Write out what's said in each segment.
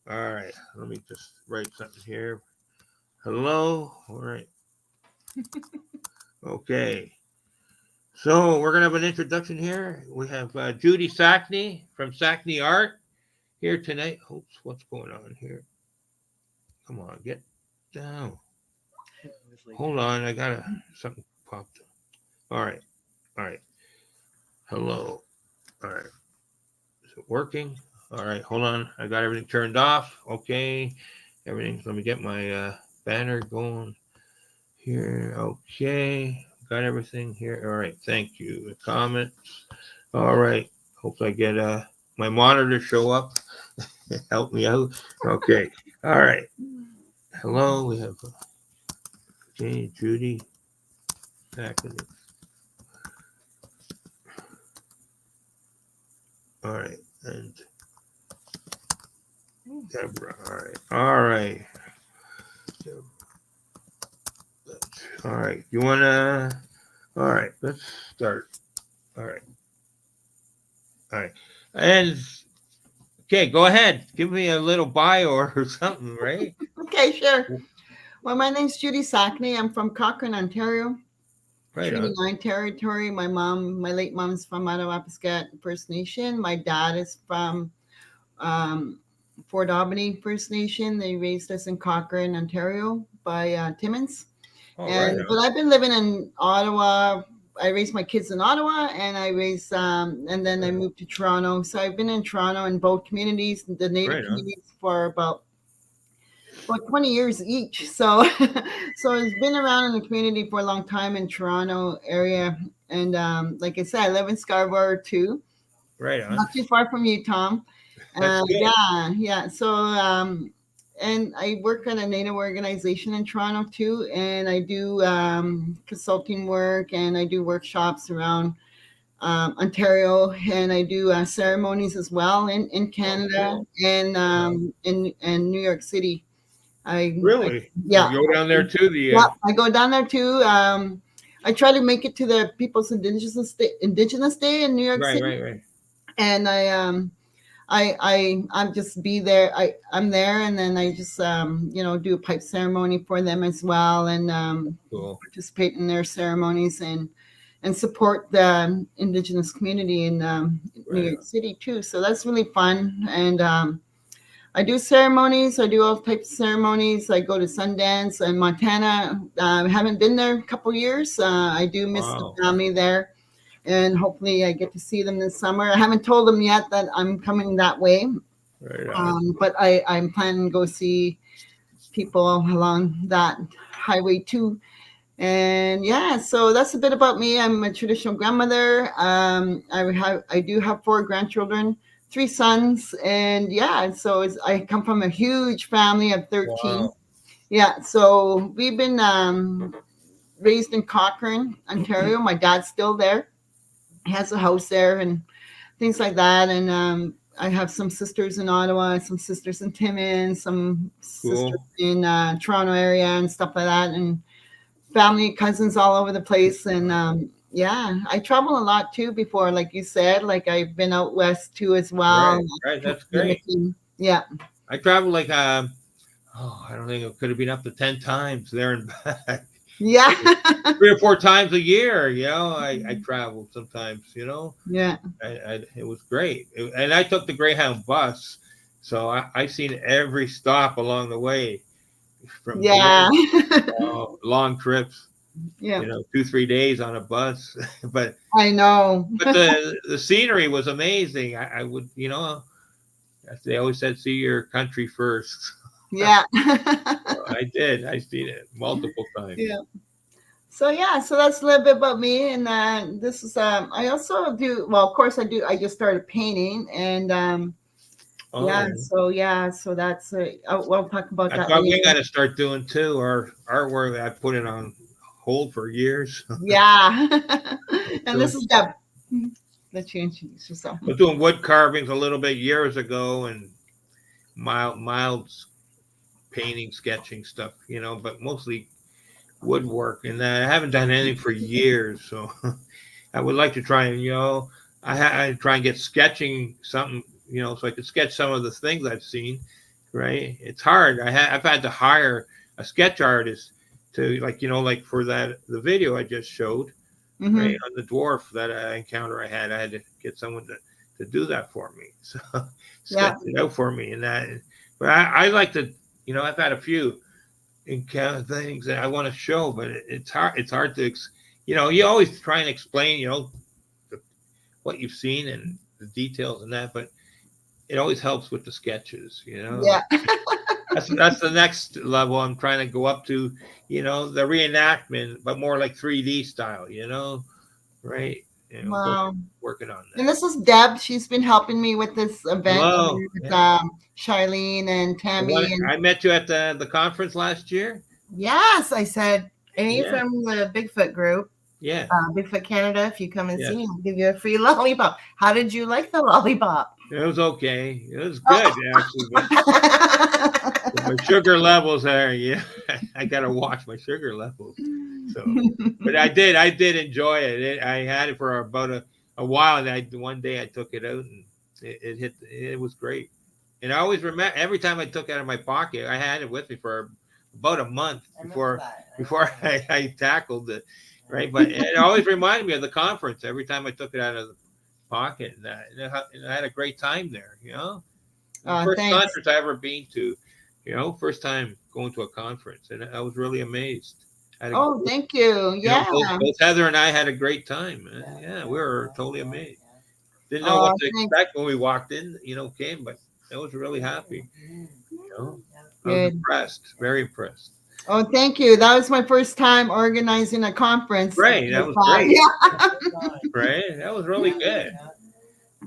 All right. Let me just write something here. Hello. All right. Okay. So we're gonna have an introduction here. We have Judy Sackaney from Sackaney Art here tonight. Oops, what's going on here? Come on, get down. Hold on, I gotta something popped up. All right, all right. Hello. All right. Is it working? All right, hold on. I got everything turned off. Okay, everything. Let me get my banner going here. Okay, got everything here. All right, thank you. The comments. All right. Hope I get my monitor show up. Help me out. Okay. All right. Hello. We have Judy. All right. And Deborah. All right. All right. All right. You want to? All right. Let's start. All right. All right. And okay, go ahead. Give me a little bio or something, right? Okay, sure. Well, my name's Judy Sackaney. I'm from Cochrane, Ontario, Right Treaty on. 9 territory. My late mom's from Madawapiskat First Nation. My dad is from um, Fort Albany First Nation. They raised us in Cochrane, Ontario by Timmins. All right. But I've been living in Ottawa. I raised my kids in Ottawa, and and then I moved to Toronto. So I've been in Toronto in both communities, the Native Right on. communities, for about 20 years each. So, so it's been around in the community for a long time in Toronto area. And like I said, I live in Scarboro too, Right on. not too far from you, Tom. That's good. Yeah. So, and I work at a Native organization in Toronto too, and I do consulting work, and I do workshops around Ontario, and I do ceremonies as well in Oh, Canada cool. and in New York City. I Really? You yeah, go down there too? The yeah, I go down there too. I try to make it to the People's Indigenous Day in New York right, City, right, right. and I'm just be there. I'm there, and then I just do a pipe ceremony for them as well, and Cool. participate in their ceremonies and support the Indigenous community in New Right York on. City too. So that's really fun, and I do ceremonies. I do all types of ceremonies. I go to Sundance in Montana. I haven't been there a couple years. I do miss the Wow. family there, and hopefully I get to see them this summer. I haven't told them yet that I'm coming that way, Right on. but I'm planning to go see people along that highway too. And yeah, so that's a bit about me. I'm a traditional grandmother. I do have four grandchildren, three sons, and yeah, so I come from a huge family of 13. Wow. Yeah, so we've been raised in Cochrane, Ontario. My dad's still there. He has a house there and things like that. And I have some sisters in Ottawa, some sisters in Timmins, some sisters Cool. in Toronto area and stuff like that. And family, cousins all over the place. And yeah, I travel a lot too before, like you said, like I've been out west too as well. Right, right. That's great. Mimicking. Yeah. I travel like I don't think it could have been up to 10 times there and back. Yeah. Maybe 3 or 4 times a year. I traveled sometimes. Yeah. It was great, and I took the Greyhound bus, so I seen every stop along the way from Yeah. here. Long trips, Yeah. 2-3 days on a bus, but I know. the scenery was amazing. I would, as they always said, see your country first. Yeah. I did. I seen it multiple times. Yeah. So yeah, so that's a little bit about me, and this is I also do well. Of course, I do. I just started painting, and Oh, so that's we'll talk about I that thought we got later. to start doing too. Our artwork, I put it on hold for years. Yeah, and doing, this is Deb. Let you introduce yourself. I was doing wood carvings a little bit years ago and mild painting, sketching stuff, but mostly woodwork. And I haven't done anything for years. So I would like to try and, I try and get sketching something, so I could sketch some of the things I've seen. right? It's hard. I've had to hire a sketch artist to like for the video I just showed, right, on the dwarf that encounter I had to get someone to do that for me. So sketch it out for me and that. But I like to, I've had a few encounter things that I want to show, but it's hard. It's hard to, you always try and explain, what you've seen and the details and that, but it always helps with the sketches, Yeah. That's the next level I'm trying to go up to, the reenactment, but more like 3D style, right? Wow. Working on that. And this is Deb. She's been helping me with this event Hello. with Charlene and Tammy. I met you at the conference last year. Yes, I said, any from the Bigfoot group. Yeah. Bigfoot Canada, if you come and see me, I'll give you a free lollipop. How did you like the lollipop? It was okay. It was good, actually. But my sugar levels are, I got to watch my sugar levels. So, but I did enjoy it. I had it for about a while, and one day I took it out, and it was great. And I always remember, every time I took it out of my pocket, I had it with me for about a month before I tackled it, right? But it always reminded me of the conference every time I took it out of the pocket, and I had a great time there, First conference I ever been to, first time going to a conference, and I was really amazed. Thank you. Yeah. Both Heather and I had a great time. Yeah, we were totally amazed. Didn't know what to expect when we walked in, came, but I was really happy. I was impressed, very impressed. Oh, thank you. That was my first time organizing a conference. Right, that was great. Yeah. Right, that was really good.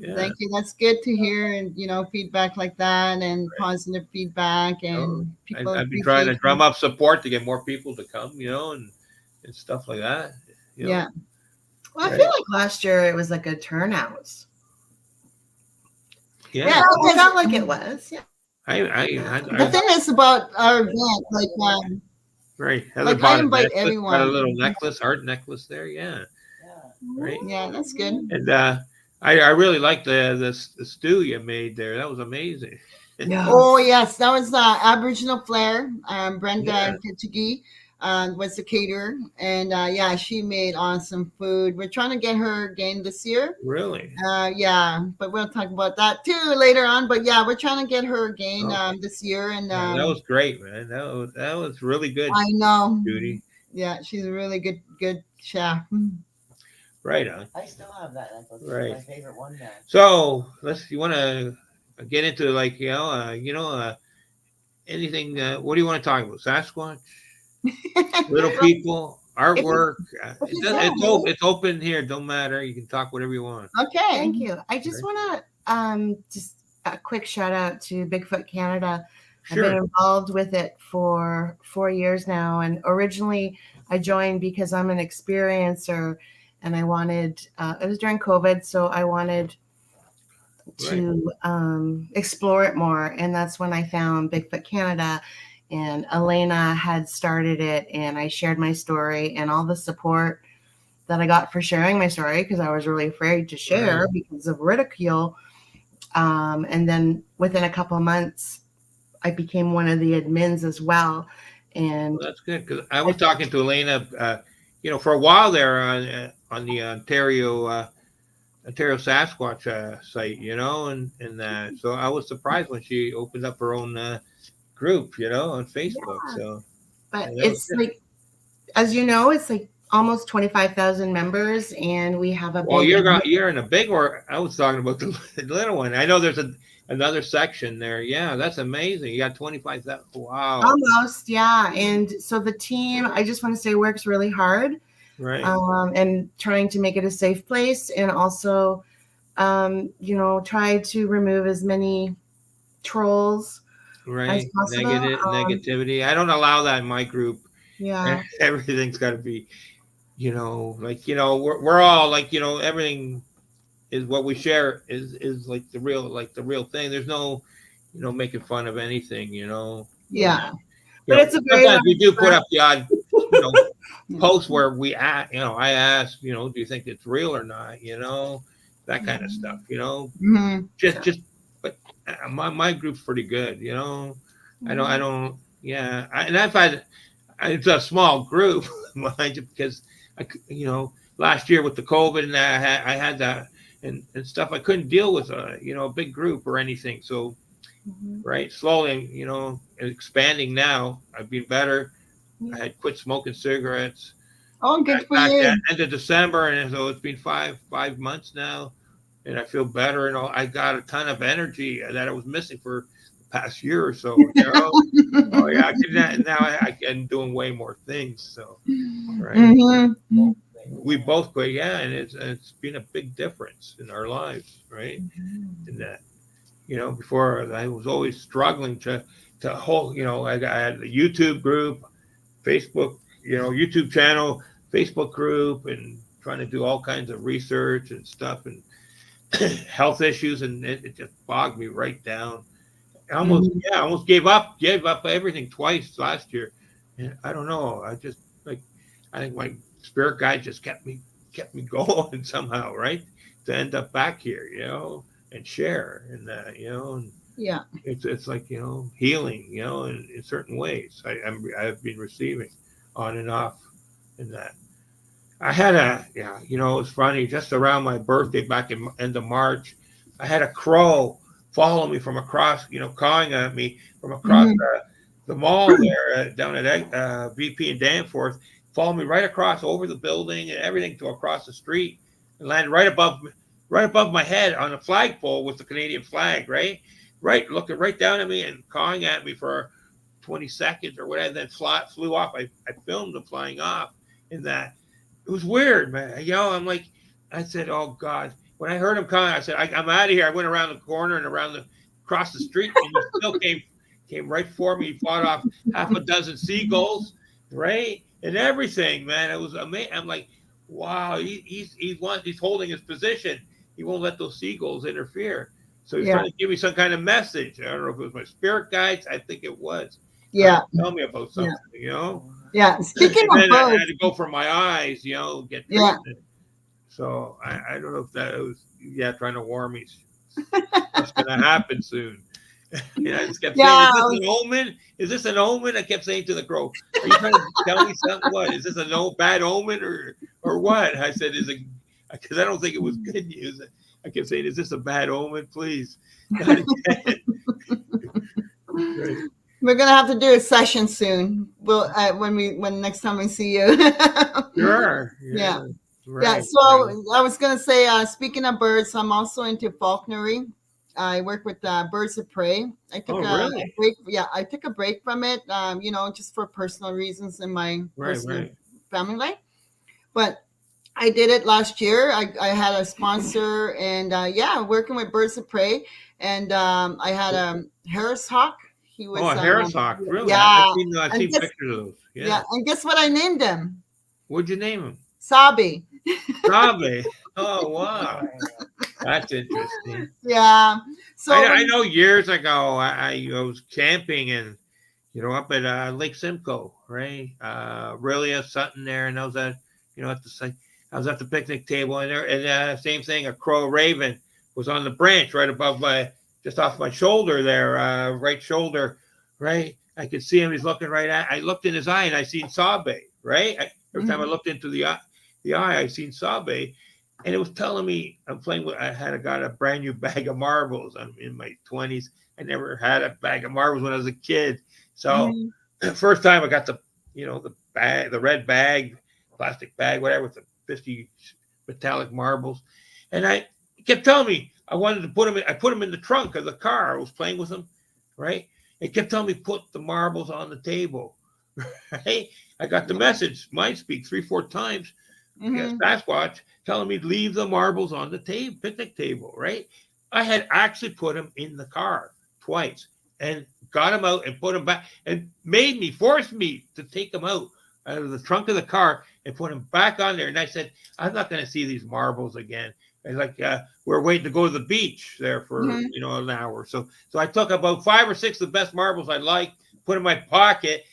Yeah. Thank you. That's good to hear, and feedback like that, and positive feedback, and people. I've been trying to drum up support to get more people to come, and stuff like that. Yeah. Well, I feel like last year it was a good turnout. Yeah, it felt like it was. Yeah. The thing is about our event, right. Like I invite everyone. Got a little necklace, heart necklace there. Yeah. Right. Yeah, that's good. And I really liked the stew you made there. That was amazing. Yeah. Oh yes, that was Aboriginal Flair. Brenda Kitchigi was the caterer, and she made awesome food. We're trying to get her again this year. Really? Yeah, but we'll talk about that too later on. But yeah, we're trying to get her again this year, and that was great, man. That was really good. I know, Judy. Yeah, she's a really good chef. Right on. I still have that necklace. Right. It's my favorite one now. So you want to get into anything? What do you want to talk about? Sasquatch, little people, artwork. It's open here. Don't matter. You can talk whatever you want. Okay. Thank you. I just want to just a quick shout out to Bigfoot Canada. Sure. I've been involved with it for 4 years now, and originally I joined because I'm an experiencer. And I wanted, it was during COVID, so I wanted to explore it more. And that's when I found Bigfoot Canada, and Elena had started it, and I shared my story and all the support that I got for sharing my story, because I was really afraid to share because of ridicule. And then within a couple of months, I became one of the admins as well. And that's good, because I was talking to Elena, for a while there on the Ontario Sasquatch site, and so I was surprised when she opened up her own group, on Facebook. Yeah. So, but it's like, as you know, it's like almost 25,000 members, and we have a big. Well, you're in a big, or I was talking about the little one. I know there's another section there. Yeah, that's amazing. You got 25,000. Wow. Almost, yeah. And so the team, I just want to say, works really hard. Right. And trying to make it a safe place, and also, try to remove as many trolls as possible. Negativity. I don't allow that in my group. Yeah. Everything's got to be, we're all like, everything is what we share is like the real thing. There's no, making fun of anything, Yeah. But it's a very sometimes we do put up the odd, post where I ask, do you think it's real or not? That kind of stuff, Mm-hmm. just but my group's pretty good, you know. I don't, yeah. And I've had, it's a small group, mind you, because you know, last year with the COVID and I had that and stuff, I couldn't deal with a big group or anything. So, right, slowly, you know, expanding now. I've been better. I had quit smoking cigarettes Oh, good for back you. at end of December, and so it's been five months now, and I feel better. And I got a ton of energy that I was missing for the past year or so. You know, oh yeah, now I can doing way more things. So right, Mm-hmm. we both quit, yeah, and it's been a big difference in our lives, right? In that, you know, before I was always struggling to hold. You know, I had a YouTube group, Facebook, you know, YouTube channel, Facebook group, and trying to do all kinds of research and stuff and health issues, and it just bogged me right down. I almost gave up everything twice last year. And I don't know. I think my spirit guide just kept me going somehow, right? To end up back here, you know, and share and and Yeah. it's like, you know, healing, you know, in certain ways. I've been receiving on and off in that. I had you know, it's funny, just around my birthday back in end of March, I had a crow follow me from across, you know, cawing at me from across the mall there down at VP and Danforth, follow me right across over the building and everything to across the street and land right above my head on a flagpole with the Canadian flag, right, looking right down at me and cawing at me for 20 seconds or whatever, then flew off. I filmed him flying off in that. It was weird, man. You know, I said, oh God. When I heard him coming, I said, I'm out of here. I went around the corner and across the street, and he still came right for me. He fought off half a dozen seagulls, right, and everything, man. It was amazing. I'm like, wow, he's holding his position. He won't let those seagulls interfere. So he's trying to give me some kind of message. I don't know if it was my spirit guides. I think it was. Yeah. Tell me about something, you know. Yeah. Speaking And of then I birds. had to go for my eyes, you know, get treatment. So I don't know if that was trying to warn me what's going to happen soon. And I just kept saying, "Is this an omen? Is this an omen?" I kept saying to the crow, "Are you trying to tell me something? What is this a bad omen or what?" I said, "Is it?" Because I don't think it was good news. I kept saying, "Is this a bad omen? Please, not again." Right. We're gonna have to do a session soon. We'll when next time we see you. Sure. Yeah. Right, Yeah. So I was gonna say, speaking of birds, I'm also into falconry. I work with birds of prey. I took a break. Yeah, I took a break from it. You know, just for personal reasons in my personal family life. But I did it last year. I had a sponsor, and working with birds of prey, and I had a Harris hawk. He was a Harris hawk, really? Yeah, I've seen pictures of those. Yeah, and guess what I named him? What'd you name him? Sabi. Sabi. Oh wow, that's interesting. Yeah. So I know years ago I was camping and up at Lake Simcoe, right? Really Sutton there, and I was at at the site. I was at the picnic table, and there, and same thing. A crow raven was on the branch right above just off my shoulder there, right shoulder, right. I could see him. He's looking right at. I looked in his eye, and I seen Sabe, right. Every time I looked into the eye, I seen Sabe, and it was telling me I'm playing with. I got a brand new bag of marbles. I'm in my 20s. I never had a bag of marbles when I was a kid. So first time I got the bag, the red bag, plastic bag, whatever, with the 50 metallic marbles, and I kept telling me I wanted to put them in. I put them in the trunk of the car. I was playing with them, right? It kept telling me put the marbles on the table, right? I got the message, mind speak 3-4 times. Sasquatch telling me to leave the marbles on the picnic table, right? I had actually put them in the car twice and got them out and put them back and forced me to take them out of the trunk of the car and put them back on there. And I said, I'm not going to see these marbles again. And we're waiting to go to the beach there for, an hour. So I took about 5 or 6 of the best marbles I liked, put in my pocket,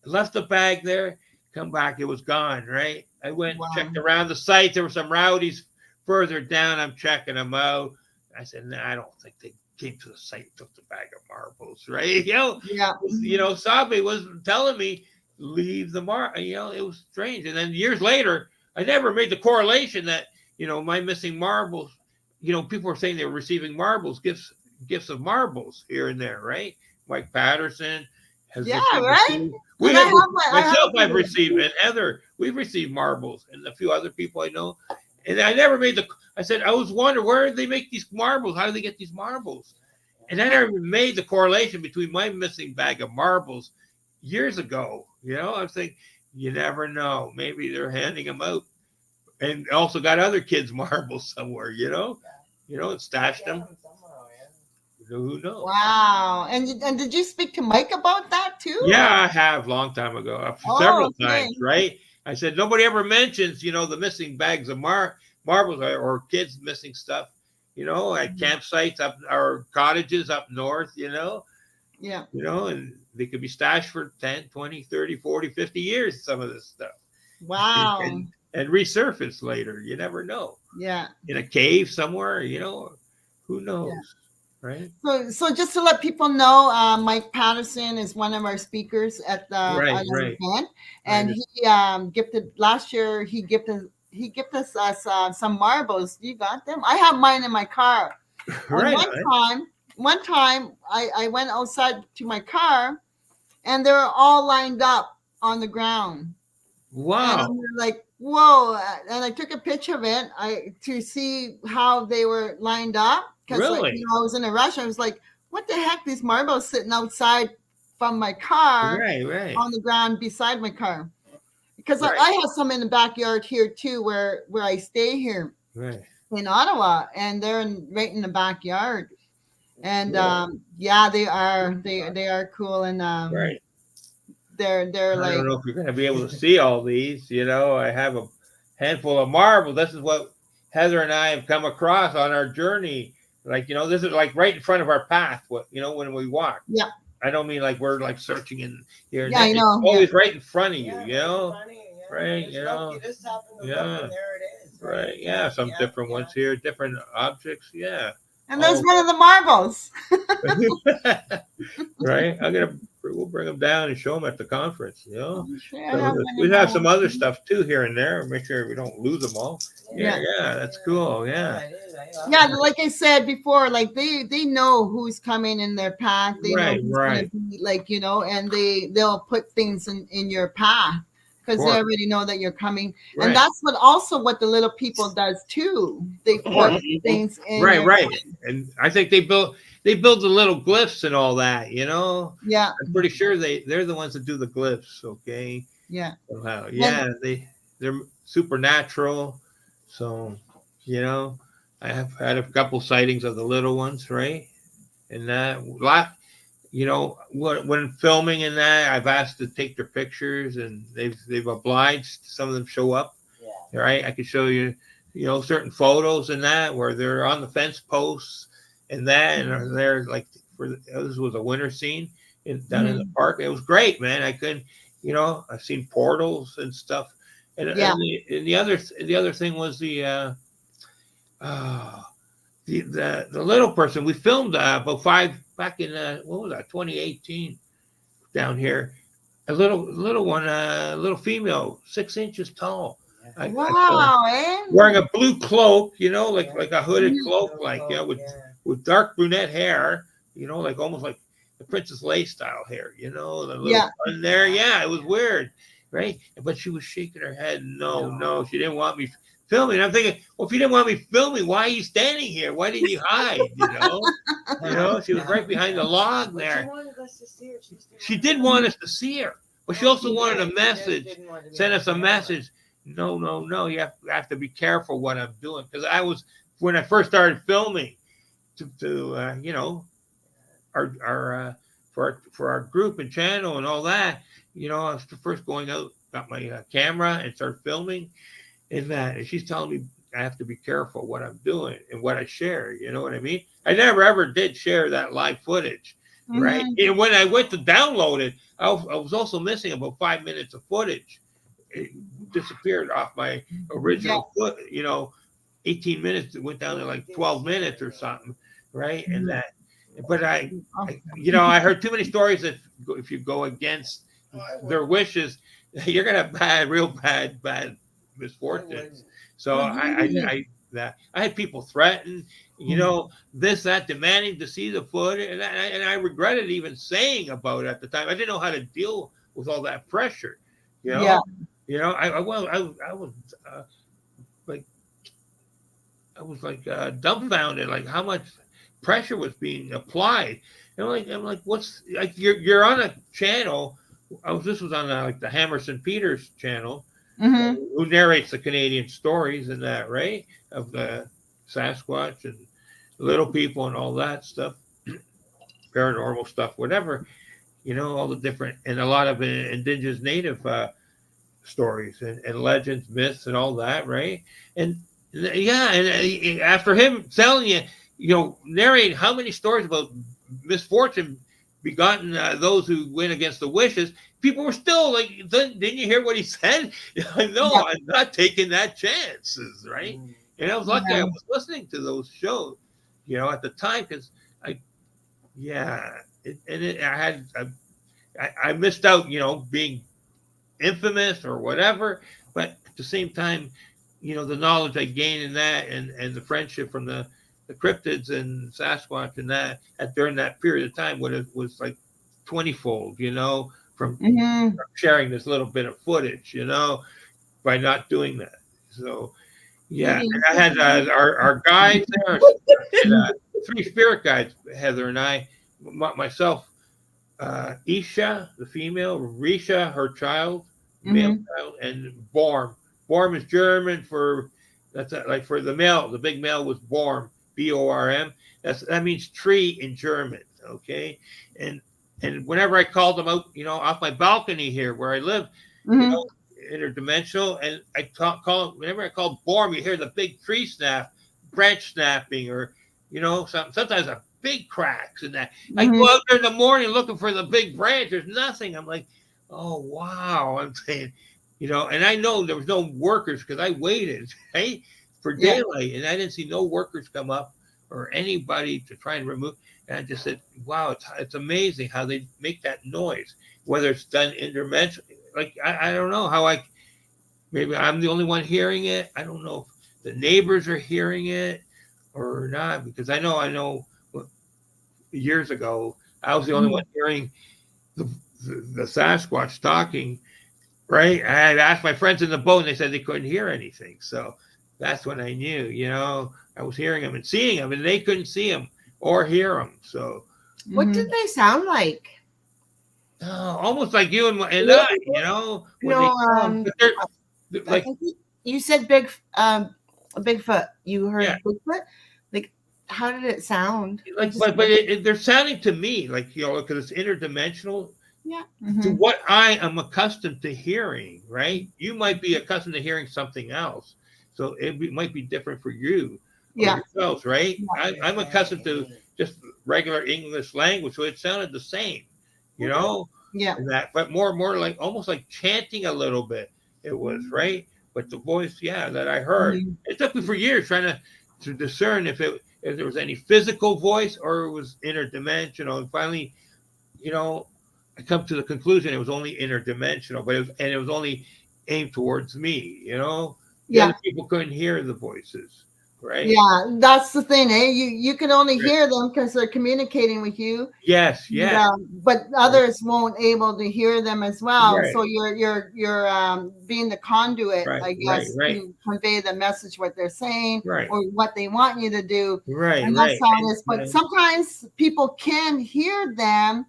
left the bag there, come back. It was gone, right? I went and checked around the site. There were some rowdies further down. I'm checking them out. I said, nah, I don't think they came to the site, took the bag of marbles, right? Yeah. Sabe was telling me, leave the it was strange. And then years later, I never made the correlation that, my missing marbles, people were saying they were receiving marbles, gifts of marbles here and there, right? Mike Patterson has Yeah, received. right? We And I have, have myself, I've received, and Heather, we've received marbles, and a few other people I know. And I never I said, I was wondering, where do they make these marbles? How do they get these marbles? And I never made the correlation between my missing bag of marbles years ago. I was thinking, you never know. Maybe they're handing them out. And also got other kids' marbles somewhere, and stashed them. Who knows? Wow. And did you speak to Mike about that too? Yeah, I have, long time ago, several times, right? I said, nobody ever mentions, the missing bags of marbles or kids missing stuff, at campsites or cottages up north, Yeah. And they could be stashed for 10, 20, 30, 40, 50 years, some of this stuff. Wow. And resurface later. You never know. Yeah. In a cave somewhere, who knows? Yeah. Right. So just to let people know, Mike Patterson is one of our speakers at the event, and he gifted last year. He gifted us some marbles. You got them? I have mine in my car. Right. One time I went outside to my car, and they were all lined up on the ground. Wow. And I'm like, whoa! And I took a picture of it to see how they were lined up. Because really? I was in a rush. I was like, what the heck? These marbles sitting outside from my car on the ground beside my car. Because I have some in the backyard here too, where I stay here in Ottawa, and they're right in the backyard. And they are cool, and they're like, I don't know if you're going to be able to see all these. I have a handful of marbles. This is what Heather and I have come across on our journey. Like, this is like right in front of our path, when we walk. Yeah. I don't mean like we're like searching in here. Yeah, I know. It's always right in front of you, Right, You just happen to look and there it is. Right, yeah. Some different ones here, different objects, yeah. And there's one of the marbles. Right? We'll bring them down and show them at the conference, Sure, we have some other stuff too here and there. Make sure we don't lose them all. Yeah, that's cool. Yeah. Yeah, like I said before, like they know who's coming in their path. They know who's gonna be, like, and they'll put things in your path because they already know that you're coming. Right. And that's what the little people does too. They put things in. Right. And I think they build the little glyphs and all that, Yeah. I'm pretty sure they're the ones that do the glyphs, okay? Yeah. Somehow. Yeah, they're supernatural. So, I have had a couple sightings of the little ones, right? And that when filming and that, I've asked to take their pictures, and they've obliged. Some of them show up. Yeah. Right? I could show you, certain photos and that where they're on the fence posts and that, and they're like this was a winter scene down in the park. It was great, man. I couldn't, I've seen portals and stuff. And the other thing was the little person we filmed about back in 2018 down here. A little one, little female, 6 inches tall. Wearing a blue cloak, like a hooded cloak, with dark brunette hair, like almost like the Princess Leia style hair, the little bun there. Yeah, it was weird, right? But she was shaking her head. No, she didn't want me filming. I'm thinking, well, if you didn't want me filming, why are you standing here? Why didn't you hide? She was right behind the log there. She did want us to see her, but she also wanted a message, send us a message. No, you have to be careful what I'm doing, because when I first started filming for our group and channel and all that, I was first going out, got my camera and started filming and that, and she's telling me I have to be careful what I'm doing and what I share. You know what I mean? I never ever did share that live footage, right? And when I went to download it, I was also missing about 5 minutes of footage. It disappeared off my original 18 minutes. It went down to like 12 minutes or something, right? And that, But Oh. I heard too many stories that if you go against their wishes, you're gonna have real bad misfortunes. So I had people threaten, this, that, demanding to see the footage, and I regretted even saying about it at the time. I didn't know how to deal with all that pressure. Yeah. I was like dumbfounded, like how much pressure was being applied. I'm like, what's like you're on a channel. This was on like the Hammerson Peters channel, who narrates the Canadian stories and that, right, of the Sasquatch and little people and all that stuff, paranormal stuff, whatever, all the different, and a lot of indigenous native stories and legends, myths, and all that, right? And after him telling you, narrating how many stories about misfortune begotten those who went against the wishes, people were still like, didn't you hear what he said? No, I'm not taking that chances, right? And I was lucky I was listening to those shows, at the time, because I missed out, being infamous or whatever, but at the same time, the knowledge I gained in that and the friendship from the cryptids and Sasquatch and that during that period of time, when it was like 20-fold, from sharing this little bit of footage, by not doing that. So and I had our guides there, and, 3 spirit guides, Heather and I, myself, Isha, the female, Risha, her child, male child, and Borm. Borm is German for like for the male. The big male was Borm, Borm. That means tree in German. Okay, and whenever I called them out, off my balcony here where I live, interdimensional, and I call whenever I call Borm, you hear the big tree branch snapping, or sometimes a big cracks and that. I go out there in the morning looking for the big branch. There's nothing. I'm like, oh wow. I'm saying, and I know there was no workers because I waited, right, for daylight, and I didn't see no workers come up or anybody to try and remove. And I just said, wow, it's amazing how they make that noise, whether it's done interdimensional. Like I don't know how maybe I'm the only one hearing it. I don't know if the neighbors are hearing it or not, because I know years ago I was the only one hearing the Sasquatch talking, right? I had asked my friends in the boat and they said they couldn't hear anything. So that's when I knew, I was hearing them and seeing them, and they couldn't see them or hear them. So what did they sound like? Almost like you and I, like you said Bigfoot. You heard Bigfoot? Like, how did it sound? Like, but they're sounding to me like, because it's interdimensional. Yeah. To what I am accustomed to hearing, right? You might be accustomed to hearing something else, so it might be different for you. Yourselves, right? I'm accustomed to just regular English language, so it sounded the same, but more like almost like chanting a little bit. It was right, but the voice, that I heard, it took me for years trying to discern if there was any physical voice or it was interdimensional, and finally, I come to the conclusion it was only interdimensional, but it was only aimed towards me. The other people couldn't hear the voices, right? Yeah, that's the thing, eh? You can only hear them because they're communicating with you. Yes. But others won't able to hear them as well. Right. So you're being the conduit, I guess, to convey the message, what they're saying, or what they want you to do. Right. And that's how it is. But sometimes people can hear them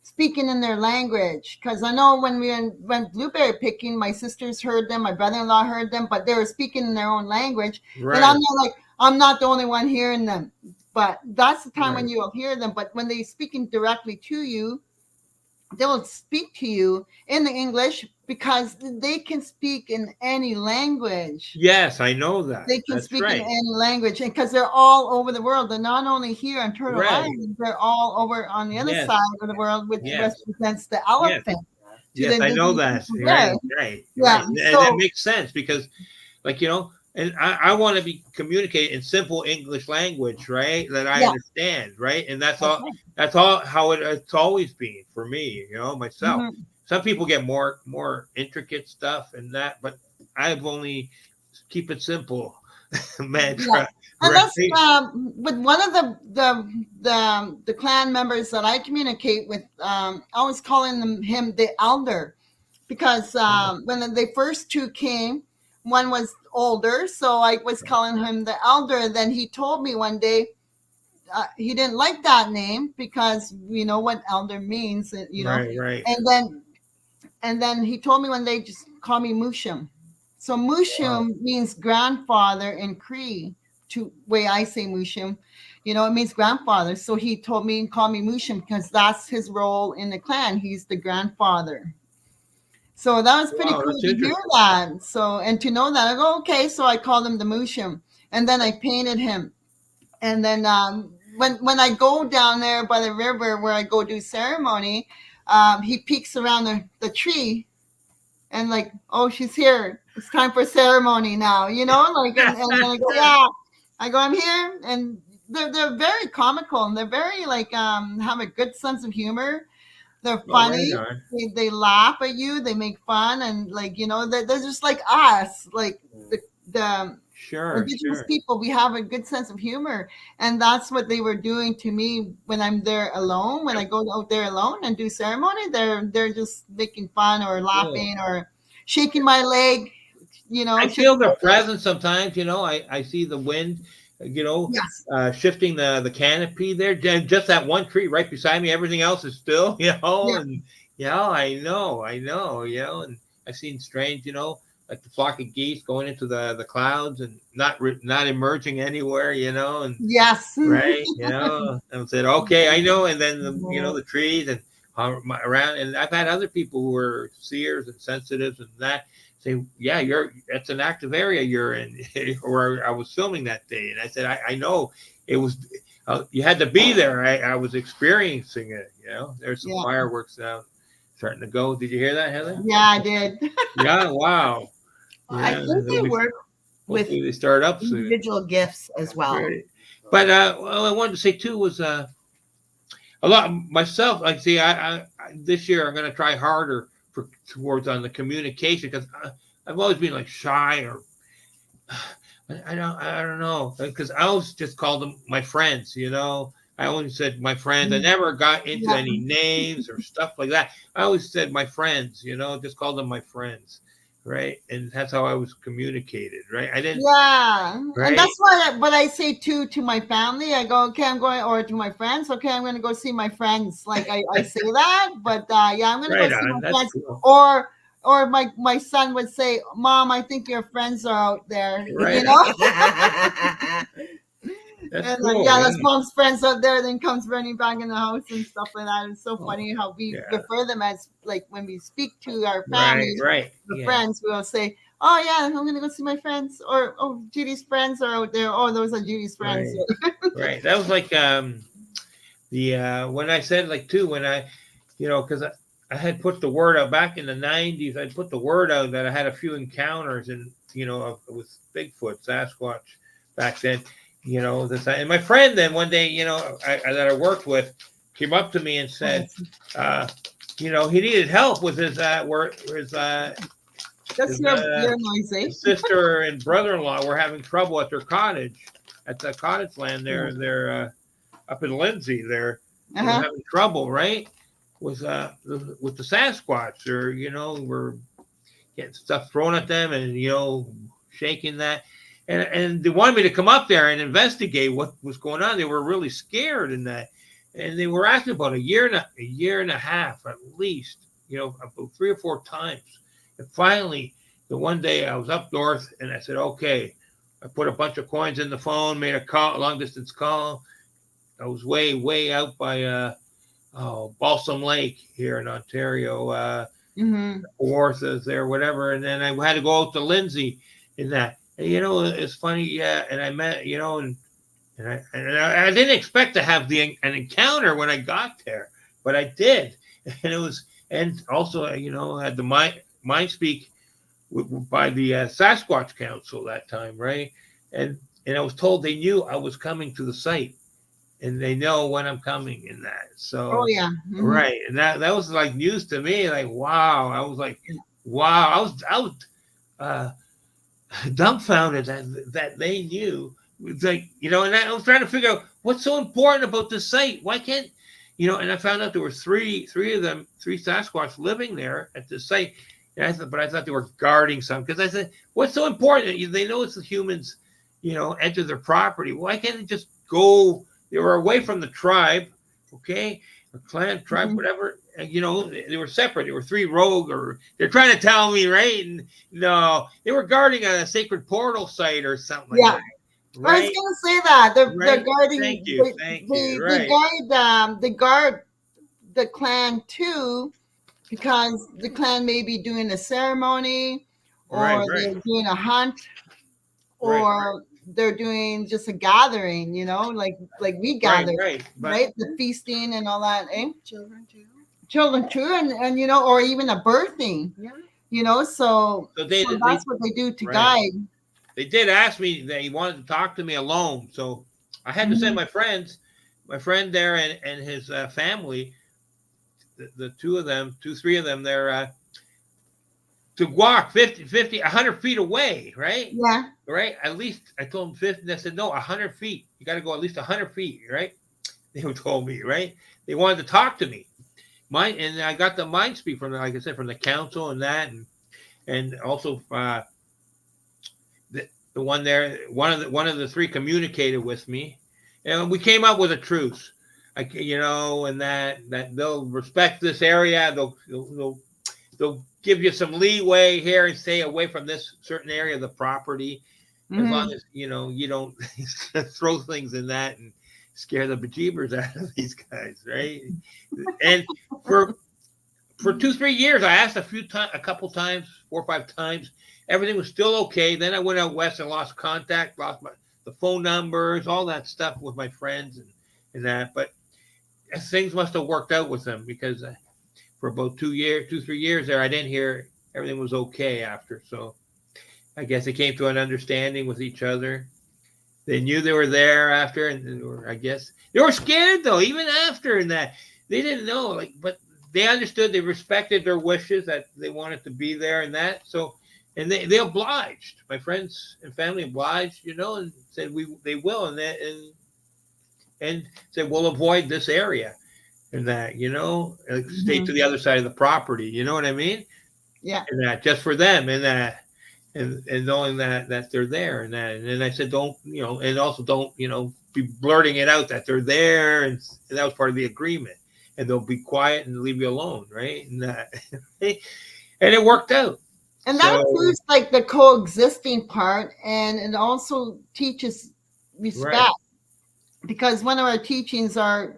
speaking in their language, because I know when we went blueberry picking, my sisters heard them, my brother-in-law heard them, but they were speaking in their own language. And I'm not like, I'm not the only one hearing them, but that's the time when you'll hear them. But when they're speaking directly to you, they'll speak to you in the English, because they can speak in any language. Yes, I know that. They can speak in any language, and because they're all over the world. They're not only here in Turtle Island, they're all over on the other side of the world, which represents the elephant. Yes, I know that. Right. Yeah. And that makes sense, because, like, and I want to be communicate in simple English language, right? That I Yeah. understand, right? And that's That's all. right. That's all how it's always been for me, myself. Mhm. Some people get more intricate stuff and that, but I've only keep it simple mantra, And right? that's with one of the clan members that I communicate with. I was calling him the elder because when the first two came, one was older, so I was calling him the elder. And then he told me one day he didn't like that name because you know what elder means, Right. And then he told me one day just call me Mushum. So Wow. Mushum means grandfather in Cree. To way I say Mushum, it means grandfather. So he told me call me Mushum because that's his role in the clan. He's the grandfather. So that was pretty Wow, cool that's to hear interesting. that. So and to know that, I go okay. So I called him the Mushum, and then I painted him. And then when I go down there by the river where I go do ceremony, he peeks around the tree and like, oh, she's here. It's time for ceremony now, like, and then I go, yeah, I'm here. And they're very comical and they're very like, have a good sense of humor. They're Oh, right funny. on. They laugh at you. They make fun. And like, they're just like us, like the Sure. indigenous people. We have a good sense of humor. And that's what they were doing to me when I'm there alone. When I go out there alone and do ceremony, they're just making fun or laughing or shaking my leg, I shaking feel my the presence sometimes. I see the wind, yes. shifting the canopy there. Just that one tree right beside me. Everything else is still, Yeah. and I know, and I've seen strange, like the flock of geese going into the clouds and not emerging anywhere, and Yes. right, and said, okay, I know, and then the trees and around, and I've had other people who are seers and sensitives and that say, yeah, that's an active area you're in, or I was filming that day, and I said, I know it was, you had to be there. I was experiencing it. There's some Yeah. fireworks now starting to go. Did you hear that, Heather? Yeah, I did. Yeah, wow. I Yeah, think they work with hopefully they start up soon. individual gifts as well. Right. But well, I wanted to say too was a lot myself. Like, see, I this year I'm going to try harder towards on the communication because I've always been like shy or I don't know because I always just called them my friends. I always said my friends. I never got into Yeah. any names or stuff like that. I always said my friends. Just called them my friends. Right, and that's how I was communicated. Right, I didn't. Yeah, Right? and that's what I say too to my family. I go, okay, I'm going, or to my friends, okay, I'm going to go see my friends. Like I say that, but yeah, I'm going to Right go see on. my That's friends. cool. Or my son would say, Mom, I think your friends are out there. Right. That's And cool. yeah, that's Mom's friends out there. Then comes running back in the house and stuff like that. It's so funny how we refer them as like when we speak to our family, Right. the friends, we'll say, oh yeah, I'm gonna go see my friends, or oh, Judy's friends are out there. Oh, those are Judy's friends. Right. That was like the when I said like too when I, because I had put the word out back in the 90s. I put the word out that I had a few encounters and with Bigfoot, Sasquatch back then. This and my friend then one day that I worked with came up to me and said, he needed help with his That's your noisy. his sister and brother-in-law were having trouble at their cottage, at the cottage land there. They're up in Lindsay. They're having trouble, right? With the Sasquatch. Or were getting stuff thrown at them and shaking that. And they wanted me to come up there and investigate what was going on. They were really scared in that. And they were asking about a year and a half at least, about 3 or 4 times. And finally, the one day I was up north and I said, okay, I put a bunch of coins in the phone, made a long distance call. I was way out by Balsam Lake here in Ontario. Forth is there, whatever. And then I had to go out to Lindsay in that. And, it's funny, yeah. And I met, and I didn't expect to have an encounter when I got there, but I did. And it was, and also, I had the mind speak by the Sasquatch Council that time, right? And I was told they knew I was coming to the site, and they know when I'm coming in that. So Oh yeah. right, and that was like news to me. Like wow, I was like, wow, I was dumbfounded that they knew. It's like, you know, and I was trying to figure out what's so important about this site. Why can't, you know? And I found out there were three Sasquatch living there at the site. And I thought they were guarding some, because I said, what's so important? They know it's the humans, you know, enter their property. Why can't they just go? They were away from the tribe, okay, or clan, tribe, whatever. You know, they were separate. They were three rogue, or they're trying to tell me, right? And no, they were guarding a sacred portal site or something like that. Right? I was going to say that they're guarding. Thank you. Right. They guard the clan too, because the clan may be doing a ceremony, or they're doing a hunt, or they're doing just a gathering. You know, like we gather, right? The feasting and all that, eh? Children too, and you know, or even a birthing. Yeah. You know, so that's what they do to guide. They did ask me, they wanted to talk to me alone, so I had to send my friend there and his family, the three of them there, to walk 50, 100 feet away, right? Yeah. Right? At least, I told them 50, they said, no, 100 feet. You got to go at least 100 feet, right? They told me, right? They wanted to talk to me. And I got the mind speak from, like I said, from the council and that, and also the one there, one of the three communicated with me, and we came up with a truce. You know, and that they'll respect this area. They'll give you some leeway here and stay away from this certain area of the property, as long as, you know, you don't throw things in that and scare the bejeebers out of these guys, right? And for 2-3 years, I asked a couple times, 4 or 5 times. Everything was still okay. Then I went out west and lost contact, lost the phone numbers, all that stuff with my friends and that. But things must have worked out with them, because for about 2-3 years there, I didn't hear everything was okay after. So I guess they came to an understanding with each other. They knew they were there after, and I guess they were scared though, even after, and that they didn't know, like, but they understood, they respected their wishes, that they wanted to be there and that. So, and they obliged. My friends and family obliged, you know, and said they will, and said we'll avoid this area and that, you know, stay to the other side of the property. You know what I mean? Yeah. And that just for them, and that, and knowing that they're there, and that, and then I said, don't, you know, and also don't, you know, be blurting it out that they're there, and that was part of the agreement. And they'll be quiet and leave you alone, right? And that, and it worked out. And that includes like the coexisting part, and it also teaches respect, because one of our teachings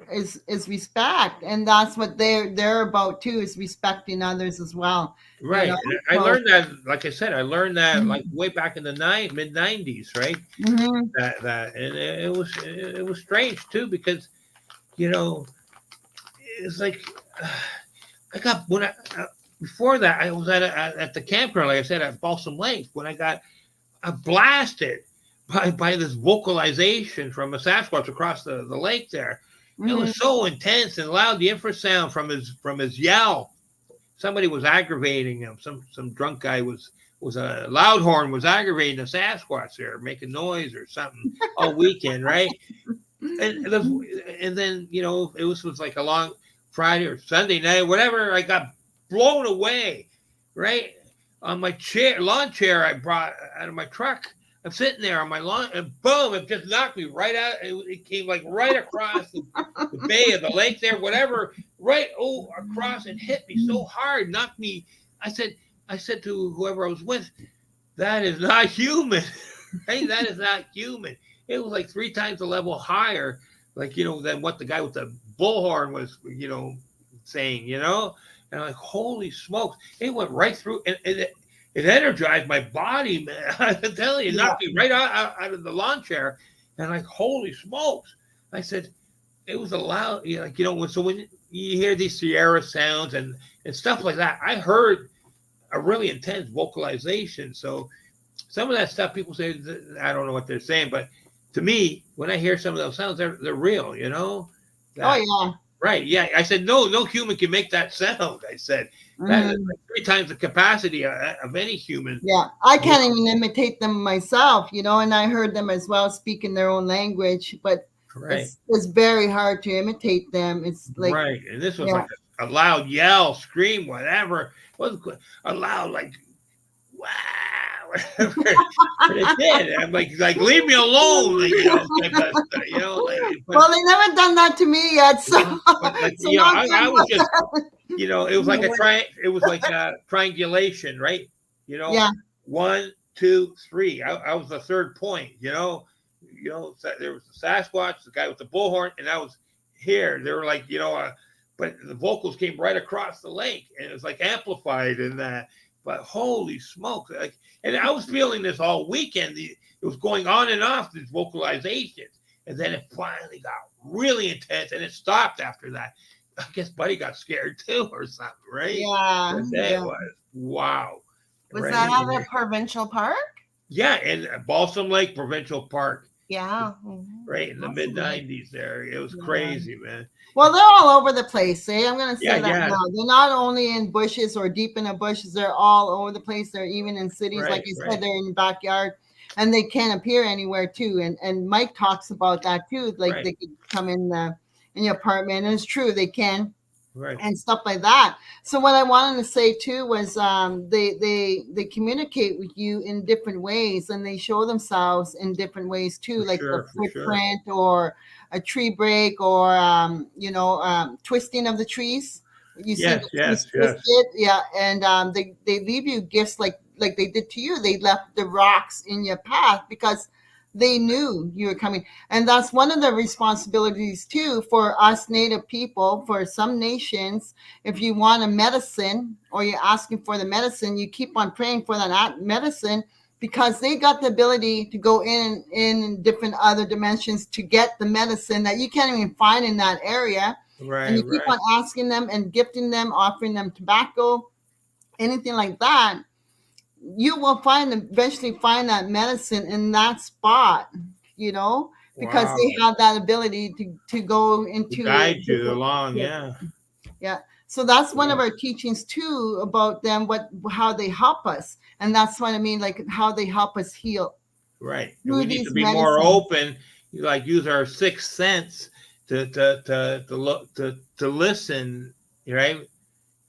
is respect, and that's what they're about too, is respecting others as well. Right. You know? I learned that, like I said, like way back in the mid 90s, right? That and it was strange too, because, you know, it's like I got before that, I was at the campground, like I said, at Balsam Lake, when I got blasted by this vocalization from a Sasquatch across the lake there. It was so intense and loud, the infrasound from his yell. Somebody was aggravating him. Some drunk guy was a loud horn, was aggravating a Sasquatch there, making noise or something all weekend, right? And then, you know, it was like a long Friday or Sunday night, whatever, I got blown away, right? On my lawn chair I brought out of my truck. I'm sitting there on my lawn, and boom, it just knocked me right out. It came like right across the bay of the lake there, whatever, right across, and hit me so hard, knocked me. I said to whoever I was with, that is not human. Hey, that is not human. It was like 3 times the level higher, like, you know, than what the guy with the bullhorn was, you know, saying, you know. And I'm like, holy smokes. It went right through, and it energized my body, man. I can tell you, it knocked me right out of the lawn chair. And like, holy smokes. I said, it was a loud, like, you know, so when you hear these Sierra sounds and stuff like that, I heard a really intense vocalization. So some of that stuff people say, I don't know what they're saying, but to me, when I hear some of those sounds, they're real, you know? That, Oh yeah. right. Yeah. I said, no human can make that sound. I said, that is Mhm. like 3 times the capacity of any human. Yeah, I You can't know? even imitate them myself, you know, and I heard them as well speak in their own language, but Right. it's very hard to imitate them. It's like, Right. And this was yeah, like a loud yell, scream, whatever. It wasn't a loud, like, wow, whatever. But it did. I'm like, leave me alone, like, type of stuff, like, but, well, they never done that to me yet, so but like, so knock I on was wood. just, it was like it was like a triangulation, right? Yeah, 1, 2, 3. I was the third point, there was the Sasquatch, the guy with the bullhorn, and I was here. They were like, but the vocals came right across the lake, and it was like amplified in that. But holy smoke! Like, and I was feeling this all weekend. It was going on and off, these vocalizations, and then it finally got really intense, and it stopped after that. I guess Buddy got scared too, or something, right? yeah, But that yeah. was wow. Was Right? that at a provincial park? Yeah, in Balsam Lake Provincial Park, Yeah. right in the Awesome. mid-90s there. It was Yeah. crazy, man. Well, they're all over the place. I'm going to say Yeah, that yeah. now. They're not only in bushes or deep in the bushes. They're all over the place. They're even in cities, Right, like you right. said. They're in the backyard, and they can appear anywhere too. And Mike talks about that too. Like Right. they could come in your apartment, and it's true they can. Right. And stuff like that. So what I wanted to say too was they communicate with you in different ways, and they show themselves in different ways too, For like sure, the for sure. footprint or a tree break or twisting of the trees. You see Yes, the yes, trees yes. twisted, yeah, and they leave you gifts like they did to you. They left the rocks in your path because they knew you were coming. And that's one of the responsibilities too for us Native people, for some nations. If you want a medicine or you're asking for the medicine, you keep on praying for that medicine because they got the ability to go in different other dimensions to get the medicine that you can't even find in that area. Right, And you keep right. on asking them and gifting them, offering them tobacco, anything like that. You will eventually find that medicine in that spot, because Wow. they have that ability to go To into guide you different. along, yeah. Yeah. So that's one of our teachings too about them, how they help us. And that's what I mean, like how they help us heal Right. And through we need to these be more medicines. open, like use our sixth sense to look to listen, right?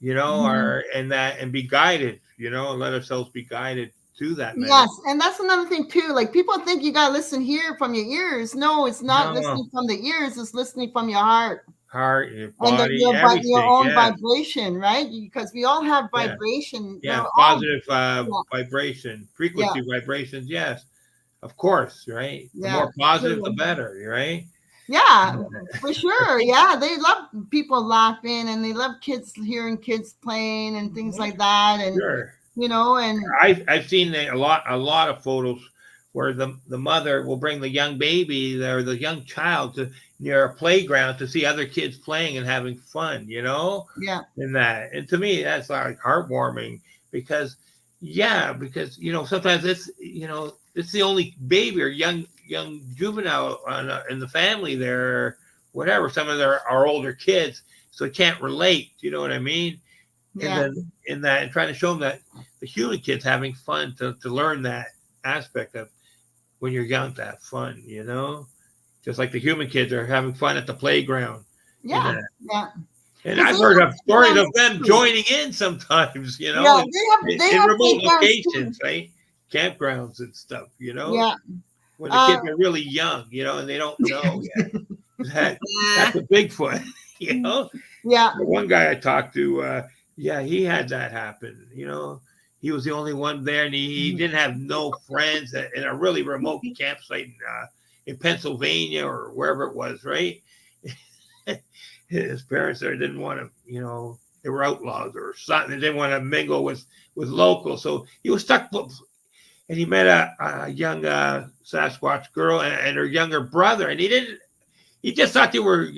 And be guided, and let ourselves be guided to that medicine. Yes, and that's another thing too. Like people think you gotta listen here from your ears. No, it's not No, listening from the ears. It's listening from your heart heart, your and body, your everything. own Yes, vibration, right? Because we all have yes. vibration. We're Yeah, all, positive yeah, vibration, yeah, frequency vibrations. Yes, of course, right? The yeah. more positive, the So, better, right? yeah, for sure. Yeah, they love people laughing and they love hearing kids playing and things like that. And Sure. and I've seen a lot of photos where the mother will bring the young baby or the young child to near a playground to see other kids playing and having fun, yeah, in that. And to me, that's like heartwarming because sometimes it's the only baby or young juvenile in the family there, or whatever. Some of them are older kids, so it can't relate. You know what I mean? And yeah. then and trying to show them that the human kid's having fun to learn that aspect of when you're young to have fun, just like the human kids are having fun at the playground. Yeah, yeah. And I've heard of stories of them joining in sometimes, Yeah, they in have remote playgrounds too. locations, right? Campgrounds and stuff, Yeah. when the kids are really young, and they don't know yet that's a Bigfoot, Yeah. The one guy I talked to, he had that happen, he was the only one there, and he didn't have no friends in a really remote campsite in Pennsylvania or wherever it was, right? His parents there didn't want to, they were outlaws or something. They didn't want to mingle with locals, so he was stuck. And he met a young Sasquatch girl and her younger brother, and he just thought they were,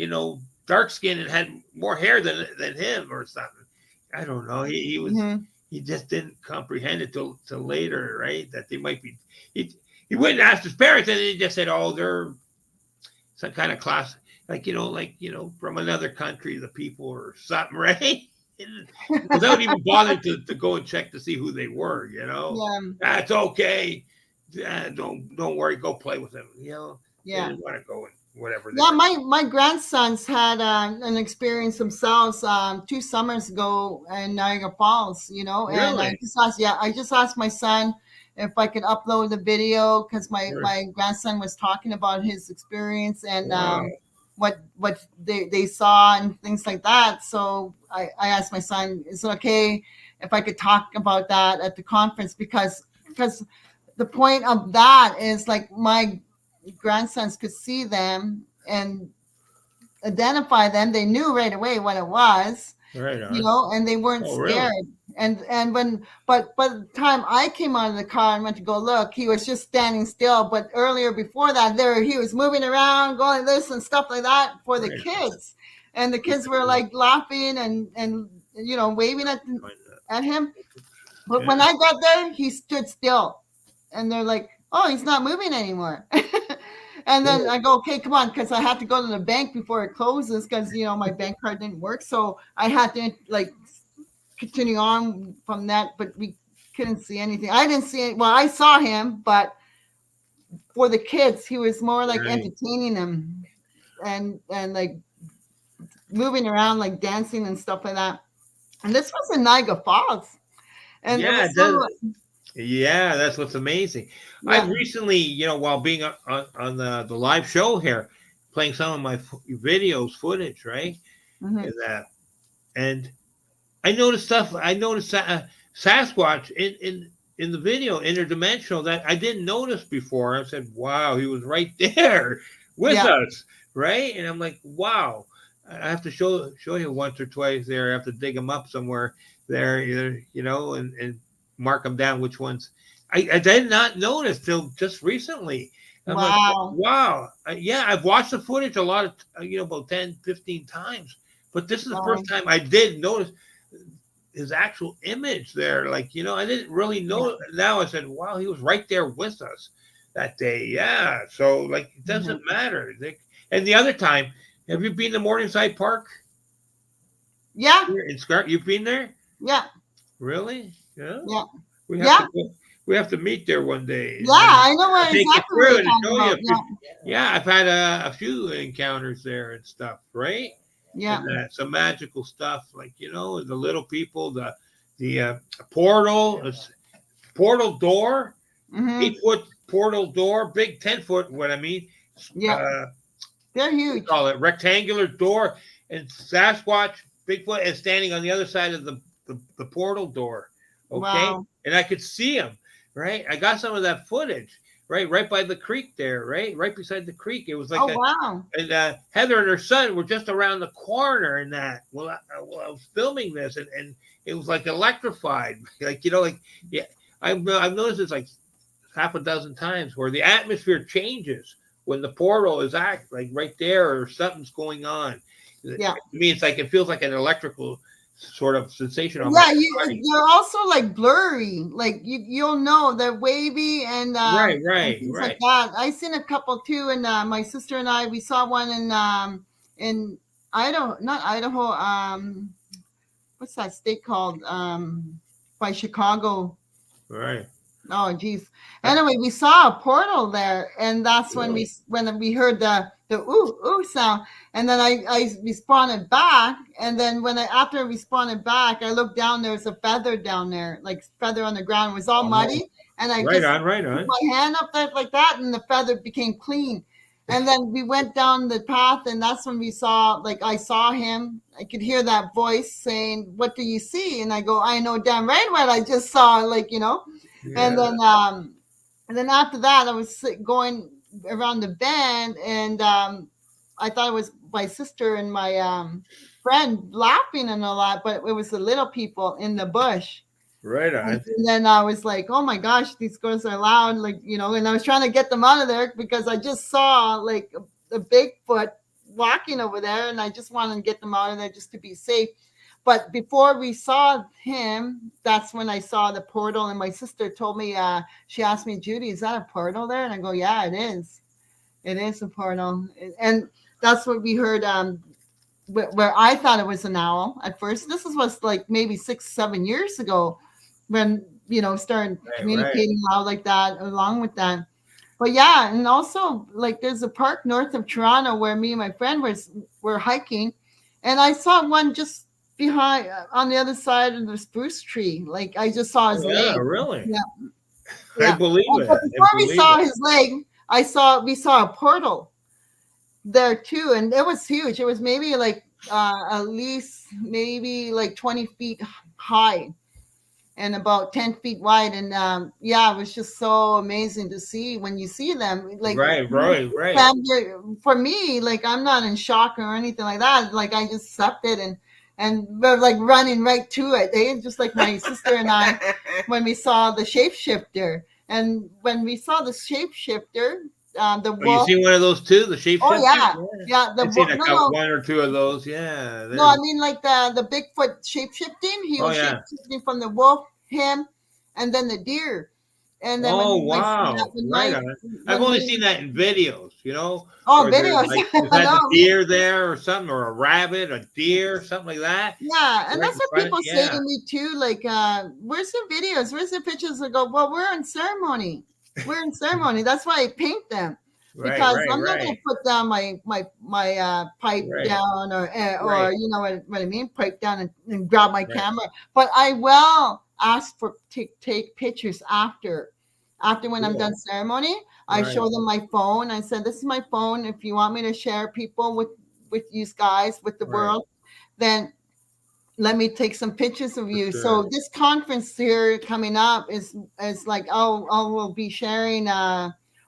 dark skinned and had more hair than him or something. I don't know. He was he just didn't comprehend it till later, right? That they might be. He wouldn't ask his parents, and he just said, "Oh, they're some kind of class, like from another country, the people or something," right? Without even bothering to go and check to see who they were, Yeah. That's okay. Don't worry, go play with them. They Yeah. didn't want to go and whatever. Yeah, my grandsons had an experience themselves 2 summers ago in Niagara Falls, and Really? I just asked my son if I could upload the video because Sure. my grandson was talking about his experience and Wow. what they saw and things like that. So I asked my son, is it okay if I could talk about that at the conference because the point of that is like my grandsons could see them and identify them. They knew right away what it was, Right on. and they weren't Oh, really? scared. But by the time I came out of the car and went to go look, he was just standing still. But earlier before that, he was moving around, going this and stuff like that for the Right. kids, and the kids were like laughing and waving at him. But when I got there, he stood still, and they're like, "Oh, he's not moving anymore." And then I go, "Okay, come on," because I had to go to the bank before it closes because my bank card didn't work, so I had to continue on from that. But we couldn't see anything. I didn't see it. Well, I saw him, but for the kids, he was more like Right. entertaining them and like moving around, like dancing and stuff like that. And this was in Niagara Falls. And Yeah, it was yeah, that's what's amazing. yeah. I've recently, while being on the live show here, playing some of my videos, footage, right, Mhm. and that, and I noticed stuff. I noticed Sasquatch in the video, interdimensional, that I didn't notice before. I said, "Wow, he was right there with Yeah. us," right? And I'm like, "Wow." I have to show you once or twice there. I have to dig them up somewhere there, and mark them down which ones. I did not notice till just recently. I'm like, Wow. wow. Yeah, I've watched the footage a lot of, about 10, 15 times. But this is the first time I did notice his actual image there. Like, I didn't really know. Now I said, wow, he was right there with us that day. Yeah. So, like, it doesn't matter. And the other time, have you been to Morningside Park? Yeah. Here in You've been there? Yeah. Really? Yeah. Yeah. We have to meet there one day. Yeah, I know what Take exactly you what through you're and talking show you. about. Yeah, I've had a few encounters there and stuff, right? Yeah. And some magical stuff, like the little people, the portal door, 8-foot portal door, big 10-foot. What I mean, Yeah. They're huge. call it rectangular door, and Sasquatch, Bigfoot, is standing on the other side of the portal door. Okay, Wow. and I could see him. Right, I got some of that footage. Right by the creek there. Right beside the creek. It was like, wow. And Heather and her son were just around the corner. And that, well, I was filming this, and it was like electrified. Yeah, I've noticed this like half a dozen times where the atmosphere changes when the portal is like right there or something's going on. Yeah. To me, it's like it feels like an electrical sort of sensation. Yeah, you're also like blurry. Like you'll know they're wavy and right, things like that. I seen a couple too, and my sister and I we saw one in Idaho, not Idaho. What's that state called? By Chicago. Right. Oh, geez. Anyway, we saw a portal there, and that's when we heard the ooh sound, and then I responded back, and then after I responded back, I looked down. There was a feather down there, like feather on the ground. It was all muddy, and I right just on. put my hand up there like that, and the feather became clean. And then we went down the path, and that's when we saw, like, I saw him. I could hear that voice saying, "What do you see?" And I go, "I know damn right what I just saw," like, Yeah. And then after that, I was going around the bend, and I thought it was my sister and my friend laughing and a lot, but it was the little people in the bush. Right on. And then I was like, oh my gosh, these girls are loud, like, and I was trying to get them out of there because I just saw like a Bigfoot walking over there, and I just wanted to get them out of there just to be safe. But before we saw him, that's when I saw the portal. And my sister told me, she asked me, Judy, is that a portal there? And I go, yeah, it is. It is a portal. And that's what we heard, where I thought it was an owl at first. This was like maybe 6-7 years ago when, started communicating loud like that, along with that. But yeah, and also like there's a park north of Toronto where me and my friend were hiking, and I saw one just behind on the other side of the spruce tree. Like I just saw his leg. Really? Yeah. I believe it. But before we saw his leg, we saw a portal there too, and it was huge. It was maybe like at least maybe like 20 feet high and about 10 feet wide. And it was just so amazing to see when you see them. Like right. For me, like I'm not in shock or anything like that. Like I just accepted and we're like running right to it. Just like my sister and I when we saw the shapeshifter. And when we saw the shapeshifter, the wolf. You see one of those too, the shapeshifter? Oh yeah. I've seen one or two of those. Yeah. No, I mean like the Bigfoot shapeshifting. He was shapeshifting from the wolf, him, and then the deer. And then wow! I've only seen that in videos. Oh, videos. Like, is that a deer there or something, or a rabbit, a deer, something like that? Yeah, and that's what people say to me too. Like, where's the videos? Where's the pictures? I go, well, we're in ceremony. We're in ceremony. That's why I paint them. Because I'm not going to put down my pipe down or you know what I mean, pipe down and grab my camera. But I will ask to take pictures after when I'm done ceremony. I show them my phone. I said, this is my phone. If you want me to share people with you guys, with the world, then let me take some pictures of you. Sure. So this conference here coming up is like, we'll be sharing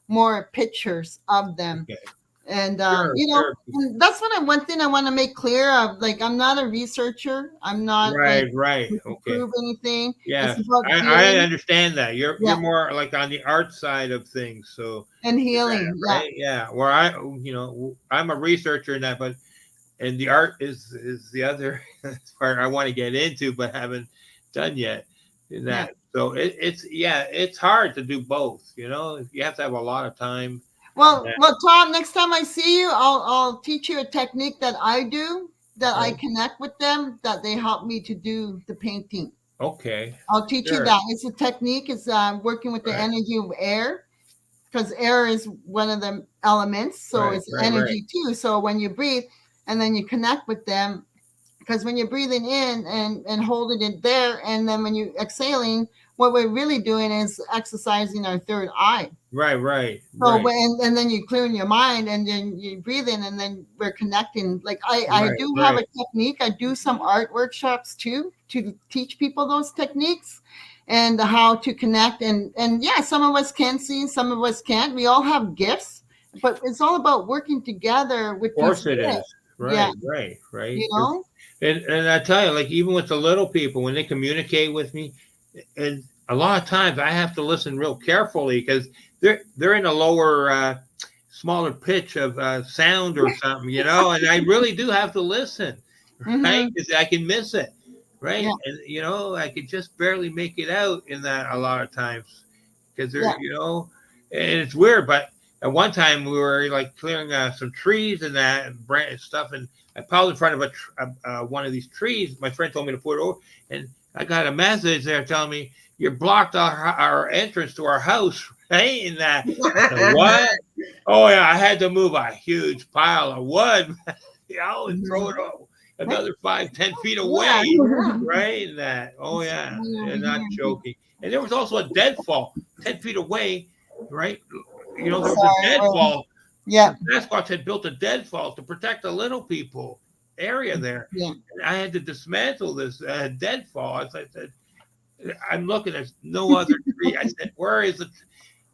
more pictures of them. Okay. And and that's one thing I want to make clear of. Like, I'm not a researcher. I'm not okay. Prove anything. Yeah, I understand that. You're more like on the art side of things. So and healing. Yeah. Where I'm a researcher in that, and the art is the other part I want to get into, but haven't done yet in that. So it's hard to do both. You have to have a lot of time. Well, Tom, next time I see you, I'll teach you a technique that I do, that I connect with them, that they help me to do the painting. Okay. I'll teach you that. It's a technique. It's working with the energy of air, because air is one of the elements. So it's energy too. So when you breathe and then you connect with them, because when you're breathing in and holding it there, and then when you're exhaling, what we're really doing is exercising our third eye. Right. So and then you clearing your mind, and then you breathe in, and then we're connecting. Like I do have a technique. I do some art workshops too, to teach people those techniques and how to connect. And some of us can see, some of us can't. We all have gifts, but it's all about working together with. Of course it is. Right. And I tell you, like, even with the little people, when they communicate with me, and a lot of times I have to listen real carefully, because they're in a lower, smaller pitch of sound or something, and I really do have to listen, right? Because I can miss it, right? Yeah. And I could just barely make it out in that a lot of times, because they're, and it's weird. But at one time we were like clearing some trees and that and branch stuff, and I paused in front of one of these trees. My friend told me to put it over, and I got a message there telling me, you blocked our entrance to our house, right? And that, what? Oh yeah, I had to move a huge pile of wood, and throw it another 5-10 feet away, right? And that, and not joking. And there was also a deadfall 10 feet away, right? There was a deadfall. Yeah, Sasquatch had built a deadfall to protect the little people area there. Yeah, and I had to dismantle this deadfall. As I said, I'm looking. There's no other tree. I said, where is it?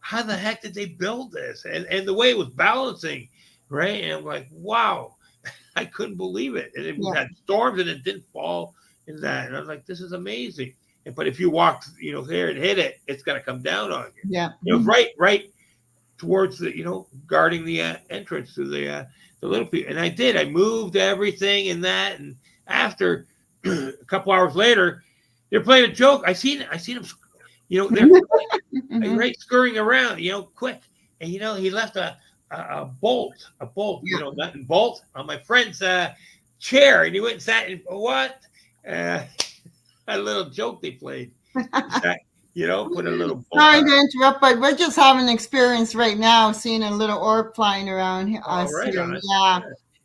How the heck did they build this? And the way it was balancing, right? And I'm like, wow, I couldn't believe it. And it had storms, and it didn't fall in that. And I was like, this is amazing. But if you walk, here and hit it, it's gonna come down on you. Yeah, it was right towards the, guarding the entrance to the little people. And I did. I moved everything in that. And after a couple hours later, they're playing a joke. I seen them, they're right scurrying around, quick. And he left a bolt, nut and bolt on my friend's chair, and he went and sat in what? A little joke they played. Put a little bolt. Sorry to interrupt, but we're just having an experience right now, seeing a little orb flying around us. Right here. on.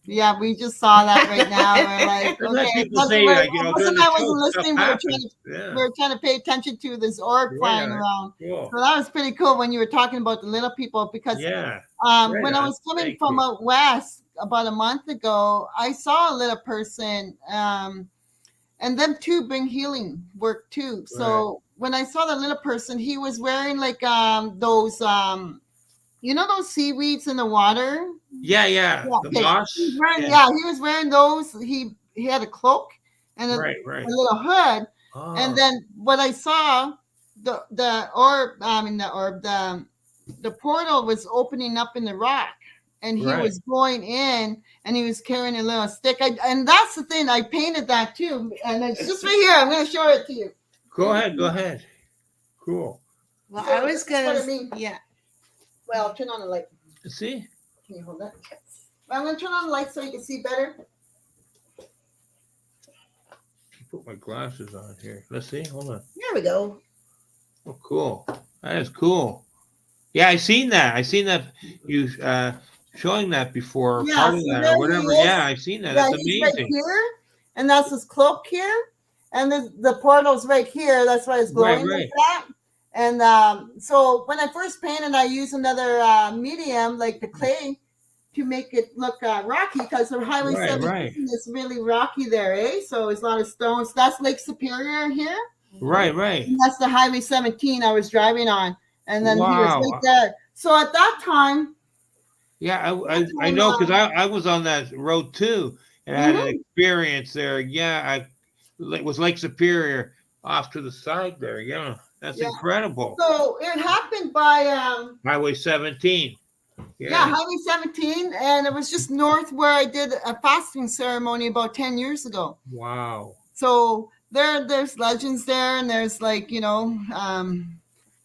Yeah, we just saw that right now. We're like, okay, people say, I wasn't listening. We were trying to pay attention to this orb flying around. Cool. So that was pretty cool when you were talking about the little people, because when I was coming from out west about a month ago, I saw a little person, and them too bring healing work too. So when I saw the little person, he was wearing like those those seaweeds in the water. Yeah. The moss. He was wearing those. He had a cloak and a little hood. Oh. And then what I saw, the portal was opening up in the rock, and he was going in, and he was carrying a little stick. And that's the thing. I painted that too, and it's just right here. I'm going to show it to you. Go ahead. Cool. Well, I was gonna. Well, turn on the light. See? Can you hold that? I'm going to turn on the light so you can see better. Put my glasses on here. Let's see. Hold on. There we go. Oh, cool. That is cool. Yeah, I seen that. You showing that before, part of that or whatever. Yeah, I seen that. That's amazing. Right here, and that's his cloak here, and the portal's right here. That's why it's glowing like that. And so when I first painted, I used another medium, like the clay, to make it look rocky, because the Highway 17 is really rocky there, eh? So it's a lot of stones. That's Lake Superior here. Right. And that's the Highway 17 I was driving on. And then he was right there. So at that time. Yeah, I know, because I was on that road too, and I had an experience there. Yeah, it was Lake Superior off to the side there. Yeah, that's incredible. So it happened by Highway 17. Yeah, Highway 17, and it was just north where I did a fasting ceremony about 10 years ago. Wow. So there's legends there, and there's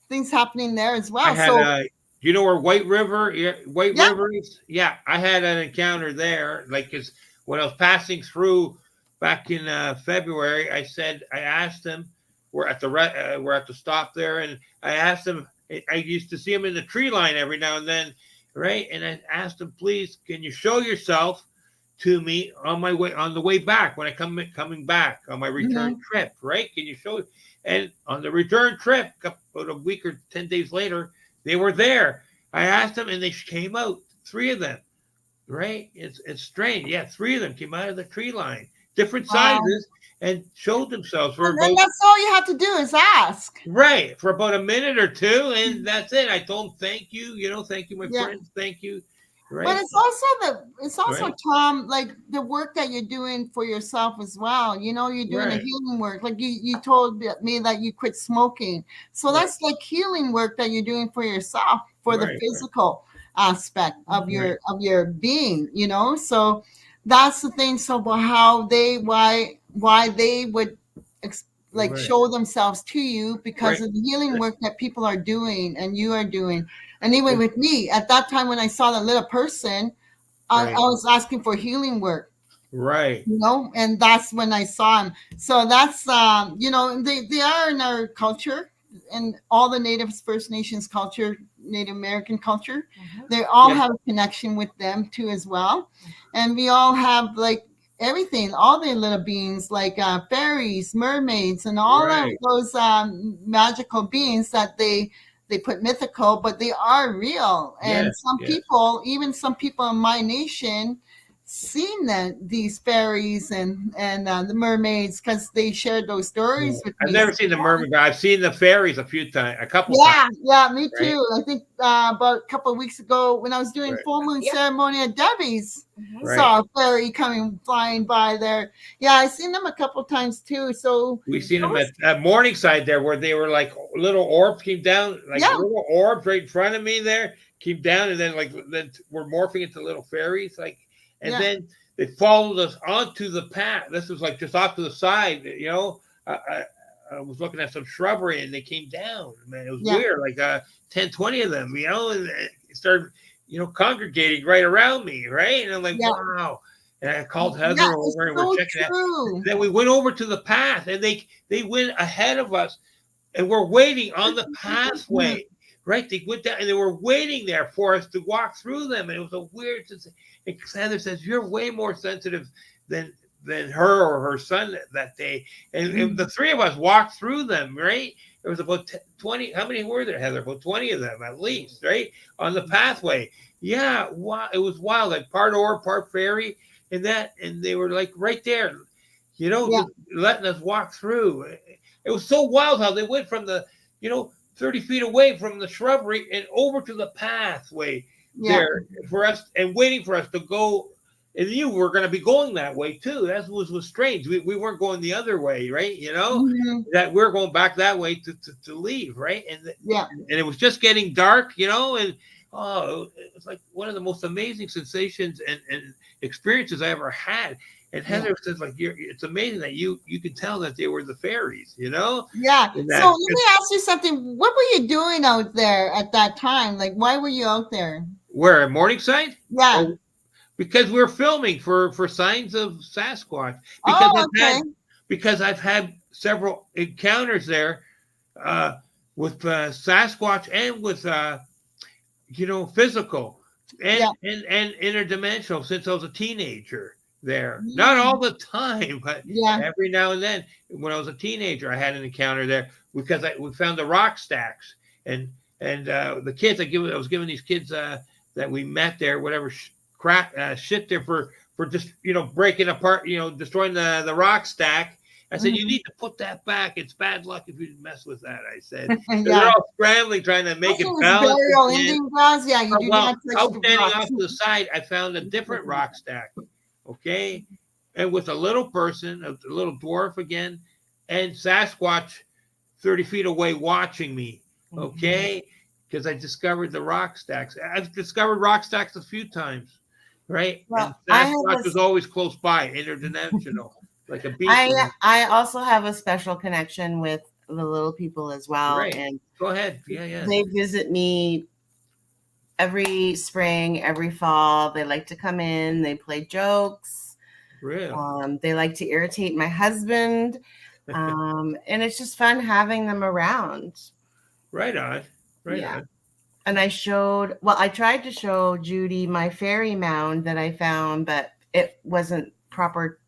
things happening there as well. Do you know where White River is? Yeah, I had an encounter there. Like, cause when I was passing through back in February, I asked them, we're at the stop there, and I asked them. I used to see them in the tree line every now and then, right? And I asked them, please, can you show yourself to me on the way back when I coming back on my return trip, right? Can you show? And on the return trip, about a week or 10 days later, they were there. I asked them, and they came out. 3 of them, right? It's strange. Yeah, 3 of them came out of the tree line, different sizes, and showed themselves for about. That's all you have to do is ask. Right, for about a minute or two, and that's it. I told them, thank you. Thank you, my friends. Thank you. Right. But it's also Tom, like the work that you're doing for yourself as well. You're doing a healing work. Like you told me that you quit smoking. So that's like healing work that you're doing for yourself, for the physical aspect of your being, So that's the thing. So why they would show themselves to you, because of the healing work that people are doing and you are doing. And even with me, at that time when I saw the little person, I was asking for healing work. Right. And that's when I saw him. So that's, they are in our culture, and all the Natives, First Nations culture, Native American culture. They all have a connection with them too as well. And we all have everything, all the little beings, like fairies, mermaids, and all of those magical beings that they put mythical, but they are real. And some people in my nation, seen these fairies and the mermaids, because they shared those stories with me. I've never seen the mermaid, but I've seen the fairies a couple times. Yeah, me too. I think about a couple of weeks ago when I was doing full moon ceremony at Debbie's, saw a fairy flying by there. Yeah, I've seen them a couple times too. So we've seen them at Morningside there, where they were like little orbs came down, little orbs right in front of me there, came down, and then then we're morphing into little fairies, and then they followed us onto the path. This was like just off to the side, you know. I was looking at some shrubbery and they came down. Man, it was weird. Like 10, 20 of them, you know, and it started, you know, congregating right around me, right? And I'm like, wow. And I called Heather over and we're checking out. Then we went over to the path and they went ahead of us and we're waiting on the pathway, right? They went down and they were waiting there for us to walk through them. And it was a weird sensation. And Heather says, you're way more sensitive than her or her son that day. And the three of us walked through them, right? There was about 20. How many were there, Heather? About 20 of them at least, right? On the pathway. Yeah, wow. It was wild, like part ore, part fairy, and they were like right there, you know, just letting us walk through. It was so wild how they went from the, you know, 30 feet away from the shrubbery and over to the pathway there for us and waiting for us to go. And you were going to be going that way too. That was strange. We weren't going the other way, right? You know, that we're going back that way to leave, right? And it was just getting dark, you know, and it was like one of the most amazing sensations and experiences I ever had. And Heather says, like, it's amazing that you could tell that they were the fairies, you know? Yeah. So let me ask you something. What were you doing out there at that time? Like, why were you out there? Where, at Morningside? Yeah. Because we're filming for signs of Sasquatch. Because I've had several encounters there with Sasquatch and with you know, physical and interdimensional since I was a teenager there. Not all the time, but every now and then. When I was a teenager, I had an encounter there because we found the rock stacks and the kids. I was giving these kids that we met there whatever shit there for just, you know, breaking apart, you know, destroying the rock stack. I said, you need to put that back. It's bad luck if you mess with that. I said, they're all scrambling, trying to make it balance. Yeah, you do not touch the standing off to the side, I found a different rock stack. Okay. And with a little person, a little dwarf again, and Sasquatch 30 feet away watching me. Okay. Because I discovered the rock stacks. I've discovered rock stacks a few times. Right. Well, and Sasquatch was always close by, interdimensional, like a beast. I also have a special connection with the little people as well. Right. And go ahead. Yeah. They visit me every spring, every fall. They like to come in, they play jokes. Really? They like to irritate my husband. And it's just fun having them around. Right on. Right on. And I tried to show Judy my fairy mound that I found, but it wasn't proper.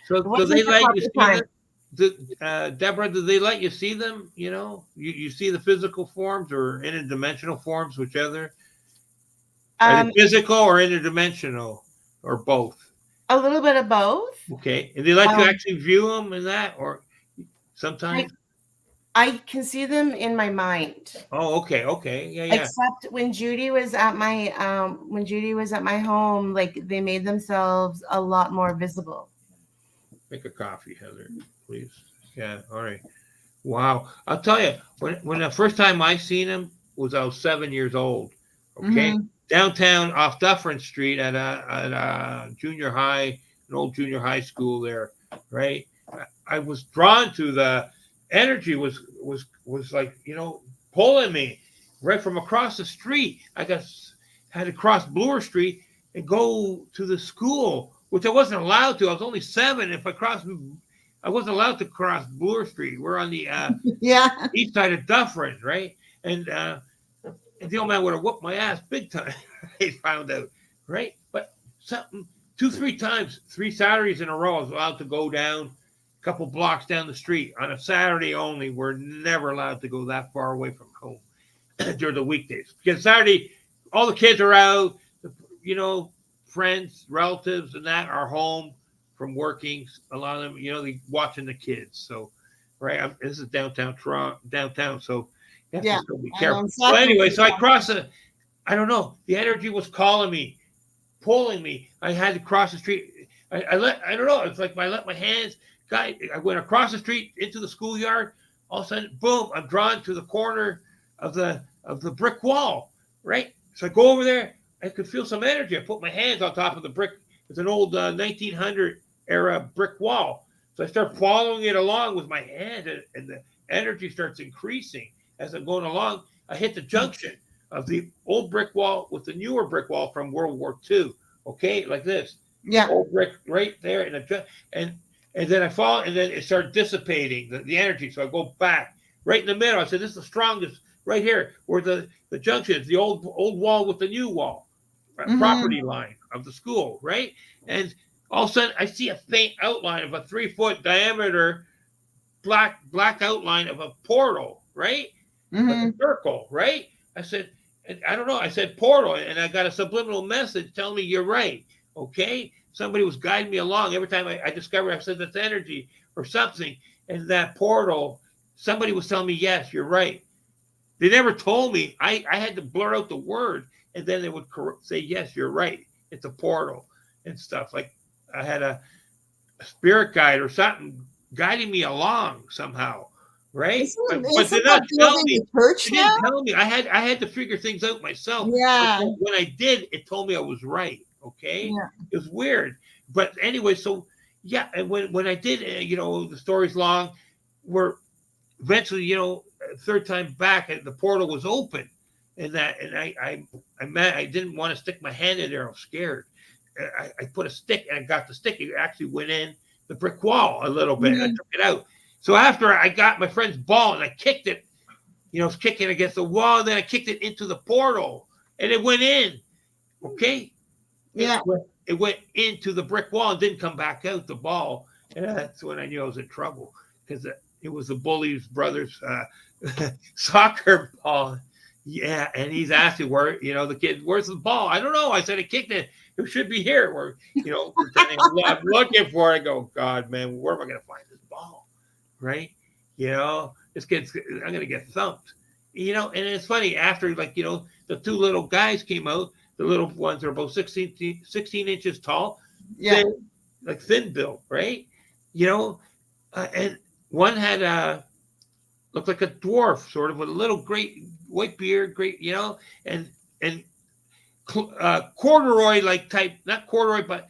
So do they let you see them? Deborah, do they let you see them? You know, you see the physical forms or interdimensional forms, whichever? Are they physical or interdimensional or both? A little bit of both. Okay. And they let you actually view them in that, or sometimes? I can see them in my mind. Oh, okay. Yeah. Except when Judy was at my home, like they made themselves a lot more visible. Make a coffee, Heather, please. Yeah, all right. Wow. I'll tell you, when the first time I seen him was I was 7 years old. Okay. Downtown off Dufferin Street at a junior high, an old junior high school there, right? I was drawn to the energy was like, you know, pulling me right from across the street. I had to cross Bloor Street and go to the school, which I wasn't allowed to. I was only 7. I wasn't allowed to cross Bloor Street. We're on the east side of Dufferin, right? And the old man would have whooped my ass big time. He found out, right? But something 2-3 times, 3 Saturdays in a row, I was allowed to go down a couple blocks down the street on a Saturday only. We're never allowed to go that far away from home during the weekdays because Saturday, all the kids are out, you know, friends, relatives, and that are home from working. A lot of them, you know, they watching the kids. So, right, this is downtown Toronto, so you have to still be careful. Well, anyway, so I crossed I don't know. The energy was calling me, pulling me. I had to cross the street. I don't know. It's like I let my hands. I went across the street into the schoolyard. All of a sudden, boom! I'm drawn to the corner of the brick wall. Right. So I go over there. I could feel some energy. I put my hands on top of the brick It's an old 1900 era brick wall. So I start following it along with my hand, and the energy starts increasing as I'm going along. I hit the junction of the old brick wall with the newer brick wall from World War II. Okay, like this. Yeah. Old brick right there, and then I fall, and then it started dissipating the energy. So I go back right in the middle. I said, "This is the strongest right here, where the junction is, the old wall with the new wall, property line of the school, right?" And all of a sudden, I see a faint outline of a 3-foot diameter black outline of a portal, right? Like a circle, right? I said, I don't know. I said portal, and I got a subliminal message telling me you're right. Okay, somebody was guiding me along. Every time I discovered, I said that's energy or something, and that portal, somebody was telling me, yes, you're right. They never told me. I had to blur out the word, and then they would say, yes, you're right. It's a portal and stuff. Like I had a spirit guide or something guiding me along somehow, right? But did not tell me. Church They didn't tell me. I had to figure things out myself. Yeah. But when I did, it told me I was right. Okay. Yeah. It was weird, but anyway, so yeah. And when I did, the story's long. We're eventually, third time back, the portal was open, and I didn't want to stick my hand in there. I was scared. I put a stick, and I got the stick. It actually went in the brick wall a little bit. I took it out. So after I got my friend's ball and I kicked it, I was kicking against the wall. And then I kicked it into the portal, and it went in. Okay. Yeah. It went into the brick wall and didn't come back out, the ball. And that's when I knew I was in trouble, because it was the bully's brother's soccer ball. Yeah. And he's asking where, the kid, where's the ball? I don't know. I said, I kicked it. It should be here. Where, I'm looking for it. I go, God, man, where am I going to find this ball? Right. This kid's, I'm going to get thumped, and it's funny after, the two little guys came out. The little ones are about 16 inches tall. Yeah. Thin built, right? And one had looked like a dwarf, sort of, with a little great white beard, and corduroy like type, not corduroy, but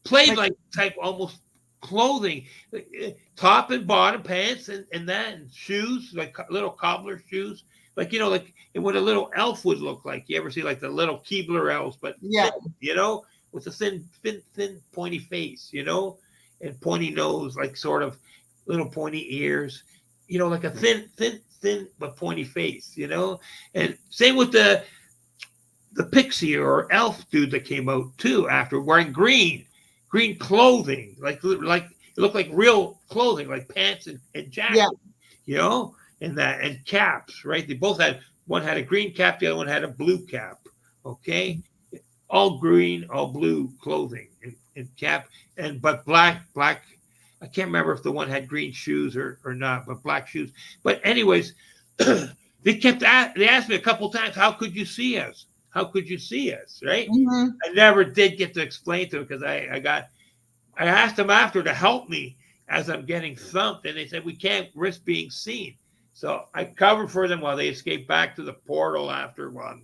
plaid like type almost clothing, top and bottom pants and shoes, like little cobbler shoes. Like what a little elf would look like. You ever see like the little Keebler elves, but thin, with a thin, pointy face, and pointy nose, like sort of little pointy ears, like a thin, but pointy face, and same with the pixie or elf dude that came out too after, wearing green clothing, like it looked like real clothing, like pants and jacket, and caps, right? They both had, one had a green cap, the other one had a blue cap. Okay, all green, all blue clothing and cap, but black. I can't remember if the one had green shoes or not, but black shoes. But anyways, they asked me a couple times, how could you see us? How could you see us? Right? I never did get to explain to them, because I asked them after to help me as I'm getting thumped, and they said we can't risk being seen. So I covered for them while they escaped back to the portal after one.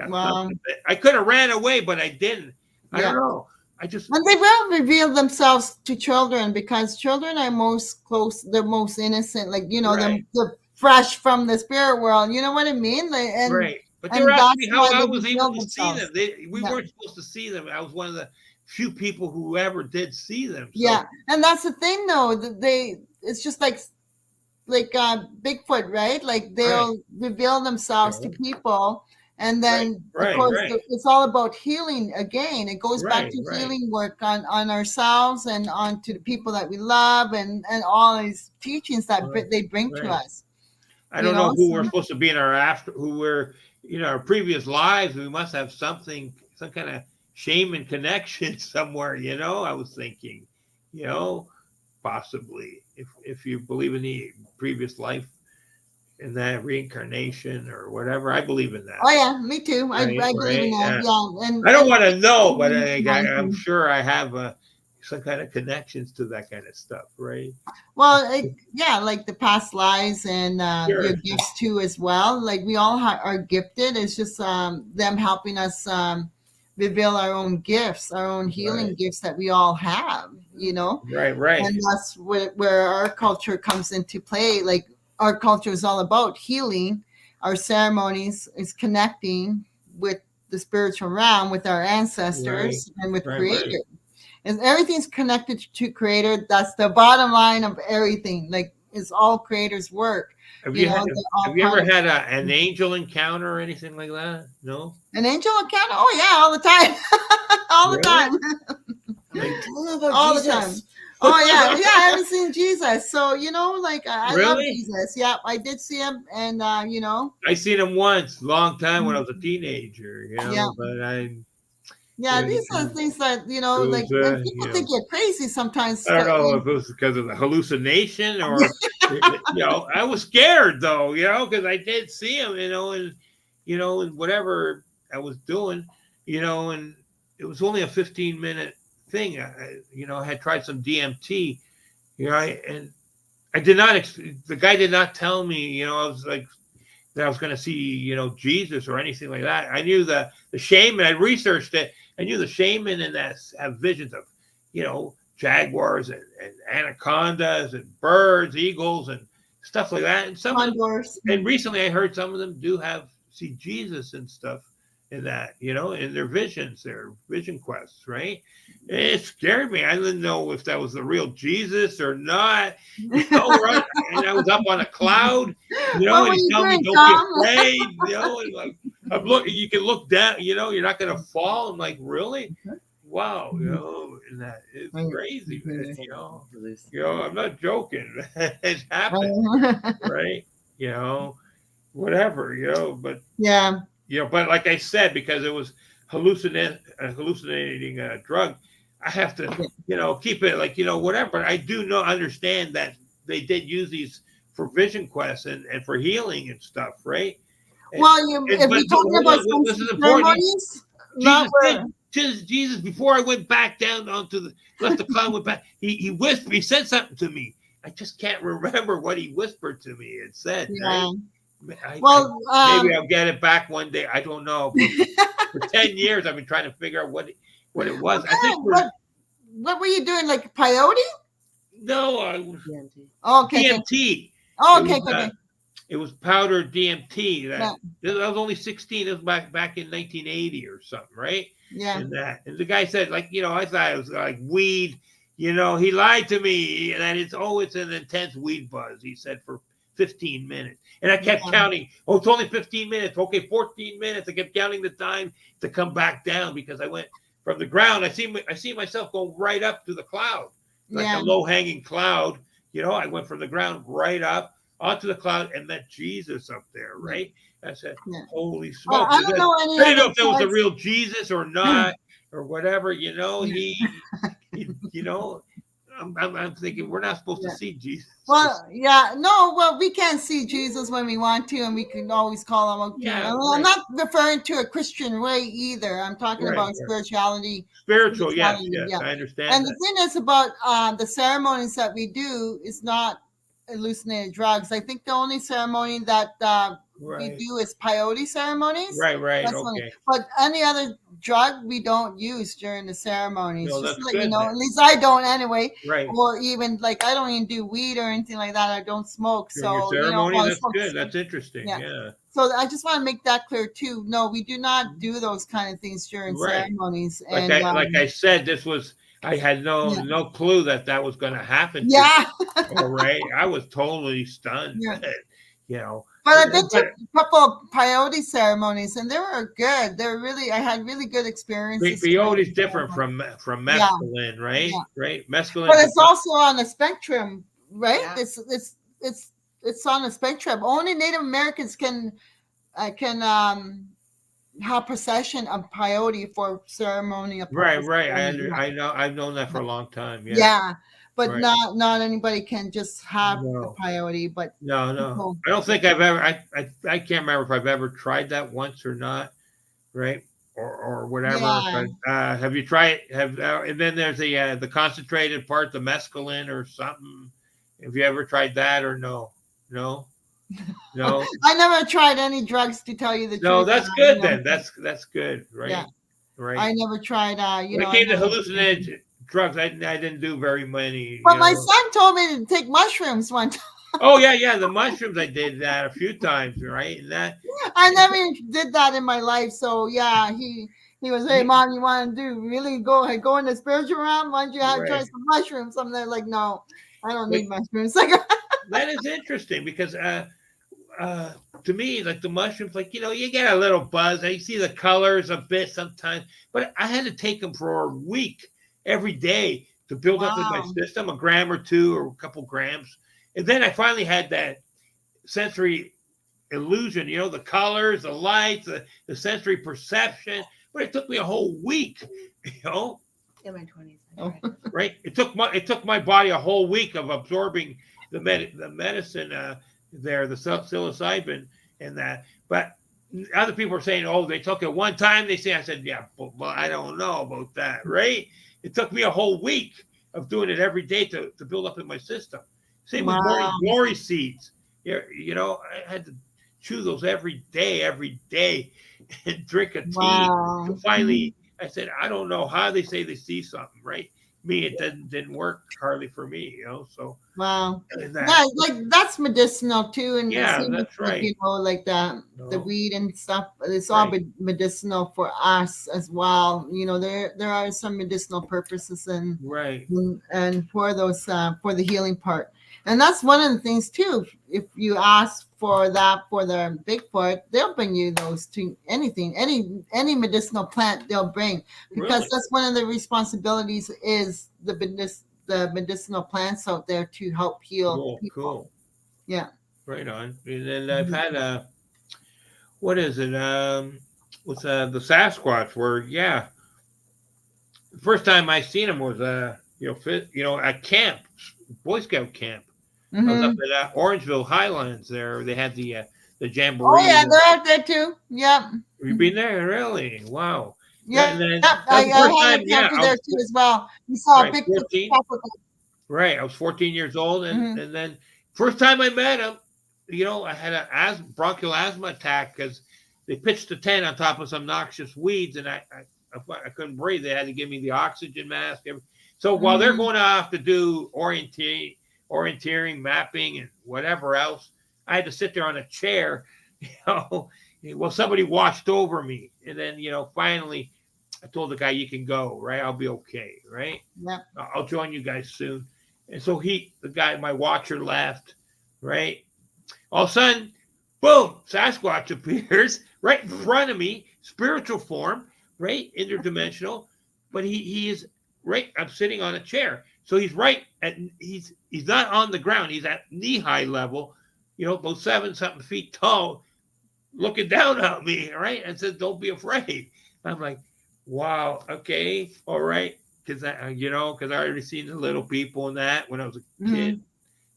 I could have ran away, but I didn't. I don't know. And they will reveal themselves to children, because children are most close, they're most innocent, they're fresh from the spirit world. You know what I mean? Right. But they were asking me how I was able to see them. We weren't supposed to see them. I was one of the few people who ever did see them. So. Yeah, and that's the thing, though. It's just like Bigfoot, right? Like they'll reveal themselves to people, and then of course it's all about healing again. It goes back to healing work on ourselves and on to the people that we love, and all these teachings that they bring to us. I don't know who we're supposed to be in our previous lives. We must have some kind of shaman connection somewhere. I was thinking, possibly if you believe in the previous life and that reincarnation or whatever. I believe in that. Oh yeah, me too. I believe in that. Yeah, and I don't want to know, but I'm sure I have some kind of connections to that kind of stuff, right? Well, like the past lives and your gifts too as well. Like we all are gifted. It's just them helping us reveal our own gifts, our own healing gifts that we all have, Right. And that's where our culture comes into play. Like, our culture is all about healing. Our ceremonies is connecting with the spiritual realm, with our ancestors, and with Creator. Right. And everything's connected to Creator. That's the bottom line of everything. Like, it's all Creator's work. Have you ever had an angel encounter or anything like that? No? An angel encounter? Oh, yeah, all the time. All the time. All the time. Oh, yeah. I haven't seen Jesus. So, I love Jesus. Yeah, I did see him. And, I seen him once, long time when I was a teenager, but these are things that, like, when people think you're crazy sometimes. I don't know if it was because of the hallucination or, I was scared though, because I did see him, and whatever I was doing, and it was only a 15-minute thing. I had tried some DMT, and I did not, the guy did not tell me, I was like, that I was going to see, Jesus or anything like that. I knew the shaman, I researched it. I knew the shaman and that have visions of, jaguars and anacondas and birds, eagles and stuff like that. And some condors. And recently I heard some of them do see Jesus and stuff in that, in their visions, their vision quests, right? And it scared me. I didn't know if that was the real Jesus or not. Right? And I was up on a cloud, and he told me, don't be afraid, and like, I'm looking, you can look down, you're not going to fall. I'm like, really? Wow, and that is crazy, man, I'm not joking. It's happened, right? Whatever, but yeah. But like I said, because it was hallucinating drug, I have to, keep it like, whatever. But I do understand that they did use these for vision quests and for healing and stuff, right? Well, if you're talking about some ceremonies, Jesus, before I went back down left the cloud, went back, he whispered, he said something to me. I just can't remember what he whispered to me. It said, right? Maybe I'll get it back one day. I don't know. For 10 years, I've been trying to figure out what it was. Okay, I think what were you doing? Like peyote? No, I was DMT. DMT. It was powdered DMT. I was only 16. It was back in 1980 or something, right? Yeah. And the guy said, like, I thought it was like weed. He lied to me, and it's an intense weed buzz. He said for 15 minutes. And I kept counting. Oh, it's only 15 minutes. Okay, 14 minutes. I kept counting the time to come back down because I went from the ground. I see myself go right up to the cloud, like a low-hanging cloud. I went from the ground right up onto the cloud and met Jesus up there, right? I said, holy smokes. I don't know I didn't know if that was the real Jesus or not or whatever, I'm thinking we're not supposed to see Jesus. Well, we can't see Jesus when we want to, and we can always call him. I'm not referring to a Christian way either. I'm talking about spirituality. Spiritual, yes, I understand. And the thing is about the ceremonies that we do is not hallucinated drugs. I think the only ceremony that we do is peyote ceremonies. Right. That's okay. But any other drug we don't use during the ceremonies. No, just that's to let good, you know. At least I don't anyway. Right. Or even like I don't even do weed or anything like that. I don't smoke. During so your ceremony, that's good. Cigarettes. That's interesting. Yeah. So I just want to make that clear too. No, we do not do those kind of things during ceremonies. Like I said, this was. I had no clue that was going to happen. All right. I was totally stunned. But I've been to a couple of peyote ceremonies, and they were good. They were really. I had really good experiences. Peyote is different from mescaline, right? Yeah. Right. Mescaline. But it's also on a spectrum, right? Yeah. It's on a spectrum. Only Native Americans can have possession of peyote for ceremonial purposes. Right. I know. I've known that for a long time. Yeah. But not anybody can just have the peyote. But no. I don't think I've ever. I can't remember if I've ever tried that once or not. Right. Or whatever. Yeah. But, have you tried? And then there's the concentrated part, the mescaline or something. Have you ever tried that or no? No. I never tried any drugs, to tell you the truth. No, that's good then. That's good, right? Yeah. right? I never tried. When it came to hallucinated drugs, I didn't do very many. But my son told me to take mushrooms one time. Oh yeah, the mushrooms. I did that a few times, right? And that I never even did that in my life. So yeah, he was, hey mom, you want to do really go in the spiritual realm? Why don't you have try some mushrooms? I'm there like, no, I don't need mushrooms. That is interesting because to me, like the mushrooms, like you get a little buzz. I see the colors a bit sometimes, but I had to take them for a week every day to build up in my system, a gram or two or a couple grams, and then I finally had that sensory illusion, the colors, the lights, the sensory perception. But it took me a whole week, In my 20s. right? It took my body a whole week of absorbing the medicine there, the psilocybin and that. But other people are saying, oh, they took it one time. I said, yeah, well, I don't know about that, right? It took me a whole week of doing it every day to build up in my system. Same with glory seeds. I had to chew those every day and drink a tea. So finally, I said, I don't know how they say they see something, right? Me, it didn't work hardly for me, So wow, that's medicinal too, and that's right. Like the weed and stuff. It's all medicinal for us as well. There are some medicinal purposes and for those for the healing part. And that's one of the things too. If you ask for that for the Bigfoot, they'll bring you those to anything, any medicinal plant they'll bring, because that's one of the responsibilities is the medicinal plants out there to help heal people. Cool. Yeah. Right on. And then I've had what is it? With the Sasquatch, where the first time I seen him was at camp, Boy Scout camp. I was up at Orangeville Highlands there. They had the jamboree. Oh, yeah, they're out there too. Yep. Have you been there? Really? Wow. Yeah. I had a camp there too as well. We saw a big 14. Right. I was 14 years old. And then first time I met him, I had a bronchial asthma attack because they pitched a tent on top of some noxious weeds and I couldn't breathe. They had to give me the oxygen mask. So while they're going off to do orienteering, mapping, and whatever else, I had to sit there on a chair, well, somebody watched over me. And then, finally, I told the guy, you can go, right? I'll be okay, right? Yeah. I'll join you guys soon. And so the guy, my watcher left, right? All of a sudden, boom, Sasquatch appears right in front of me, spiritual form, right? Interdimensional. But he is right. I'm sitting on a chair. So he's he's not on the ground. He's at knee-high level, about 7-something feet tall, looking down at me, right? And says, don't be afraid. I'm like, wow, okay, all right. Because I already seen the little people and that when I was a kid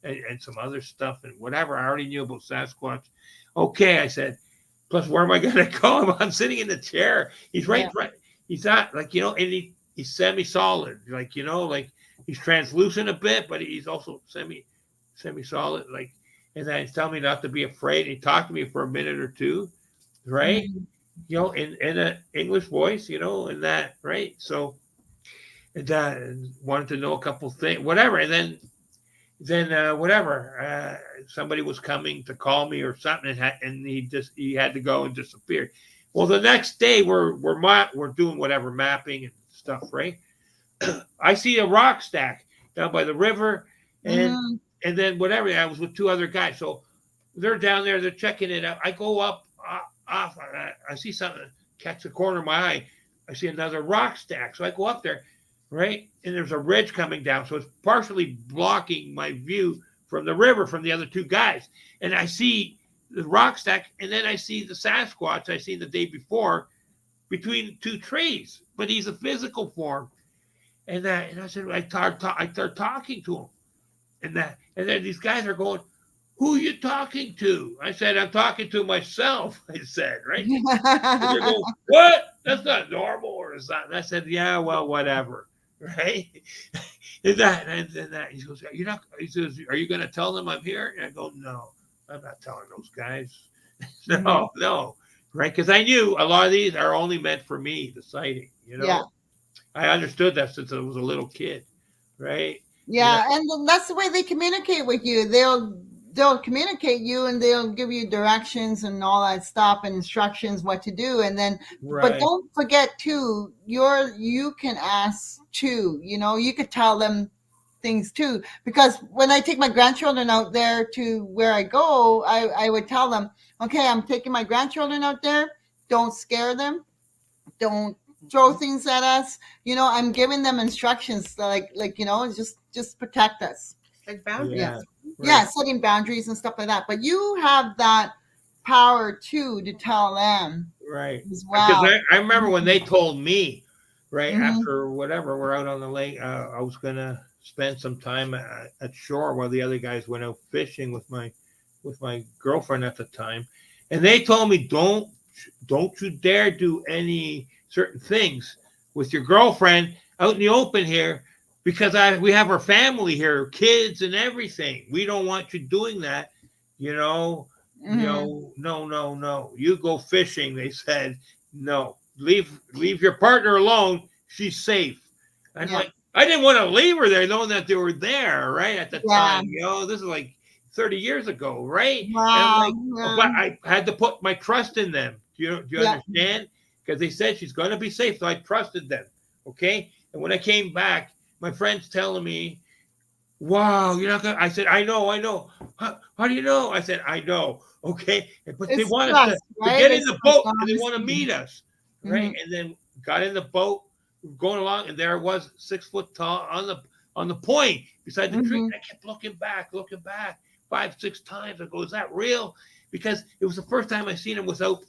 and some other stuff and whatever. I already knew about Sasquatch. Okay, I said, plus where am I going to go? I'm sitting in the chair. He's right. He's not and he's semi-solid, like he's translucent a bit, but he's also semi-solid, and then he's telling me not to be afraid. He talked to me for a minute or two, right? In an English voice, and that, right? So, and wanted to know a couple things, whatever. And then whatever, somebody was coming to call me or something, and he had to go and disappeared. Well, the next day we're doing whatever mapping and stuff, right? I see a rock stack down by the river, and then whatever. I was with 2 other guys, so they're down there. They're checking it out. I go up off. I see something catch the corner of my eye. I see another rock stack, so I go up there, right? And there's a ridge coming down, so it's partially blocking my view from the river from the other 2 guys. And I see the rock stack, and then I see the Sasquatch I seen the day before between 2 trees, but he's a physical form. And I said, I start talking to him, and then these guys are going, who are you talking to? I said, I'm talking to myself. I said, right? And they're going, what? That's not normal, or is that? And I said, yeah, well, whatever, right? and that he goes, he says, are you going to tell them I'm here? And I go, no, I'm not telling those guys. No. right? Because I knew a lot of these are only meant for me, the sighting, Yeah. I understood that since I was a little kid, right? Yeah, and then that's the way they communicate with you. They'll communicate you, and they'll give you directions and all that stuff and instructions what to do. And then, but Right. don't forget too, you can ask too. You could tell them things too. Because when I take my grandchildren out there to where I go, I would tell them, okay, I'm taking my grandchildren out there. Don't scare them. Don't throw things at us. I'm giving them instructions like just protect us. Like boundaries. Yeah. Yeah, setting boundaries and stuff like that. But you have that power too to tell them Right. as Because well. I remember when they told me, right, Mhm. after whatever, we're out on the lake, I was going to spend some time at shore while the other guys went out fishing with my girlfriend at the time. And they told me, don't you dare do any certain things with your girlfriend out in the open here, because we have our family here, kids and everything. We don't want you doing that, Mhm. no. You go fishing, they said. No, leave your partner alone. She's safe. And Yeah. I didn't want to leave her there knowing that they were there, right? At the Yeah. time, this is like 30 years ago, right? And I'm Wow. like, but I had to put my trust in them. Do you Yeah. understand? Because they said she's going to be safe, so I trusted them. Okay. And when I came back, my friend's telling me, wow, you're not gonna. I said, I know. How do you know? I said, I know. Okay, but they It's want us trust, to right? get in It's the trust, boat, and they want to honesty. meet us, right? And then got in the boat, going along, and there it was 6 foot tall on the point beside the tree. Mhm. And I kept looking back 5, 6 times. I go, is that real? Because it was the first time I seen them without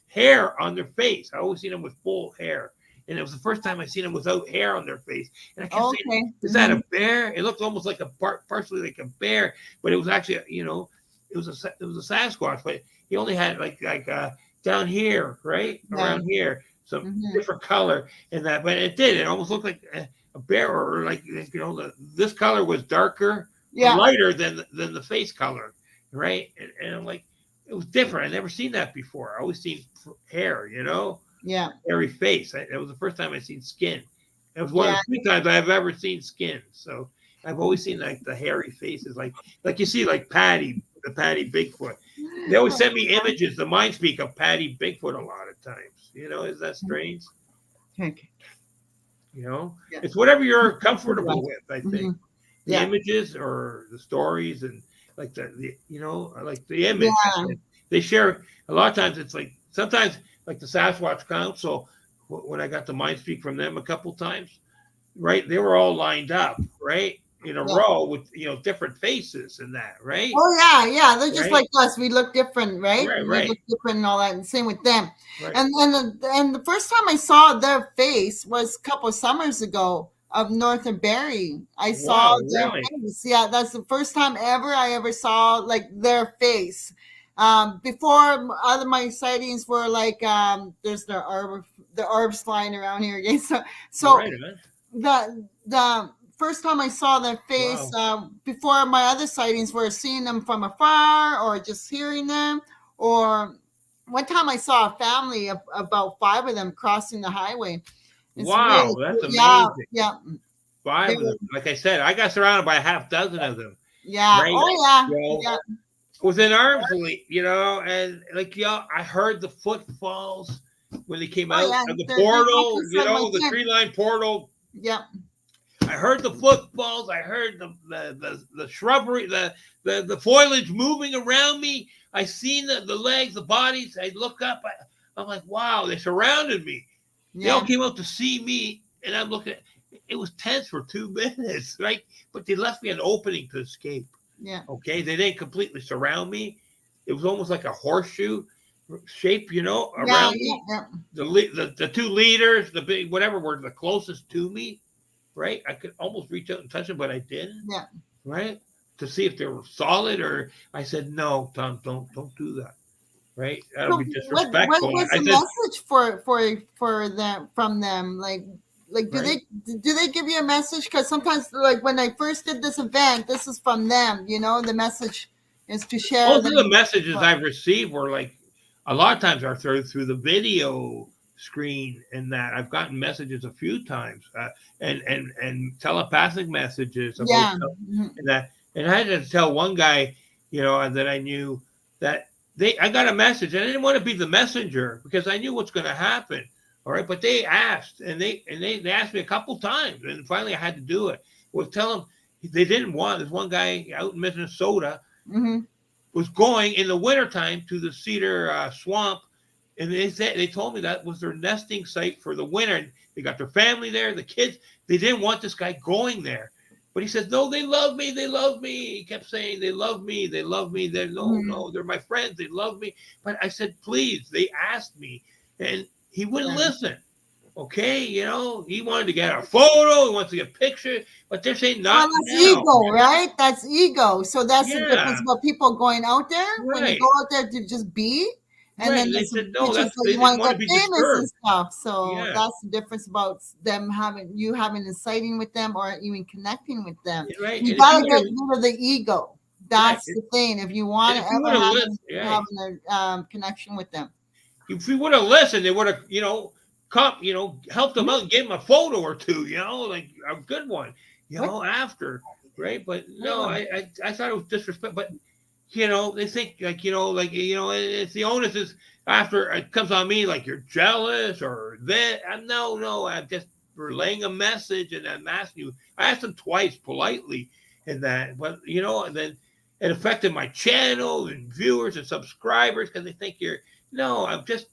hair on their face. I always seen them with full hair. And it was the first time I seen them without hair on their face. And I kept saying, Okay. is that a bear? It looked almost like partially like a bear, but it was actually, it was a Sasquatch, but he only had like down here, right? Yeah. Around here, some Mhm. different color in that, but it almost looked like a bear, or like, this color was darker, Yeah. lighter than the face color, right? And I'm like, it was different. I never seen that before. I always seen hair, Yeah. hairy face. It was the first time I seen skin. It was one of the few times I've ever seen skin. So I've always seen like the hairy faces, like you see like the Patty Bigfoot. They always send me images, the mind speak of Patty Bigfoot a lot of times. Is that strange? Okay. Yeah. It's whatever you're comfortable with, I think. The Yeah. images or the stories, and like like the image. Yeah. They share a lot of times. It's like sometimes like the Sasquatch Council, when I got the mind speak from them a couple times, right? They were all lined up, right, in a row with different faces and that, right? Oh yeah. They're just Right. like us. We look different, right? We Right. look different and all that. And same with them. Right. And the first time I saw their face was a couple of summers ago of North of Barrie. I saw their Really? face. Yeah, that's the first time I ever saw like their face. Before other my sightings were like there's the herbs flying around here again. So Right, the first time I saw their face, before my other sightings were seeing them from afar or just hearing them. Or one time I saw a family of about 5 of them crossing the highway. It's wow, really that's cool. amazing. Yeah. 5 of them. Like I said, I got surrounded by a half dozen of them. Yeah. Right? Oh yeah. Within arm's length, and like I heard the footfalls when they came out of the portal, the tree-lined portal. Yeah. I heard the footfalls. I heard the shrubbery, the foliage moving around me. I seen the legs, the bodies. I look up. I'm like, wow, they surrounded me. Yeah. They all came out to see me, and I'm looking. It was tense for 2 minutes, right? But they left me an opening to escape. Yeah. Okay, they didn't completely surround me. It was almost like a horseshoe shape, around me. Yeah. The 2 leaders, the big whatever were the closest to me, right? I could almost reach out and touch them, but I didn't. Yeah. Right? To see if they were solid, or I said, no, Tom, don't do that. Right? That'll be disrespectful. What was the message for them from them? Like do they give you a message? Because sometimes, like when I first did this event, this is from them. The message is to share. Most of the messages I've received were like, a lot of times are through the video screen, and that I've gotten messages a few times, and telepathic messages about Yeah. Mhm. that. And I had to tell one guy, that I knew, that I got a message, and I didn't want to be the messenger because I knew what's going to happen. All right, but they asked, and they asked me a couple times, and finally I had to do it. Well, tell them they didn't want. There's one guy out in Minnesota Mhm. was going in the wintertime to the cedar swamp, and they told me that was their nesting site for the winter. They got their family there, the kids. They didn't want this guy going there, but he said, "No, they love me. They love me." He kept saying, "They love me. They love me. They're no, they're my friends. They love me." But I said, "Please." They asked me, and he wouldn't listen. Okay, he wanted to get a photo, he wants to get a picture, but they're saying Well, not that's now. ego, right? That's ego. So that's the Yeah. difference about people going out there. When you Right. go out there to just be, and Right. then They there's some said no. pictures that They you want didn't to want get to be famous and disturbed. stuff. So Yeah. that's the difference about them having a sighting with them or even connecting with them. Right. You And if gotta you get would've- rid of the ego. That's the thing. If you want and to if you ever would've have listened, right. having a connection with them. If we would have listened, they would have, helped them out and gave them a photo or two, like a good one, after, right? But no, I thought it was disrespect. But they think it's the onus is after it comes on me, like you're jealous or that. No, I'm just relaying a message, and I'm asking you. I asked them twice politely, and that, but and then it affected my channel and viewers and subscribers because they think you're. No, I'm just.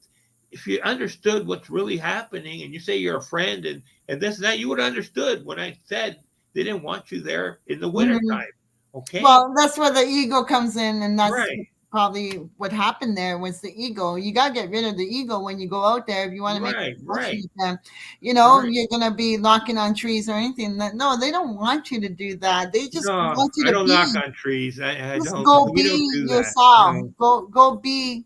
If you understood what's really happening, and you say you're a friend, and this and that, you would have understood when I said they didn't want you there in the wintertime. Okay. Well, that's where the ego comes in, and that's Right. probably what happened there was the ego. You got to get rid of the ego when you go out there if you want to make a connection with them. You're going to be knocking on trees or anything. No, they don't want you to do that. They just No, want you I to don't be. knock on trees. I Just don't. go We don't be do that. yourself. No. Go be.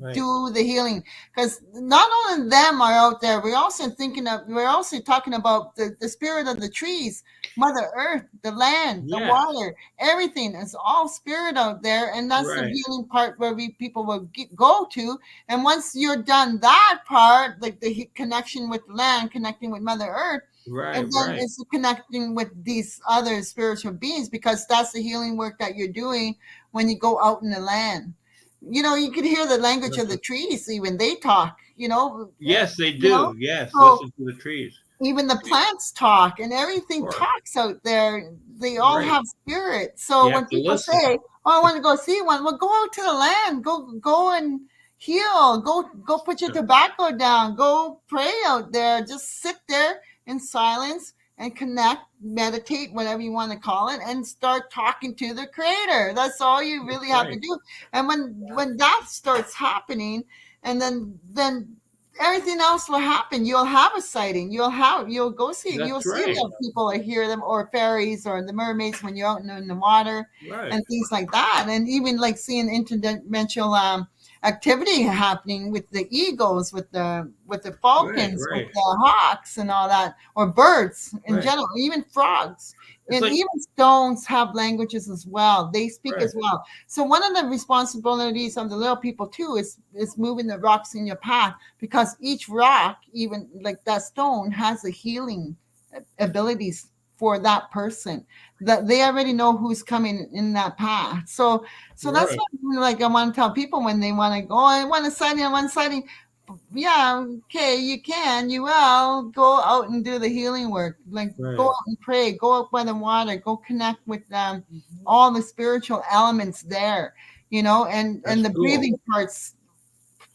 Right. Do the healing, because not only them are out there, we're also talking about the spirit of the trees, Mother Earth, the land, the Yes. water, everything. It's all spirit out there, and that's the Right. healing part where people will go to. And once you're done that part, like the connection with the land, connecting with Mother Earth, Right. and then Right. it's connecting with these other spiritual beings, because that's the healing work that you're doing when you go out in the land. You could hear the language of the trees, even they talk, Yes, they do. Yes, So listen to the trees. even the plants talk, and everything Sure. talks out there. They all Right. have spirit. So You when have to people listen. say, "Oh, I want to go see one," well, go out to the land. Go and heal. Go put your tobacco down. Go pray out there. Just sit there in silence and connect, meditate, whatever you want to call it, and start talking to the creator. That's all you really have to do. And when that starts happening, and then everything else will happen. You'll have a sighting. You'll go see. That's You'll see right. the people or hear them, or fairies or the mermaids when you're out in the water, Right. and things like that. And even like seeing interdimensional activity happening with the eagles, with the falcons, Right. with the hawks and all that, or birds in Right. general, even frogs. It's And like- even stones have languages as well. They speak Right. as well. So one of the responsibilities of the little people too is moving the rocks in your path, because each rock, even like that stone, has a healing abilities for that person, that they already know who's coming in that path. So that's Right. what, like, I want to tell people when they want to go, I want a sighting, I want a sighting. Yeah, okay, you will go out and do the healing work. Like, Right. go out and pray, go out by the water, go connect with all the spiritual elements there, and That's the cool. breathing parts.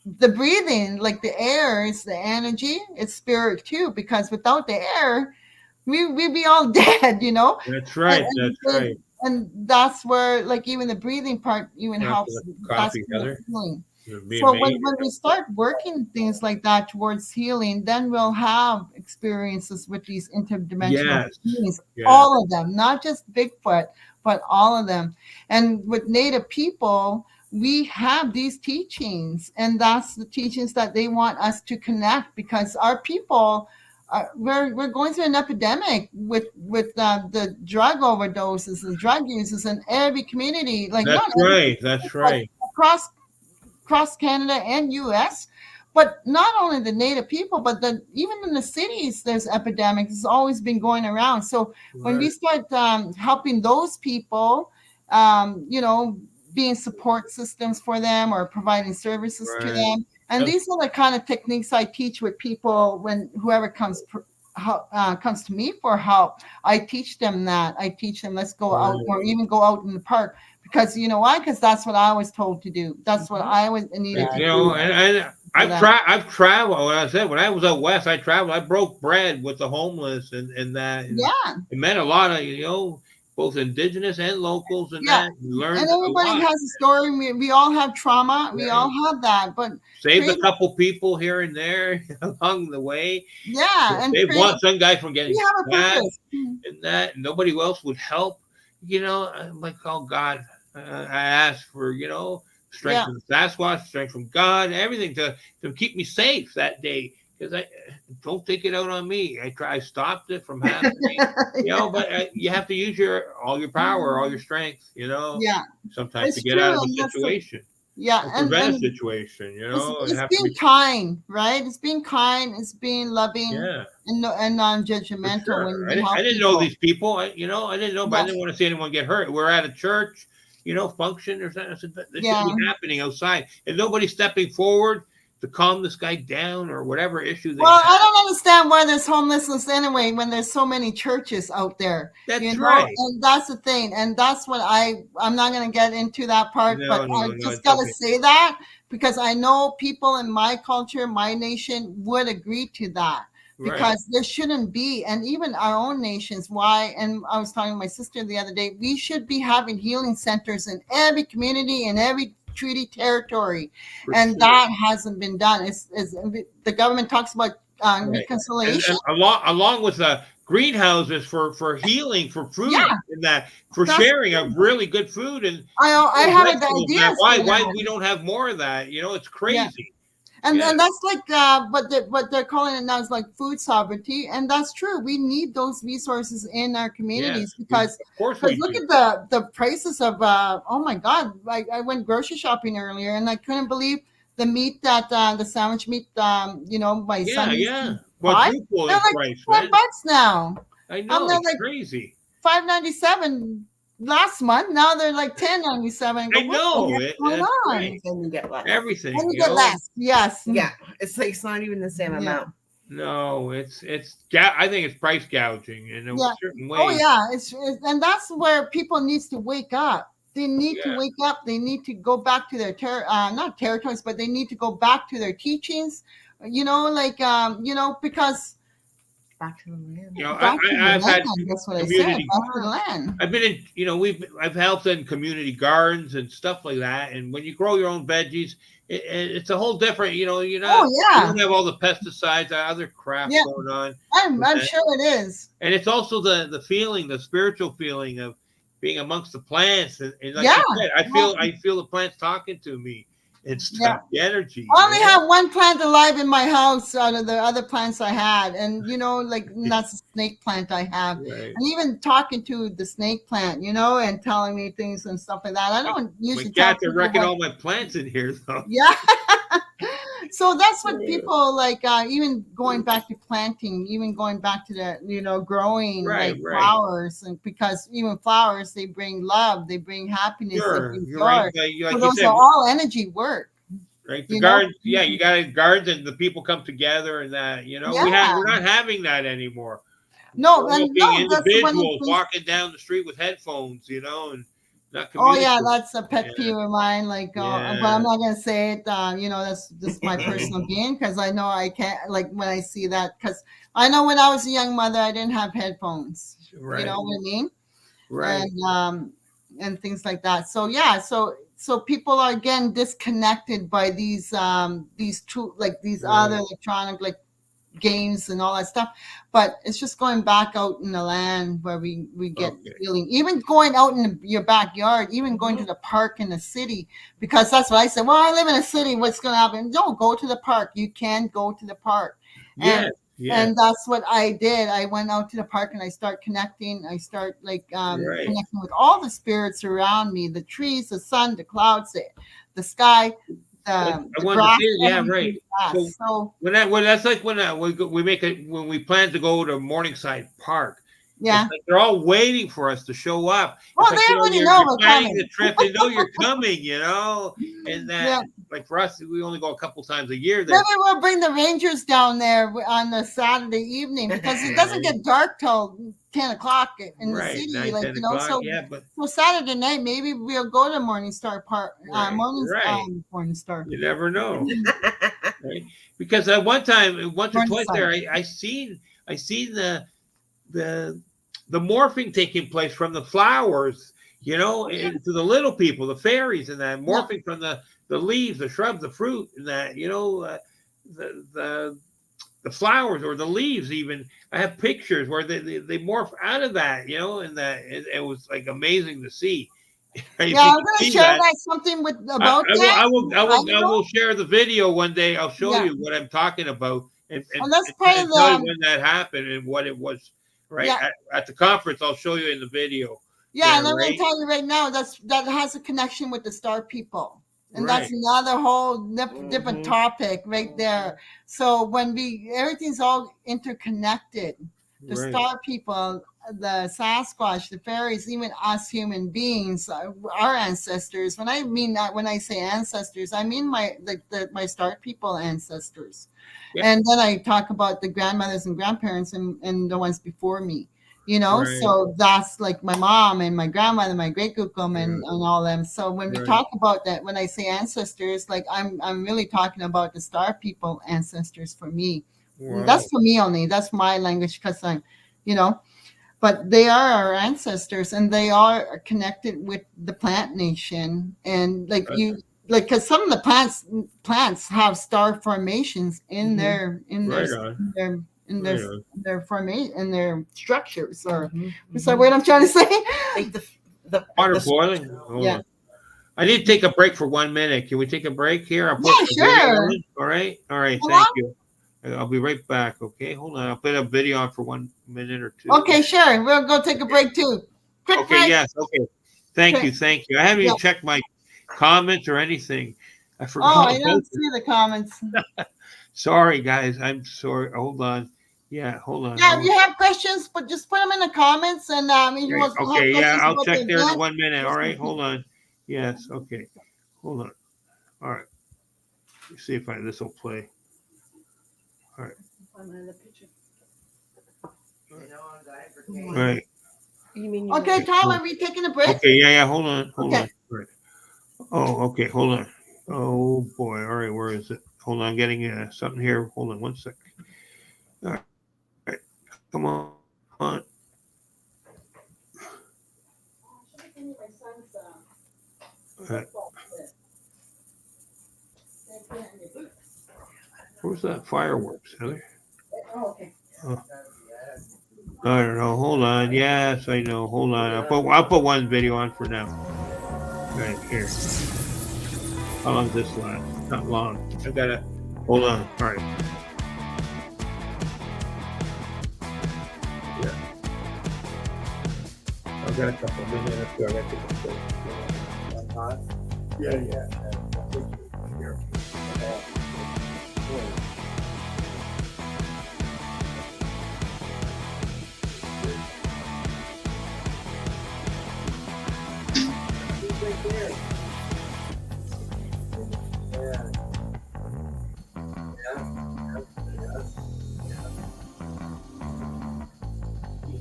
The breathing, like the air, is the energy. It's spirit too, because without the air, we'd be all dead, That's right. And- That's right. And that's where, like, even the breathing part even We'll have to helps. put That's coffee together. healing. It'd be So amazing. when we start working things like that towards healing, then we'll have experiences with these interdimensional Yes. beings, Yeah. all of them, not just Bigfoot, but all of them. And with Native people, we have these teachings, and that's the teachings that they want us to connect, because our people, we're going through an epidemic with the drug overdoses and drug users in every community. Like, That's not every, right. That's right. across across Canada and U.S. But not only the Native people, but even in the cities, there's epidemics. It's always been going around. So when we start helping those people, being support systems for them or providing services to them, and these are the kind of techniques I teach with people when whoever comes to me for help. I teach them that. I teach them, let's go out or even go out in the park. Because you know why? Because that's what I was told to do. That's what I was needed to do. And I've traveled. When I was out west, I traveled. I broke bread with the homeless and that. And it meant a lot of both indigenous and locals and that. You learned and everybody has a story. We all have trauma. We all have that. But saved a couple people here and there along the way. Yeah, and saved some guy from getting purpose. And that. And nobody else would help. I'm like, oh God. I asked for, strength from the Sasquatch, strength from God, everything to keep me safe that day. Because I don't take it out on me. I stopped it from happening. But you have to use all your power, all your strength. Sometimes to get out of a situation. Prevent a situation. It's being kind, right? It's being kind. It's being loving. And non-judgmental. Sure. I didn't know these people. I didn't know, but I didn't want to see anyone get hurt. We're at a church. Function or something. I said, this should be happening outside. And nobody's stepping forward to calm this guy down or whatever issue they have. I don't understand why there's homelessness anyway when there's so many churches out there. That's right. And that's the thing. And that's what I'm not going to get into that part, but I just got to say that because I know people in my culture, my nation would agree to that. Because there shouldn't be, and even our own nations, why, and I was talking to my sister the other day, we should be having healing centers in every community, in every treaty territory. That hasn't been done. It's the government talks about reconciliation. And along with the greenhouses for healing, for food, and that, for sharing of really good food. And I have an idea. Why we don't have more of that? It's crazy. And that's like what they're calling it now is like food sovereignty, and that's true. We need those resources in our communities because look at the prices of oh my God! I went grocery shopping earlier and I couldn't believe the meat that the sandwich meat my son well, they're like $10 now. I know, it's crazy. $5.97 last month. Now they're like $10.97. I know. And you get less. Everything. And you get less. Yes. Yeah. It's like it's not even the same amount. No, it's. I think it's price gouging in a certain way. Oh yeah, it's and that's where people needs to wake up. They need to wake up. They need to go back to their not territories, but they need to go back to their teachings. Because. Back to the land. I've had that's what I said. Back to the land. I've been in, I've helped in community gardens and stuff like that. And when you grow your own veggies, it's a whole different, you don't have all the pesticides, other crap going on. I'm sure it is. And it's also the feeling, the spiritual feeling of being amongst the plants. And like I said, I feel the plants talking to me. It's the energy. I only have one plant alive in my house out of the other plants I had. And, that's a snake plant I have. Right. And even talking to the snake plant, and telling me things and stuff like that. I don't usually talk to wrecking all my plants in here, though. Yeah. So that's what people like, even going back to planting, even going back to the, growing flowers. And because even flowers, they bring love, they bring happiness, they bring joy. Right. So those are all energy work. Right. The gardens, you got gardens and the people come together and that, we're not having that anymore. No, and individuals walking down the street with headphones, and not that's a pet peeve of mine. But I'm not gonna say it. That's just my personal gain because I know I can't. Like when I see that, because I know when I was a young mother, I didn't have headphones. Right. You know what I mean? Right. And things like that. So so people are again disconnected by these other electronic games and all that stuff, but it's just going back out in the land where we get feeling, even going out in your backyard, even going to the park in the city, because that's what I said. Well, I live in a city. What's going to happen? Don't go to the park. You can go to the park. And that's what I did. I went out to the park and I start connecting. I start connecting with all the spirits around me, the trees, the sun, the clouds, the sky. I the wanted to grass see it. Yeah, and right. grass. So When that's like when when we plan to go to Morningside Park. yeah. It's like they're all waiting for us to show up. Well, It's like, they already know you're we're planning coming. the trip. They know you're coming, and that Yeah. like for us, we only go a couple times a year there. Maybe we'll bring the Rangers down there on the Saturday evening because it doesn't get dark till 10 o'clock in the Right, city. 9, Like 10 you know, o'clock. so Yeah, but so Saturday night maybe we'll go to Morningstar Park. right. Morningstar. You never know, right? Because at one time, once or twice there, I seen the the morphing taking place from the flowers, to the little people, the fairies, and that morphing from the leaves, the shrubs, the fruit, and that the flowers or the leaves. Even I have pictures where they morph out of that, and that it was like amazing to see. Yeah, I'm gonna share that something about that. I will share the video one day. I'll show you what I'm talking about, and that's part of tell you when that happened and what it was. Right at the conference, I'll show you in the video. Yeah, and I'm going to tell you right now that has a connection with the star people, and that's another whole different topic right there. So when everything's all interconnected, the star people, the Sasquatch, the fairies, even us human beings, our ancestors. When I say ancestors, I mean my star people ancestors. Yeah. And then I talk about the grandmothers and grandparents and the ones before me, so that's like my mom and my grandmother, my great grandmom and all them. So when we talk about that, when I say ancestors, like I'm really talking about the star people ancestors for me. Wow. That's for me only. That's my language because I'm, but they are our ancestors and they are connected with the plant nation. And because some of the plants have star formations in their formation, in their structures, or what's that word I'm trying to say? Like the water boiling. Yeah. I need to take a break for 1 minute. Can we take a break here? Sure. All right. Thank you. I'll be right back. Okay, hold on. I'll put a video on for 1 minute or two. Okay, sure. We'll go take a break too. Quick break. Yes. Okay. Thank you. I haven't even checked my comments or anything. I forgot. Oh, I don't see the comments. Sorry, guys. I'm sorry. Hold on. Yeah, hold on. Yeah, if you have questions, but just put them in the comments, and I'll check there in 1 minute. All right, hold on. Yes. Okay. Hold on. All right. Let's see if this will play. All right. All right. Okay, Tom, are we taking a break? Okay, yeah. Hold on. Right. Oh, okay. Hold on. Oh boy. All right. Where is it? Hold on. I'm getting something here. Hold on 1 second. All right. Come on. All right. Where's that fireworks, Heather? Oh, okay. Oh. I don't know. Hold on. Yes, I know. Hold on. I'll put one video on for now. Right here. How long does this last? Not long. I gotta hold on. All right. Yeah. I've got a couple of minutes. I got to take a break. Hot? Yeah. Here.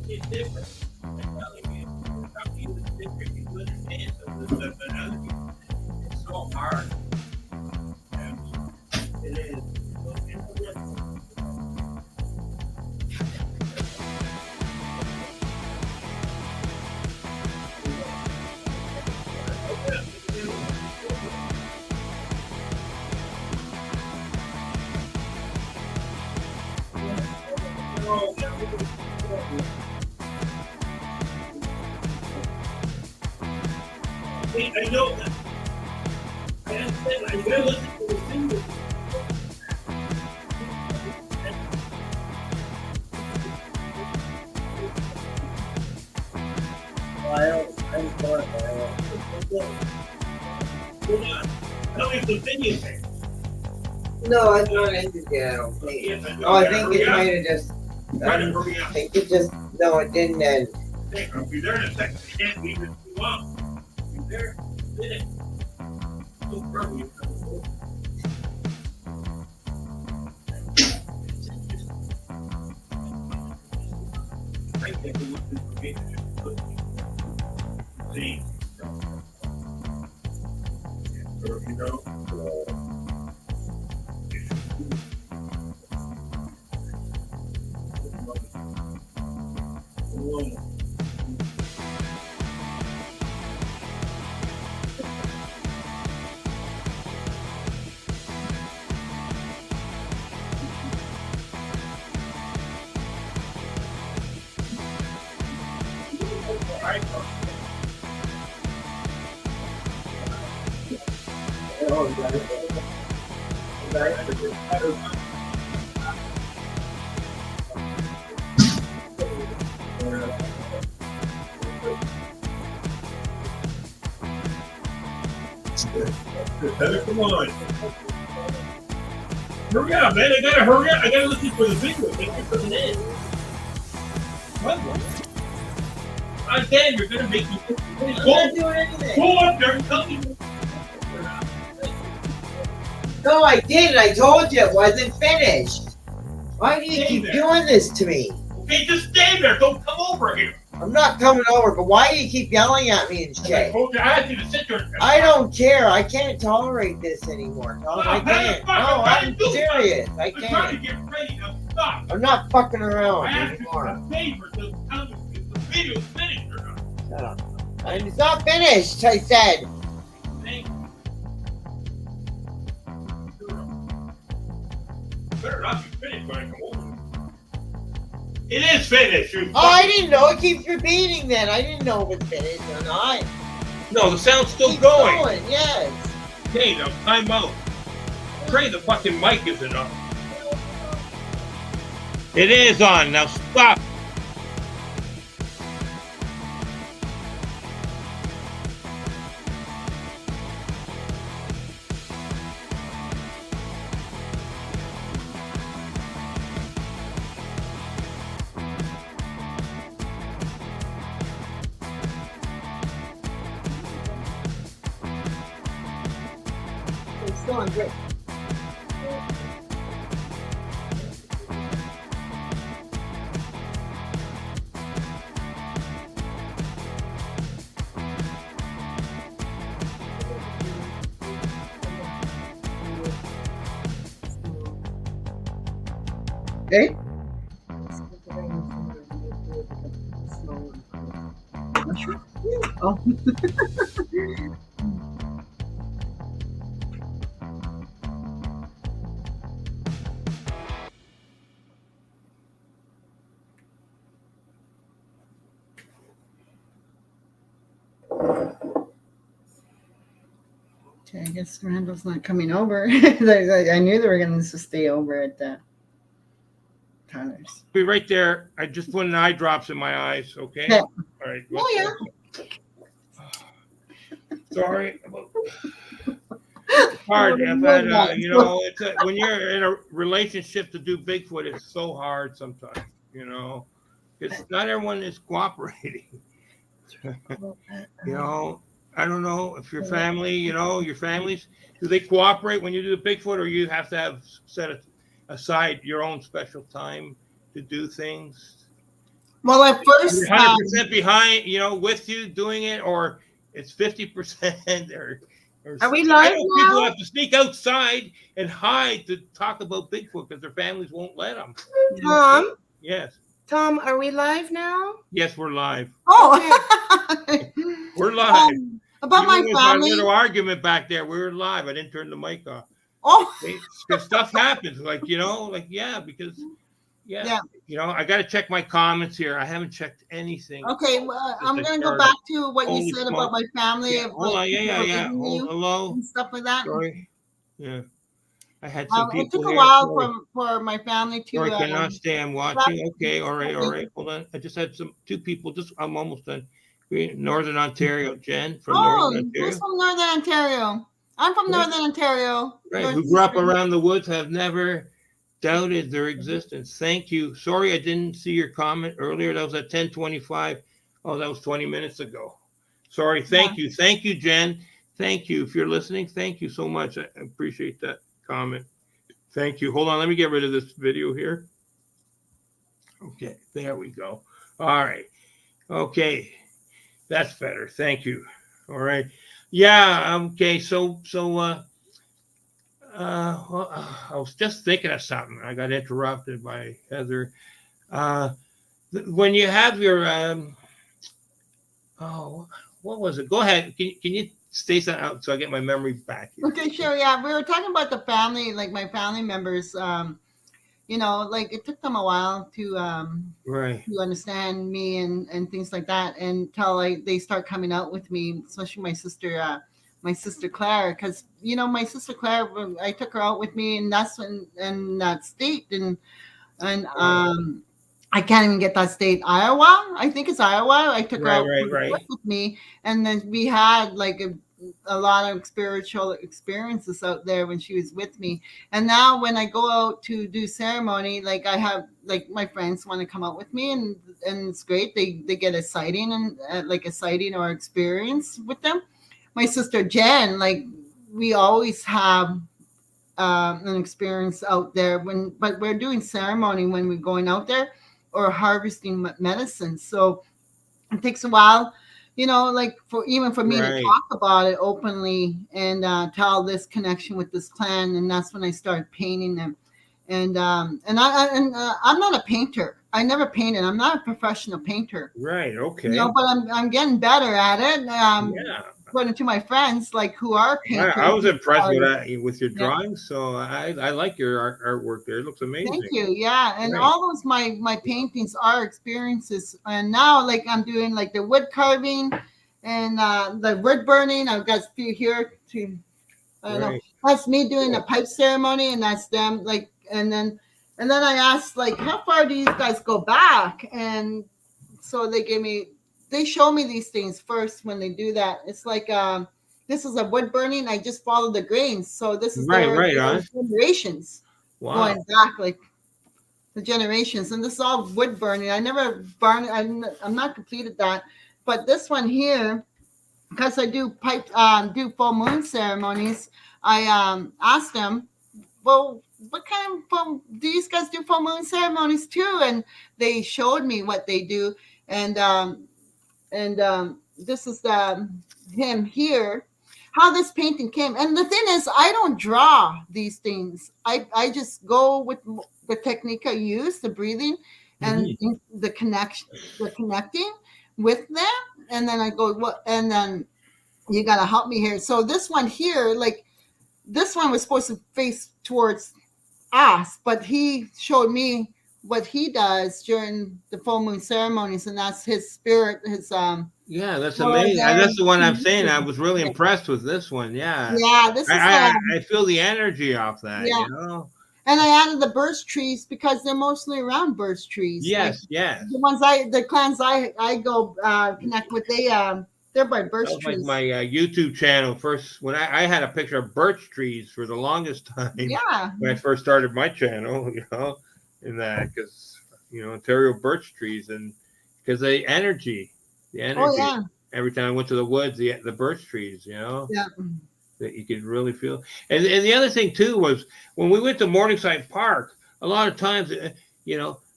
It's different. It's so hard. It is. I know that. I understand. I'm going to listen to the single. I'm sorry. Hold on. Tell me if the video thing. No, it's not ended yet, I don't think. Yes, I know. Oh, I think it might have just. Try to hurry I up. think it just. No, it didn't end. Hey, I'll be there in a second. I can't leave it too long. Be there. Minute. No problem. I think it would be for me to just see. So, you know. Come on. Hurry up, man. I gotta hurry up. I gotta listen for the video. Thank you for the name. What? God damn, you're gonna make me. I'm not doing anything. Go up there and tell me. No, I did. I told you it wasn't finished. Why do you Stay keep there. doing this to me? Okay, just stay there. Don't come over here. I'm not coming over, but why do you keep yelling at me and I shit? told you I asked you to sit there. I don't care. I can't tolerate this anymore, Tom. I can't. No, I'm serious. I I'm trying to can't. get ready now. Stop. I'm not fucking I around asked you for anymore. a favor to tell me if the video's finished or not. Shut up. And it's not finished, I said. Thank you. Better not be finished when I come over. It is finished. You Oh, I didn't know. It keeps repeating then. I didn't know it was finished or not. No, the sound's still Keep going. Yes. Okay, now time out. Pray the fucking mic isn't on. It is on. Now stop. It's still on break. Okay. Oh. Okay, I guess Randall's not coming over. I knew they were going to stay over at Tyler's. Be right there. I just put an eye drops in my eyes. Okay. Yeah. All right. Oh, yeah. Sorry. It's hard, but you know, it's when you're in a relationship to do Bigfoot, it's so hard sometimes. You know, because not everyone is cooperating. You know, I don't know if your family, you know, your families, do they cooperate when you do the Bigfoot, or you have to have set aside your own special time to do things? Well, at first, 100% behind, you know, with you doing it, or it's 50%, or Are we I live know now? people have to sneak outside and hide to talk about Bigfoot because their families won't let them. Yes, Tom, are we live now? yes, we're live. oh, We're live. about Even my with our family. little argument back there, we were live. I didn't turn the mic off. Oh, Because stuff happens, like, you know, like, yeah, because, Yeah. you know, I got to check my comments here. I haven't checked anything. okay. Well, I'm Since I going to go started. back to what Holy you said smoke. about my family. Yeah, about hold on, people yeah. leaving you Hello. and stuff like that. Sorry. Yeah. I had some It people took a here. while Sorry. for my family to. Sorry, cannot stay. I'm watching. stop. Okay, all right. Hold on. I just had two people. I'm almost done. Northern Ontario, Jen from Northern Oh, Ontario. who's from Northern Ontario? I'm from Right. Northern Ontario. Right, who grew up around the woods, have never doubted their existence. Thank you. Sorry I didn't see your comment earlier. That was at 10:25. Oh, that was 20 minutes ago. Sorry. Thank you. Thank you, Jen. Thank you. If you're listening, thank you so much. I appreciate that comment. Thank you. Hold on. Let me get rid of this video here. Okay, there we go. All right. Okay. That's better. Thank you. All right. Yeah. Okay. Well, I was just thinking of something. I got interrupted by Heather. When you have your what was it? Go ahead. Can you say something out so I get my memory back here? Okay, sure. Yeah, we were talking about the family, like my family members. Like it took them a while Right. to understand me and things like that, until like they start coming out with me, especially my sister Claire, because my sister Claire, I took her out with me, and that's when in that state, and I can't even get that state, Iowa. I think it's Iowa. I took her out with me, and then we had like a lot of spiritual experiences out there when she was with me. And now when I go out to do ceremony, like I have, like my friends want to come out with me, and it's great. They get a sighting, and like a sighting or experience with them. My sister Jen, like we always have an experience out there but we're doing ceremony when we're going out there or harvesting medicine. So it takes a while, like for me to talk about it openly and tell this connection with this clan. And that's when I started painting them. And I'm not a painter. I never painted. I'm not a professional painter. Right. Okay. But I'm getting better at it. According to my friends, like who are painters. I was impressed with your drawings. So I like your artwork there. It looks amazing. Thank you. Yeah, and all those my paintings are experiences. And now, like I'm doing like the wood carving and the wood burning. I've got a few here to. I don't know. That's me doing a pipe ceremony, and that's them. Like, and then I asked, like, how far do you guys go back? And so they show me these things first when they do that. It's like this is a wood burning. I just follow the grains. So this is their generations going back, like the generations. And this is all wood burning. I never burn. I'm not completed that. But this one here, because I do do full moon ceremonies, I asked them, well, what kind of do you guys do full moon ceremonies too? And they showed me what they do. And this is him here, how this painting came. And the thing is, I don't draw these things. I just go with the technique I use, the breathing and the connecting with them. And then I go, and then you got to help me here. So this one here, like this one was supposed to face towards us, but he showed me what he does during the full moon ceremonies, and that's his spirit, his that's amazing. That's the one I'm saying. I was really impressed with this one. Yeah, this is I feel the energy off that. And I added the birch trees because they're mostly around birch trees. Yes. The clans I go connect with, they're by birch trees. Like my YouTube channel first, when I had a picture of birch trees for the longest time. Yeah. When I first started my channel, in that, because Ontario birch trees, and because the energy. Every time I went to the woods, the birch trees, that you could really feel. And the other thing too was when we went to Morningside Park, a lot of times, it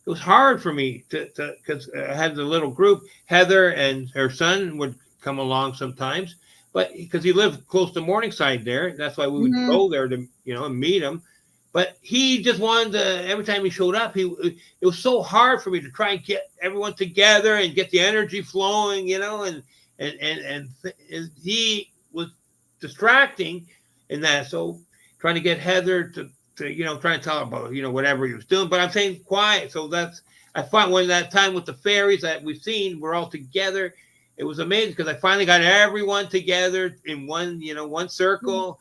was hard for me to because I had the little group. Heather and her son would come along sometimes, but because he lived close to Morningside there, that's why we would go there to and meet him. But he just wanted to, every time he showed up, it was so hard for me to try and get everyone together and get the energy flowing, and he was distracting in that. So trying to get Heather to trying to tell her about, whatever he was doing. But I'm saying quiet. So I find when that time with the fairies that we've seen, we're all together. It was amazing because I finally got everyone together in one circle.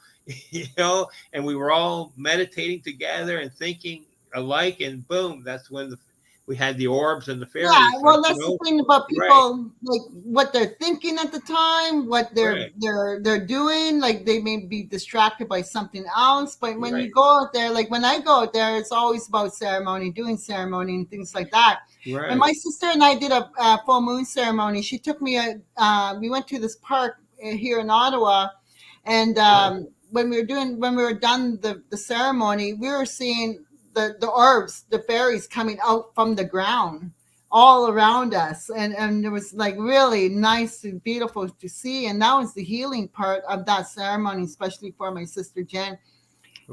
And we were all meditating together and thinking alike, and boom, that's when we had the orbs and the fairies. Yeah, well, like, that's you know, the thing about people, like what they're thinking at the time, what Right. they're doing. Like they may be distracted by something else. But when you Right. go out there, like when I go out there, it's always about ceremony, doing ceremony, and things like that. right. And my sister and I did a full moon ceremony. She took me. We went to this park here in Ottawa, and when we were done the ceremony, we were seeing the orbs, the fairies coming out from the ground all around us, and it was like really nice and beautiful to see. And that was the healing part of that ceremony, especially for my sister Jen.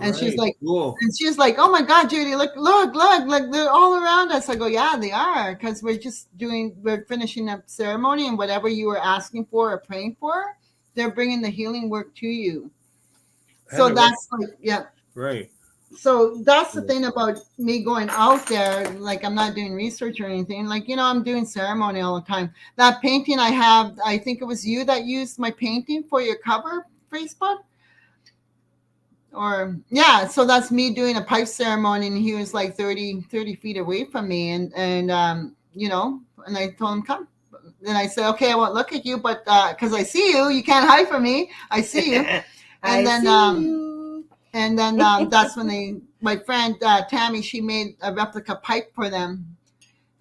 And she's like, cool. and she's like, "Oh my God, Judy, look, like they're all around us." I go, "Yeah, they are, because we're finishing up ceremony, and whatever you were asking for or praying for, they're bringing the healing work to you." So that's like, yeah. Right. So that's the thing about me going out there. Like, I'm not doing research or anything. Like, I'm doing ceremony all the time. That painting I have, I think it was you that used my painting for your cover, Facebook. Or yeah, so that's me doing a pipe ceremony, and he was like 30 feet away from me, and and I told him, come. Then I said, okay, I won't look at you, but because I see you, you can't hide from me. I see you. And then that's when my friend Tammy, she made a replica pipe for them.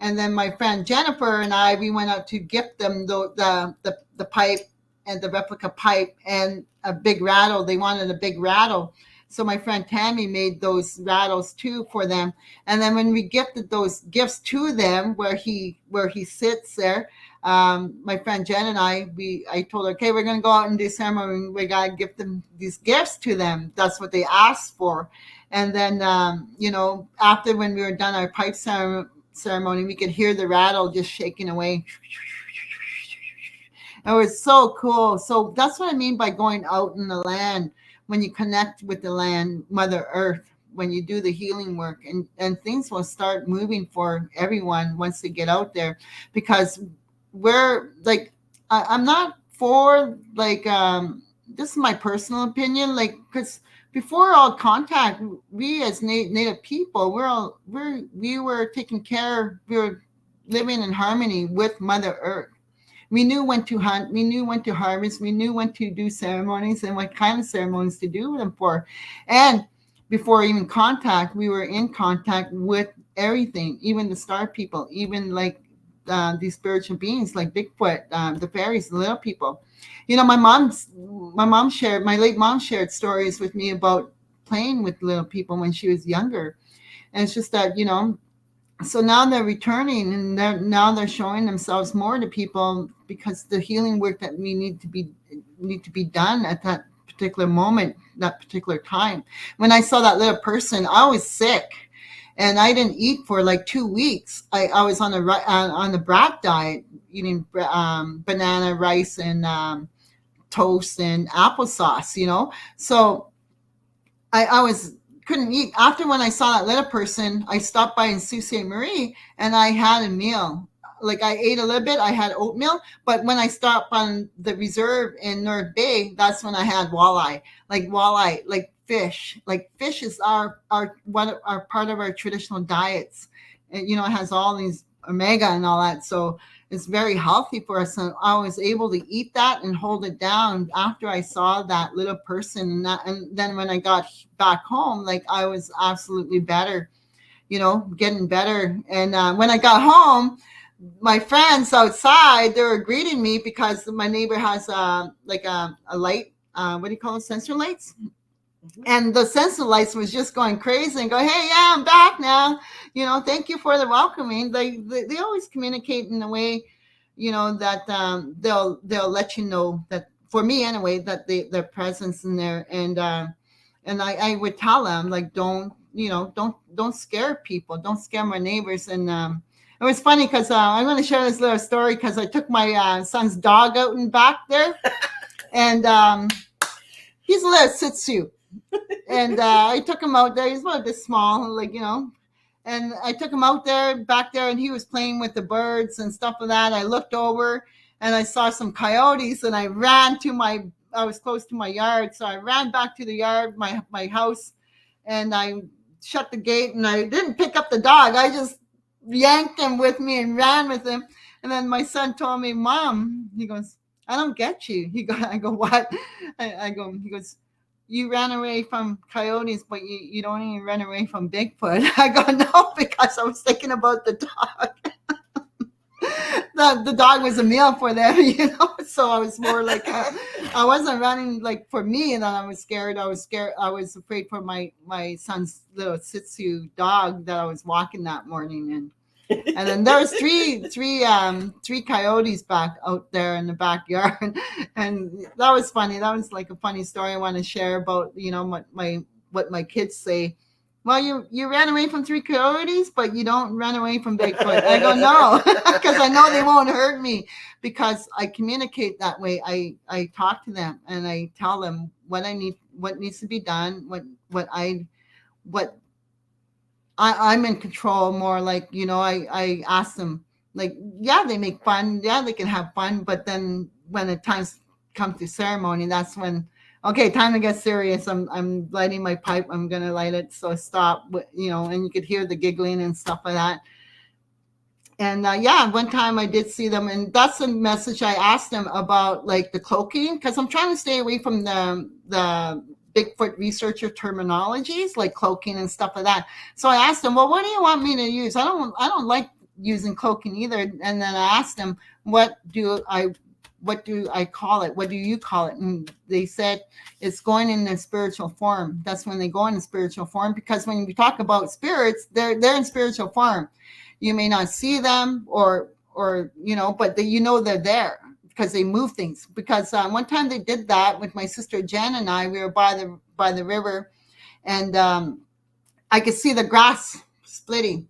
And then my friend Jennifer and we went out to gift them the pipe and the replica pipe and a big rattle. They wanted a big rattle. So my friend Tammy made those rattles too for them. And then when we gifted those gifts to them, where he sits there, my friend Jen and I told her, okay, we're going to go out and do ceremony. We got to give them these gifts to them. That's what they asked for. And then, after when we were done our pipe ceremony, we could hear the rattle just shaking away. It was so cool. So that's what I mean by going out in the land, when you connect with the land, Mother Earth, when you do the healing work, and things will start moving for everyone once they get out there. Because we're like, I'm not for like, this is my personal opinion, like, because before all contact, we as Native people, we were taking care, we were living in harmony with Mother Earth. We knew when to hunt, we knew when to harvest, we knew when to do ceremonies and what kind of ceremonies to do them for. And before even contact, we were in contact with everything, even the star people, even like these spiritual beings like Bigfoot, the fairies, the little people. My late mom shared stories with me about playing with little people when she was younger. And it's just that, so now they're returning, and they're showing themselves more to people, because the healing work that we need to be done at that particular moment, that particular time. When I saw that little person, I was sick, and I didn't eat for like 2 weeks. I was on the brat diet, eating banana, rice, and toast and applesauce. So I couldn't eat. After when I saw that little person, I stopped by in Sault Ste. Marie, and I had a meal. Like, I ate a little bit. I had oatmeal, but when I stopped on the reserve in North Bay, that's when I had walleye, like fish. Like, fish is our part of our traditional diets. And, it has all these omega and all that. So it's very healthy for us. And I was able to eat that and hold it down after I saw that little person. And then when I got back home, like, I was absolutely better, getting better. And when I got home, my friends outside, they were greeting me because my neighbor has a light, what do you call it, sensor lights? And the sensor lights was just going crazy and go, hey, yeah, I'm back now. Thank you for the welcoming. They always communicate in a way, that they'll let you know that, for me anyway, that their presence in there. And I would tell them, like, don't scare people. Don't scare my neighbors. And it was funny because I'm going to share this little story, because I took my son's dog out and back there. And he's a little Shih Tzu. And I took him out there. He's about this small, and I took him back there, and he was playing with the birds and stuff like that. I looked over, and I saw some coyotes, and I was close to my yard. So I ran back to the yard, my house, and I shut the gate, and I didn't pick up the dog. I just yanked him with me and ran with him. And then my son told me, Mom, he goes, I don't get you. I go, what? I go, he goes, you ran away from coyotes, but you don't even run away from Bigfoot. I go, no, because I was thinking about the dog. The dog was a meal for them, so I was more like, I wasn't running like for me, and then I was scared. I was afraid for my son's little Shih Tzu dog that I was walking that morning, and then there was three coyotes back out there in the backyard, and that was funny. That was like a funny story I want to share about what my kids say. Well, you ran away from 3 coyotes, but you don't run away from Bigfoot. I go, no, because I know they won't hurt me, because I communicate that way. I talk to them and I tell them what needs to be done, I'm in control more. Like, I ask them, like, yeah, they make fun. Yeah, they can have fun. But then when the time comes to ceremony, that's when, okay, time to get serious. I'm lighting my pipe. I'm going to light it. So stop, and you could hear the giggling and stuff like that. And one time I did see them, and that's a message I asked them about, like the cloaking, because I'm trying to stay away from the Bigfoot researcher terminologies like cloaking and stuff like that. So I asked them, well, what do you want me to use? I don't like using cloaking either. And then I asked them, what do I call it? What do you call it? And they said it's going in a spiritual form. That's when they go in a spiritual form, because when we talk about spirits, they're in spiritual form. You may not see them or but they're there, because they move things. Because one time they did that with my sister Jen and I. We were by the river, and I could see the grass splitting,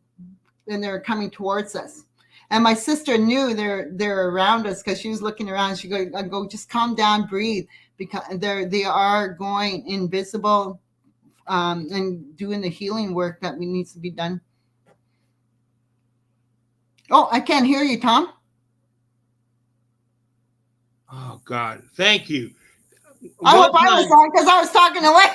and they were coming towards us. And my sister knew they're around us, because she was looking around. She I go, just calm down, breathe, because they are going invisible, and doing the healing work that needs to be done. Oh, I can't hear you, Tom. Oh God, thank you. I hope I was on, because I was talking away.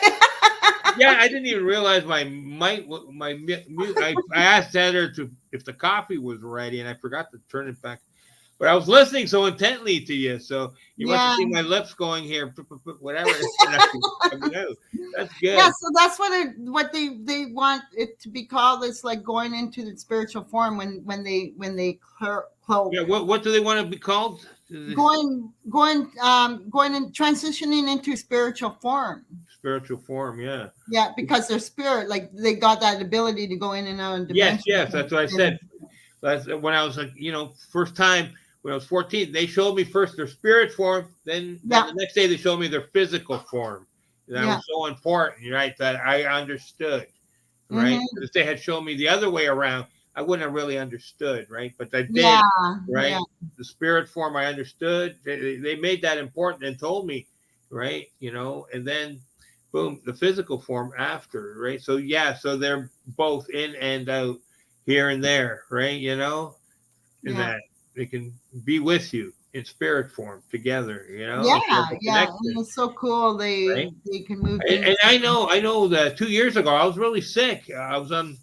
Yeah, I didn't even realize my mic, my mute. I asked Heather if the coffee was ready, and I forgot to turn it back. But I was listening so intently to you, so you must have seen my lips going here, whatever. That's good. Yeah, so that's what they want it to be called. It's like going into the spiritual form when they cloak. Yeah, what do they want to be called? Going and transitioning into spiritual form. Spiritual form, yeah. Yeah, because they're spirit, like they got that ability to go in and out of dimensions. Yes, that's what I said. That's when I was like, first time when I was 14, they showed me first their spirit form, then the next day they showed me their physical form. And that was so important, right? That I understood, right? Mm-hmm. If they had shown me the other way around, I wouldn't have really understood, right? But I did, right? Yeah. The spirit form I understood. They made that important and told me, right? And then boom, the physical form after, right? So so they're both in and out, here and there, right? And that they can be with you in spirit form together, and it's so cool. They can move. And I know that 2 years ago I was really sick. I was on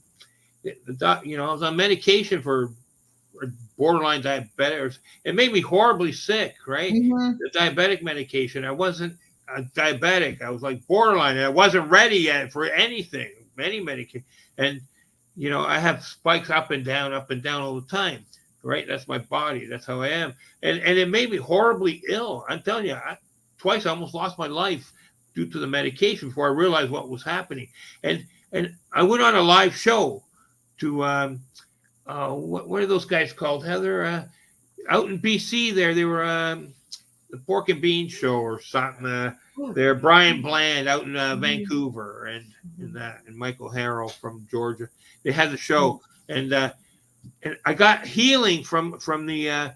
I was on medication for borderline diabetic. It made me horribly sick, right? Mm-hmm. The diabetic medication. I wasn't diabetic. I was like borderline, and I wasn't ready yet for anything, any medication. And I have spikes up and down all the time, right? That's my body. That's how I am. And it made me horribly ill. I'm telling you, twice I almost lost my life due to the medication before I realized what was happening. And I went on a live show to what are those guys called, Heather? Out in BC there, they were the Pork and Beans show or something. They're Brian Bland out in Vancouver, and Michael Harrell from Georgia. They had the show, and I got healing from the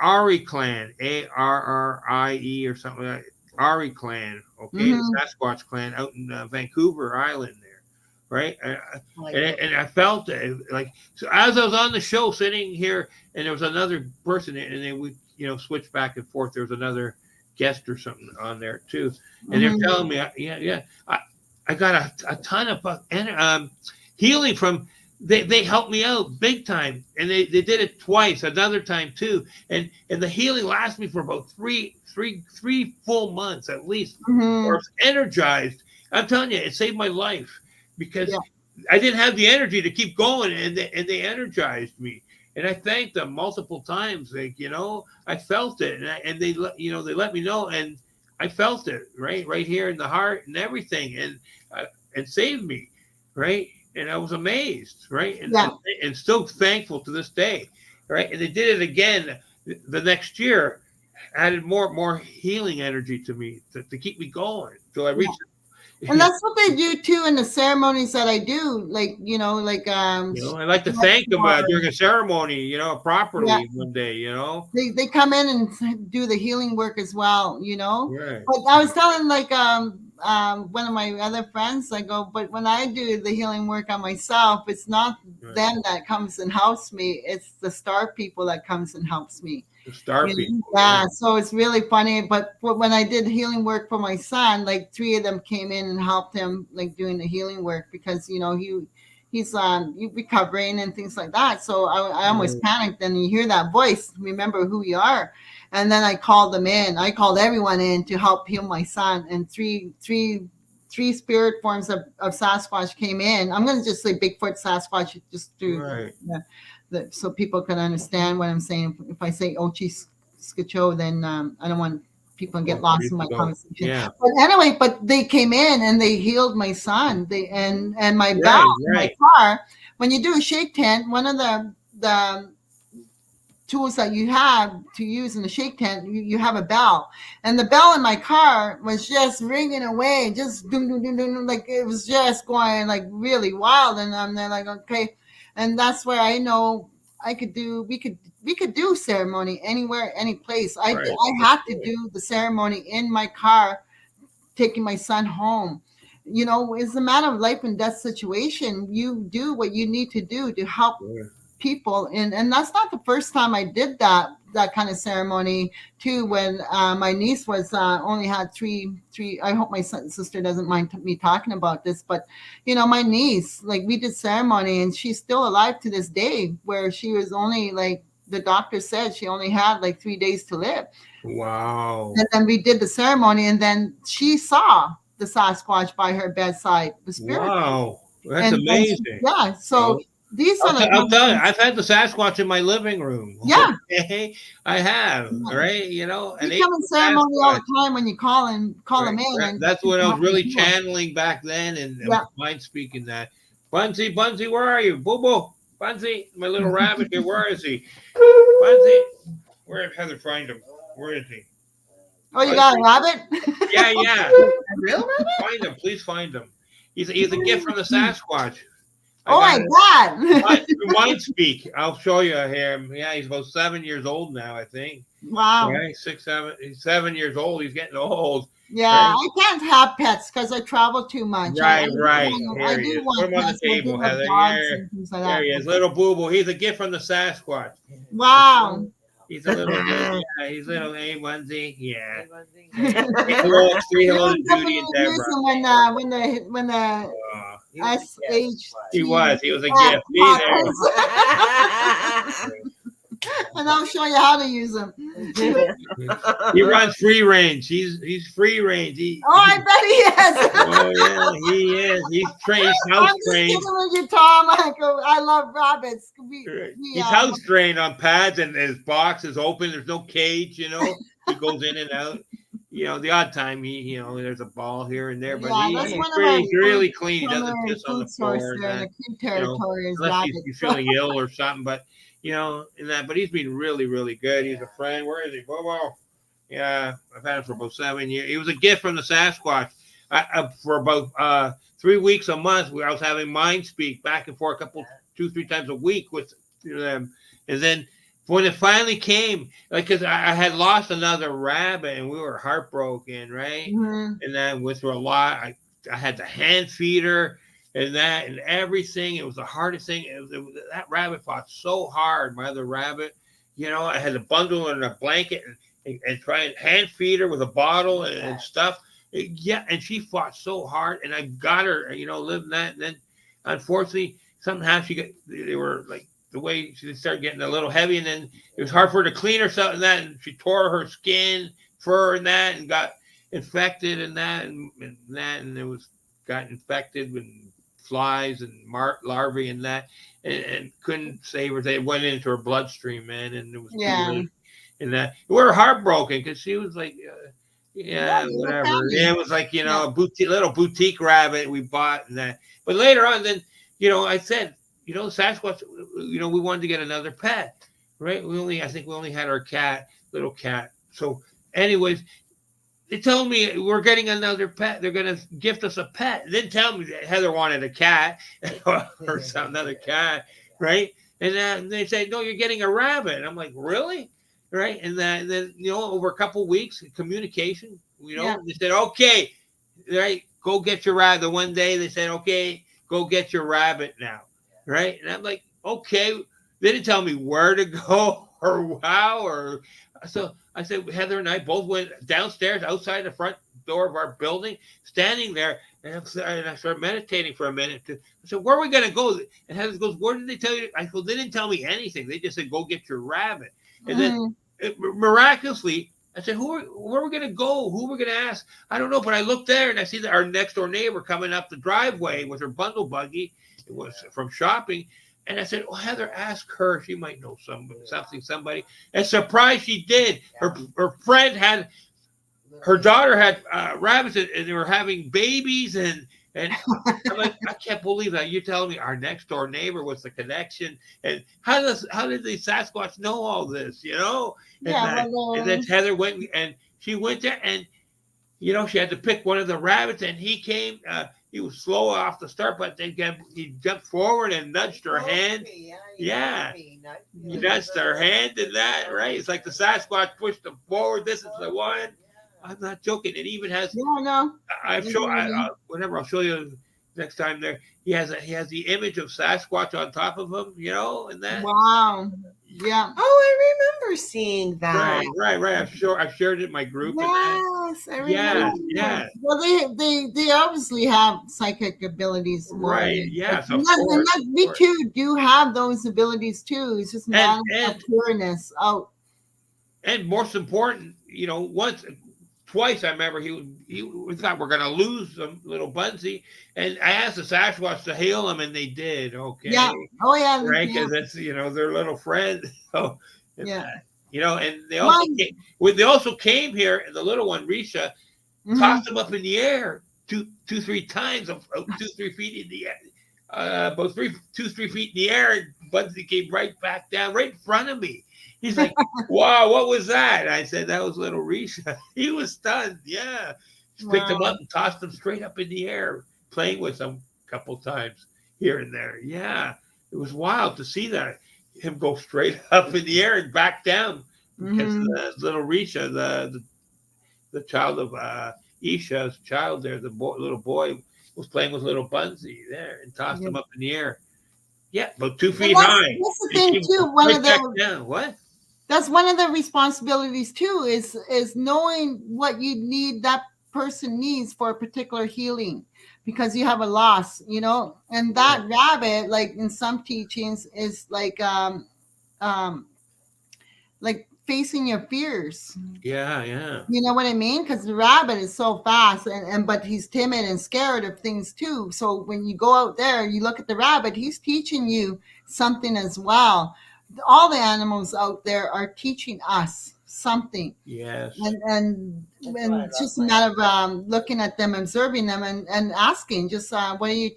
Ari clan, ARRIE or something like that. Ari clan, okay, the Sasquatch clan out in Vancouver Island there, right? And I felt it, like, so as I was on the show sitting here, and there was another person, and they would switch back and forth. There was another guest or something on there too, and they're telling me, I got a ton of healing from they helped me out big time, and they did it twice, another time too, and the healing lasted me for about three full months at least. Mhm. Or I was energized. I'm telling you, it saved my life because Yeah. I didn't have the energy to keep going, and they energized me. And I thanked them multiple times. Like, I felt it, and they let me know, and I felt it right here in the heart and everything, and saved me, right. And I was amazed, right, Yeah. and still thankful to this day, right. And they did it again the next year, added more healing energy to me to keep me going till I reached. And that's what they do too in the ceremonies that I do. Like, I like to thank them during a ceremony, properly one day. they come in and do the healing work as well, Right. But I was telling one of my other friends, I go, but when I do the healing work on myself, it's not them that comes and helps me. It's the star people that comes and helps me. The star people. Yeah, so it's really funny. But when I did healing work for my son, like 3 of them came in and helped him, like doing the healing work because he's recovering and things like that. So I almost panicked. And you hear that voice, remember who you are. And then I called them in. I called everyone in to help heal my son. And three spirit forms of Sasquatch came in. I'm going to just say Bigfoot, Sasquatch, just to so people can understand what I'm saying. If I say Ochi Skacho, then I don't want people to get lost in my conversation. Yeah. But anyway, they came in and they healed my son. And my bell in my car. When you do a shake tent, one of the tools that you have to use in the shake tent, you have a bell, and the bell in my car was just ringing away, just doom, doom, doom, doom, like it was just going like really wild. And I'm there like, okay. And that's where I know we could do ceremony anywhere, any place. I had to do the ceremony in my car, taking my son home. It's a matter of life and death situation. You do what you need to do to help people. And that's not the first time I did that kind of ceremony too. When my niece was only had three. I hope my sister doesn't mind me talking about this, but my niece, like we did ceremony, and she's still alive to this day. Where she was only like the doctor said she only had like 3 days to live. Wow! And then we did the ceremony, and then she saw the Sasquatch by her bedside. The spirit. Wow, that's amazing. So. These are I'll tell you, I've had the Sasquatch in my living room. Yeah. Okay? I have, right? You come in ceremony all the time when you call them in. And that's what I was really channeling back then, and mind speaking that. Bunsy, where are you? Boo Boo, Bunsy, my little rabbit here, where is he? Bunsy, where did Heather find him? Where is he? Oh, you got a rabbit? Yeah. A real rabbit? Find him, please find him. He's a gift from the Sasquatch. Oh my God! Mind speak. I'll show you him. Yeah, he's about 7 years old now, I think. Wow. Right? 6, 7. He's 7 years old. He's getting old. Yeah, right? I can't have pets because I travel too much. Right. I do want put him on the table, Heather. There he is, little Boo Boo. He's a gift from the Sasquatch. Wow. He's a little, he's little, hey, onesie. Yeah. Hello to Judy and Deborah. When the SH. He was a gift. Be there. And I'll show you how to use him. He runs free range. He's free range. I bet he is. Oh yeah, he is. He's trained. He's house trained. You, Tom. I love rabbits. He's house trained on pads, and his box is open. There's no cage. He goes in and out. The odd time there's a ball here and there, but he's really clean. He doesn't piss on the floor. Unless he's feeling ill or something, but. But he's been really, really good. He's a friend. Where is he? Whoa. Yeah, I've had him for about 7 years. He was a gift from the Sasquatch. For about 3 weeks a month, I was having mind speak back and forth 2-3 times a week with them. And then when it finally came, because I had lost another rabbit and we were heartbroken, right? Mm-hmm. And then went through a lot. I had to hand feed her. And that and everything, it was the hardest thing. That rabbit fought so hard, my other rabbit. I had to bundle her in a blanket and try and hand feed her with a bottle and stuff. And she fought so hard, and I got her, living that. And then, unfortunately, somehow they were like the way she started getting a little heavy, and then it was hard for her to clean herself and that, and she tore her skin, fur, and that, and got infected and that, and it was got infected with flies and larvae and that, and couldn't save her. They went into her bloodstream, man, and it was too late. And that we were heartbroken because she was like, whatever. Yeah, it was like a little boutique rabbit we bought and that. But later on, then I said, Sasquatch, we wanted to get another pet, right? I think we only had our little cat. So, anyways, they told me we're getting another pet. They're going to gift us a pet. They didn't tell me that Heather wanted a cat or another cat, right? And they said, no, you're getting a rabbit. And I'm like, really? Right? And then over a couple of weeks, communication, they said, okay, right, go get your rabbit. The one day they said, okay, go get your rabbit now, right? And I'm like, okay. They didn't tell me where to go or how, so I said, Heather and I both went downstairs outside the front door of our building, standing there, and I started meditating for a minute. I said, where are we going to go? And Heather goes, where did they tell you? I go, they didn't tell me anything. They just said, go get your rabbit. And then miraculously, I said, where are we going to go? Who are we going to ask? I don't know, but I looked there and I see that our next door neighbor coming up the driveway with her bundle buggy. It was from shopping. And I said, oh, Heather, ask her. She might know somebody. And surprise, she did. Her friend her daughter had rabbits, and they were having babies. And I'm like, I can't believe that. You're telling me our next door neighbor was the connection. And how did the Sasquatch know all this, And then Heather went and she went there and, she had to pick one of the rabbits, and he came. He was slow off the start, but then he jumped forward and nudged her hand. He nudged her hand and that, right? It's like the Sasquatch pushed him forward. This is the one. I'm not joking. It even has. Whenever I'll show you next time there. He has the image of Sasquatch on top of him, and that. Wow. Yeah. Oh, I remember seeing that. Right. I've shared it in my group. Yes, I remember. Yeah. Well, they obviously have psychic abilities. Right. Yes. We too do have those abilities too. It's just not pureness out. And most important, twice I remember we thought we're gonna lose them, little Bunsy, and I asked the Sasquatch to heal them, and they did. Okay. Yeah. Oh yeah. Right, because that's their little friend. So yeah. And they also came here, and the little one Risha tossed them up in the air 2-3 times, 2-3 feet in the air, about 2-3 feet in the air, and Bunsy came right back down, right in front of me. He's like, wow, what was that? I said, that was little Risha. He was stunned. Yeah. Just picked him up and tossed him straight up in the air, playing with him a couple times here and there. Yeah. It was wild to see that. Him go straight up in the air and back down. Because little Risha, the child of Isha's child there, little boy, was playing with little Bunsy there and tossed him up in the air. Yeah, about 2 feet high. That's the thing too. What? That's one of the responsibilities too, is knowing what you need, that person needs for a particular healing, because you have a loss, and that rabbit, like in some teachings, is like facing your fears. Yeah. You know what I mean? Because the rabbit is so fast, but he's timid and scared of things too. So when you go out there, you look at the rabbit, he's teaching you something as well. All the animals out there are teaching us something. Yes. And it's just a matter of looking at them, observing them, and asking, just what are you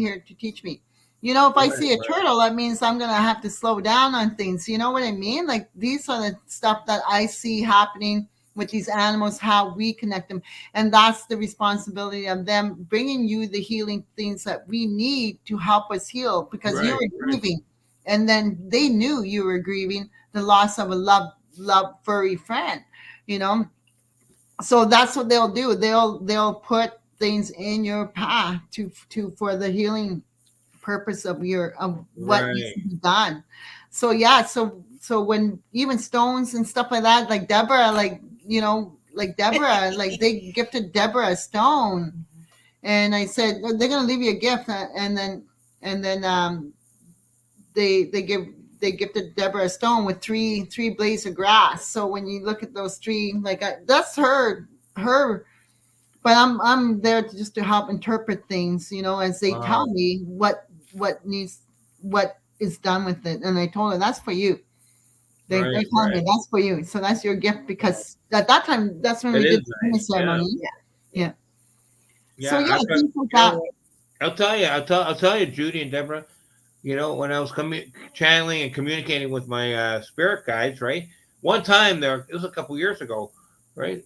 here to teach me? If I see a turtle, that means I'm going to have to slow down on things. You know what I mean? Like, these are the stuff that I see happening with these animals, how we connect them. And that's the responsibility of them bringing you the healing things that we need to help us heal, because you were grieving. And then they knew you were grieving the loss of a love furry friend, So that's what they'll do. They'll put things in your path for the healing purpose of what needs to be done. So yeah, so when even stones and stuff like that, like Deborah, Deborah, like they gifted Deborah a stone, and I said, they're gonna leave you a gift, and and then they gifted Deborah a stone with three blades of grass. So when you look at those three, like that's her, but I'm there just to help interpret things, as they tell me what is done with it. And I told her that's for you. They told me that's for you. So that's your gift, because at that time that's when we did the ceremony. Yeah. So things like that. I'll tell you, Judy and Deborah. When I was channeling and communicating with my spirit guides, right? One time it was a couple years ago, right?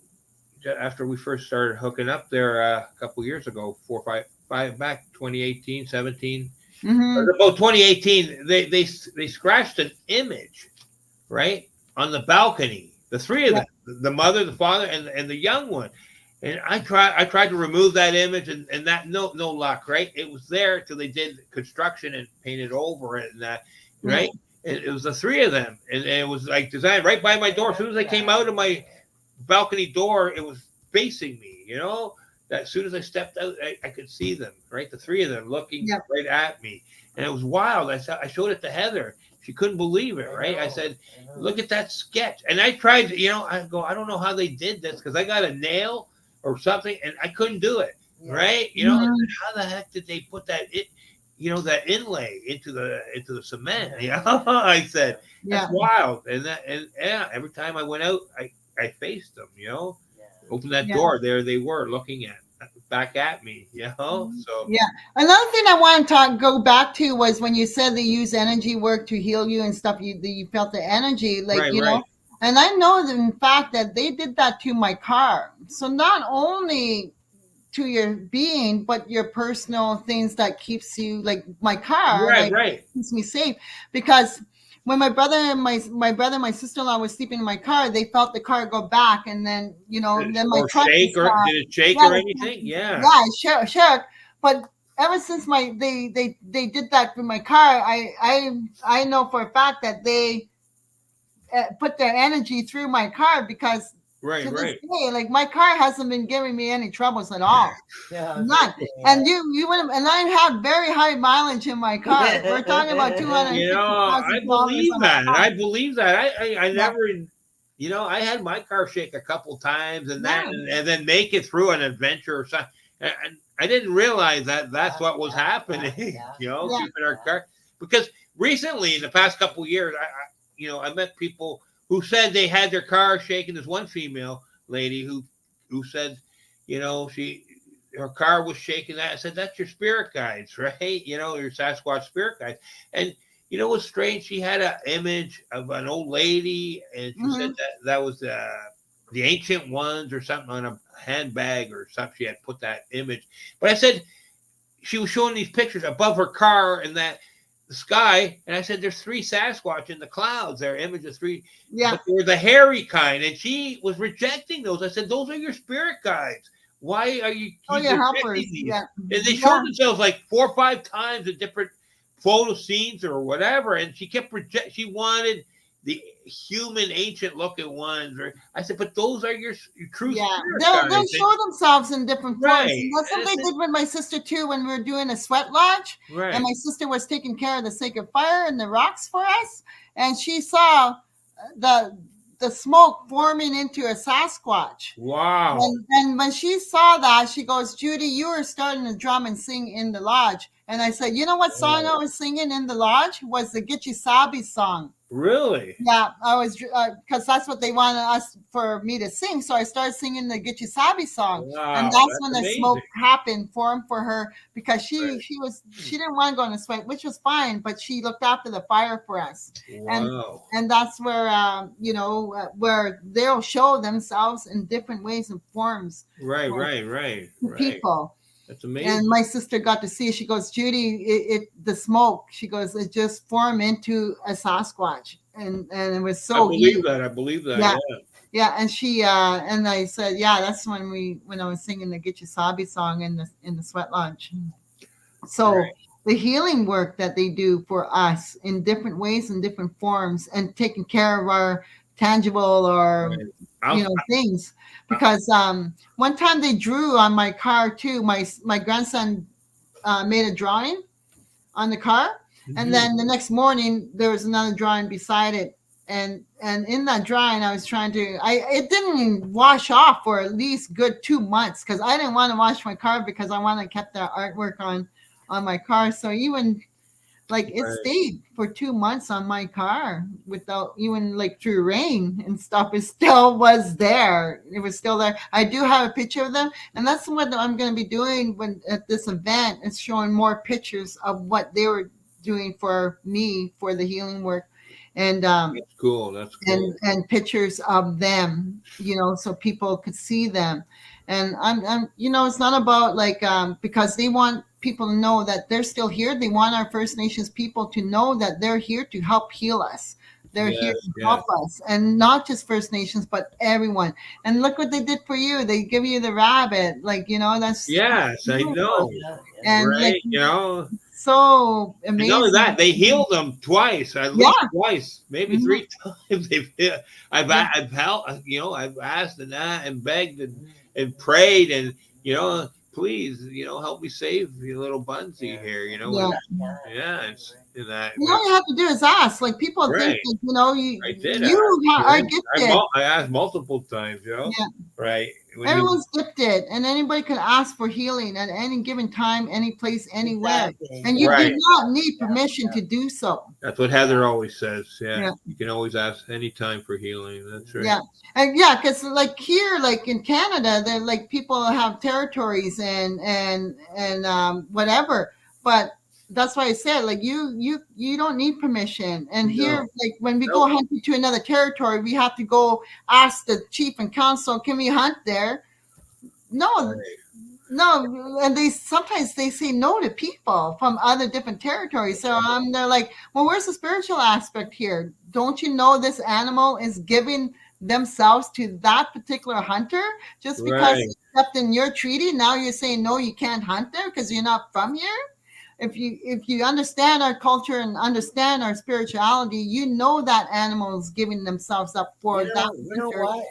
After we first started hooking up there a couple years ago, 4 or 5 back, 2018, 17. About 2018, they scratched an image, right, on the balcony. The three of them, the mother, the father, and the young one. And I tried to remove that image, and that no luck, right? It was there till they did construction and painted over it, and that, right? And it was the three of them, and it was like designed right by my door. As soon as I came out of my balcony door, it was facing me. That as soon as I stepped out, I could see them, right? The three of them looking right at me, and it was wild. I showed it to Heather. She couldn't believe it, right? I said, "Look at that sketch." And I tried, I don't know how they did this, because I got a nail or something, and I couldn't do it, right? How the heck did they put that that inlay into the cement? I said, that's wild. And every time I went out, I faced them, opened that door, there they were looking back at me, so another thing I want to go back to was when you said they use energy work to heal you and stuff. You felt the energy, like know. And I know that, in fact, that they did that to my car. So not only to your being, but your personal things that keeps you, like my car, keeps me safe. Because when my brother and my sister-in-law was sleeping in my car, they felt the car go back, and then then my truck did it shake or anything? Yeah, it shook. But ever since they did that with my car, I know for a fact that they put their energy through my car, because to this day, like my car hasn't been giving me any troubles at all. None. And you would have, and I have very high mileage in my car. We're talking about 250,000. I believe that. I never, I had my car shake a couple times, and then make it through an adventure or something. And I didn't realize that that's what was happening. Keeping our car, because recently in the past couple of years, I met people who said they had their car shaken. There's one female lady who said, her car was shaking. I said, that's your spirit guides, right? Your Sasquatch spirit guides. And what's strange? She had an image of an old lady, and she said that was the ancient ones or something on a handbag or something. She had put that image. But I said, she was showing these pictures above her car and the sky, and I said, there's 3 Sasquatch in the clouds. Their image of 3, but they were the hairy kind, and she was rejecting those. I said, those are your spirit guides. Why are you helpers? These? And they showed themselves like 4 or 5 times in different photo scenes or whatever, and she kept she wanted the human ancient looking ones. I said, but those are your true spirit guides. They'll show themselves in different forms. That's what they did with my sister too, when we were doing a sweat lodge, and my sister was taking care of the sacred fire and the rocks for us, and she saw the smoke forming into a Sasquatch. Wow. And when she saw that, she goes, Judy, you were starting to drum and sing in the lodge. And I said, you know what song I was singing in the lodge? Was the Gitchi Sabi song. Really? Yeah, I was, because that's what they wanted for me to sing. So I started singing the Gitchi Sabi song. Wow, and that's when the smoke formed for her, because she didn't want to go in the sweat, which was fine, but she looked after the fire for us. Wow. And that's where, where they'll show themselves in different ways and forms. Right. People. That's amazing. And my sister got to see. She goes, Judy, the smoke. She goes, it just formed into a Sasquatch, and it was so. I believe that. Yeah. And she and I said, that's when I was singing the Gitchi Sabi song in the sweat lodge. So the healing work that they do for us in different ways and different forms, and taking care of our tangible or things. Because one time they drew on my car too. My grandson made a drawing on the car. Mhm. And then the next morning there was another drawing beside it. And in that drawing, I was trying to, it didn't wash off for at least good 2 months because I didn't want to wash my car because I wanted to keep that artwork on my car. So even like it Right. stayed for 2 months on my car without even like through rain and stuff. It still was there. It was still there. I do have a picture of them, and that's what I'm going to be doing when at this event. It's showing more pictures of what they were doing for me for the healing work, and That's cool. That's cool. and pictures of them, so people could see them. And I'm it's not about like because they want people to know that they're still here. They want our First Nations people to know that they're here to help heal us. They're here Yes, to yes. help us, and not just First Nations, but everyone. And look what they did for you. They give you the rabbit, that's Yes, I know. and Right, like so and amazing. not only that, they healed them twice, at least twice, maybe Mhm. 3 times. I've helped, I've asked and that and begged and prayed and please, help me save your little Bunsy here, it's in that. All you have to do is ask. Like people think Right. that I did. you are gifted. I asked multiple times, Yeah. right. When Everyone's gifted, and anybody can ask for healing at any given time, any place, anywhere. Exactly. And you Right. do not need permission to do so. That's what Heather always says. Yeah. You can always ask anytime for healing. That's right. Yeah, and because like here, like in Canada, they're like people have territories and whatever. But that's why I said like you don't need permission. And here, like when we go hunting to another territory, we have to go ask the chief and council, can we hunt there? No. No, and sometimes they say no to people from other different territories. So they're like, well, where's the spiritual aspect here? Don't you know this animal is giving themselves to that particular hunter just because it's kept in your treaty? Now you're saying no, you can't hunt there because you're not from here. If you understand our culture and understand our spirituality, you know that animal is giving themselves up for that. You know what?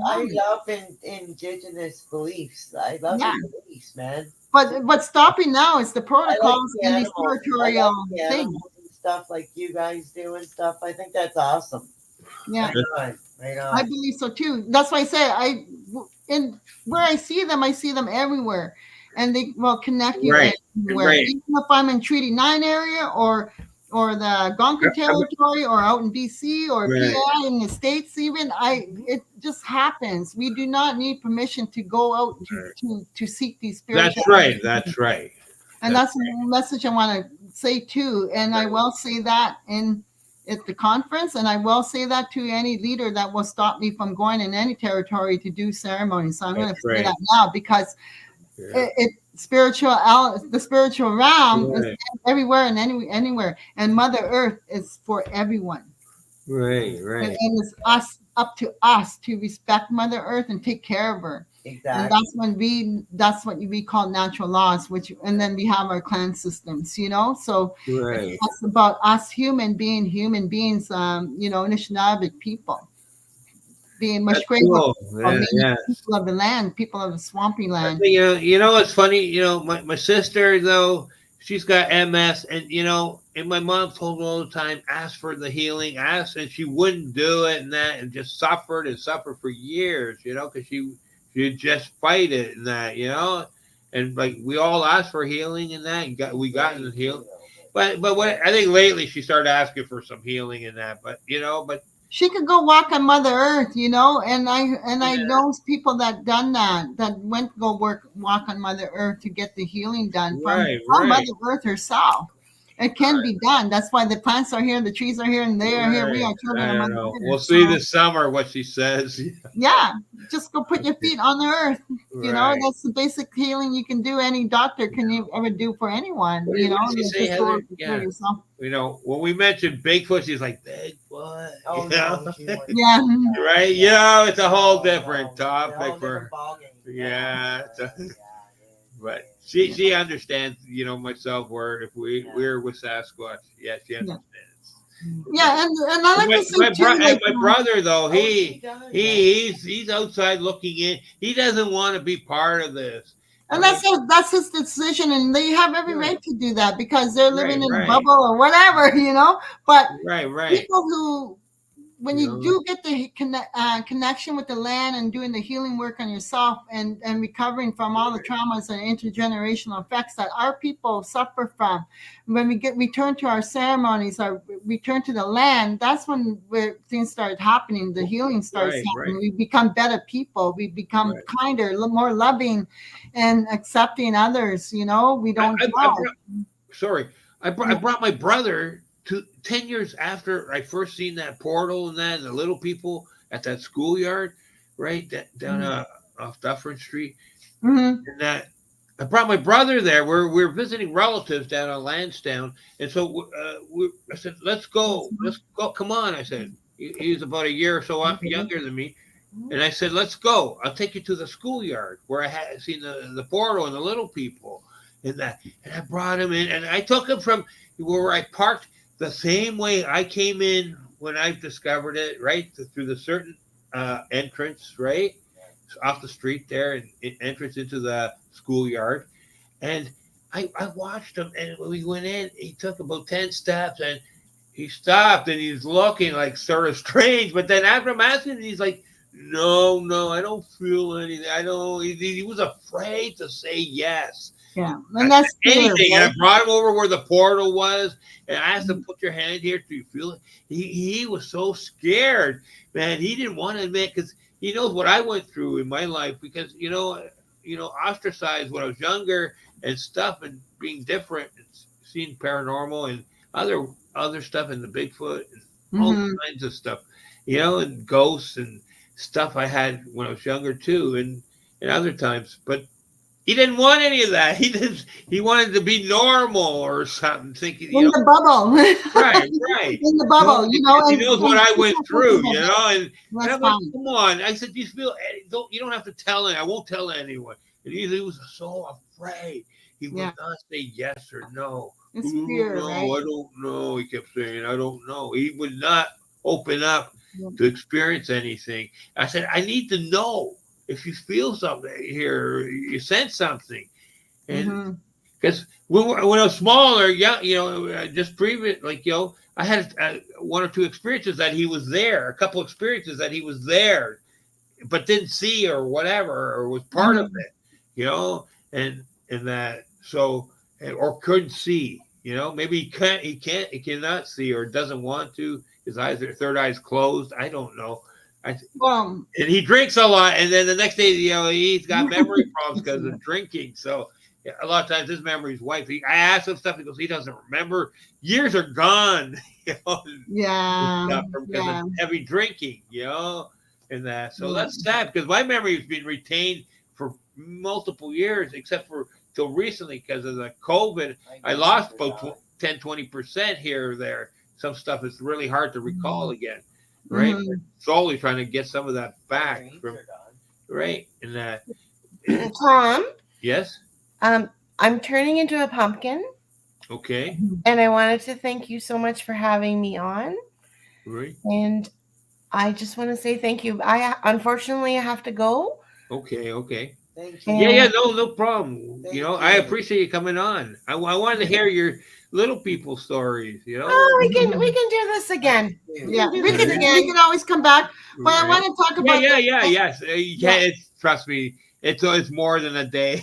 I love indigenous beliefs. I love the beliefs, man. But what's stopping now is the protocols I like and the spiritual things. Stuff like you guys do and stuff. I think that's awesome. Yeah, right on. I believe so too. That's why I say where I see them everywhere, and they will connect you everywhere. Right. Even if I'm in Treaty 9 area or the Algonquin territory or out in BC or PI in the States, even it just happens. We do not need permission to go out to seek these spiritual. That's right. And that's the message I want to say too. And I will say that at the conference, and I will say that to any leader that will stop me from going in any territory to do ceremonies. So I'm going to say that now because the spiritual realm is everywhere and anywhere, and Mother Earth is for everyone. Right. And it's up to us to respect Mother Earth and take care of her. Exactly. And that's what we call natural laws, and then we have our clan systems, so it's about us human beings, Anishinaabe people being much greater people of the land, people of the swampy land. It's funny, my sister though, she's got MS, and and my mom told her all the time, ask for the healing, and she wouldn't do it, and just suffered for years, because she'd just fight it and that, and like we all asked for healing and that, and we got the healing. But what I think lately she started asking for some healing in that, but she could go walk on Mother Earth, and I know people that done that went to go walk on Mother Earth to get the healing done from Mother Earth herself. It can be done. That's why the plants are here, the trees are here, and they are here. We are children of Mother Earth. We'll see this summer what she says. Yeah, just go put your feet on the earth. That's the basic healing you can do. Any doctor can ever do for anyone. When we mentioned Bigfoot, she's like, Bigfoot. Oh, yeah. Right? It's a whole different topic for. But she understands, myself, where if we're with Sasquatch, she understands. Yeah, and I like to say my brother though, he's outside looking in. He doesn't want to be part of this. And right? that's his decision, and they have every Right. right to do that because they're living Right, in a right. bubble or whatever, But Right. people who, when You you know, do get the connection with the land and doing the healing work on yourself and recovering from all the traumas and intergenerational effects that our people suffer from, when we get returned to our ceremonies, our return to the land, that's when things start happening. The healing starts right, happening. right, We become better people. We become right. kinder, more loving, and accepting others. We don't I judge. sorry, I brought my brother to 10 years after I first seen that portal and that and the little people at that schoolyard, right down off Dufferin Street, Mm-hmm. and that I brought my brother there. We're visiting relatives down on Lansdowne, and so I said, let's go, come on. I said he's about a year or so younger than me. And I said, let's go. I'll take you to the schoolyard where I had seen the portal and the little people and that. And I brought him in and I took him from where I parked the same way I came in when I discovered it, right? Through the certain entrance, right? Off the street there and entrance into the schoolyard. And I watched him and when we went in, he took about 10 steps and he stopped and he's looking like sort of strange. But then after I'm asking, he's like, no, I don't feel anything. I don't. He was afraid to say yes. Yeah, and that's fear, Anything. And right? I brought him over where the portal was, and I asked him, "Put your hand here. Do you feel it?" He was so scared, man. He didn't want to admit because he knows what I went through in my life because ostracized when I was younger and stuff, and being different, and seeing paranormal and other stuff in the Bigfoot and all kinds of stuff, and ghosts and stuff I had when I was younger too, and other times. But he didn't want any of that. He wanted to be normal or something, thinking, In the bubble. right. In the bubble, He knows what I went through, and That's I'm like, fine. come on. I said, you don't have to tell anyone. I won't tell anyone. And he was so afraid. He would not say yes or no. It's fear, No, right? I don't know. He kept saying, I don't know. He would not open up to experience anything. I said, I need to know if you feel something here, you sense something. And because when I was smaller, just previous, I had one or two experiences that he was there, a couple experiences that he was there, but didn't see or whatever, or was part of it, and that, so, or couldn't see, maybe he cannot see or doesn't want to. His third eye's closed. I don't know. Well, And he drinks a lot, and then the next day, he's got memory problems because of drinking. So a lot of times his memory's wiped. I asked him stuff because he doesn't remember. Years are gone, yeah, because of heavy drinking, and that. So that's sad because my memory has been retained for multiple years, except for till recently because of the COVID. I lost about 10, 20% here or there. Some stuff is really hard to recall again. Right, slowly trying to get some of that back from, right, and that. Tom, Yes. I'm turning into a pumpkin. Okay. And I wanted to thank you so much for having me on. Right. And I just want to say thank you. Unfortunately I have to go. Okay. Thank you. Yeah, no problem. Thank I you. appreciate you coming on. I wanted to hear your little people stories. Oh, we can do this again. Yeah, we can always come back. But I want to talk about. Yes. Trust me, it's more than a day.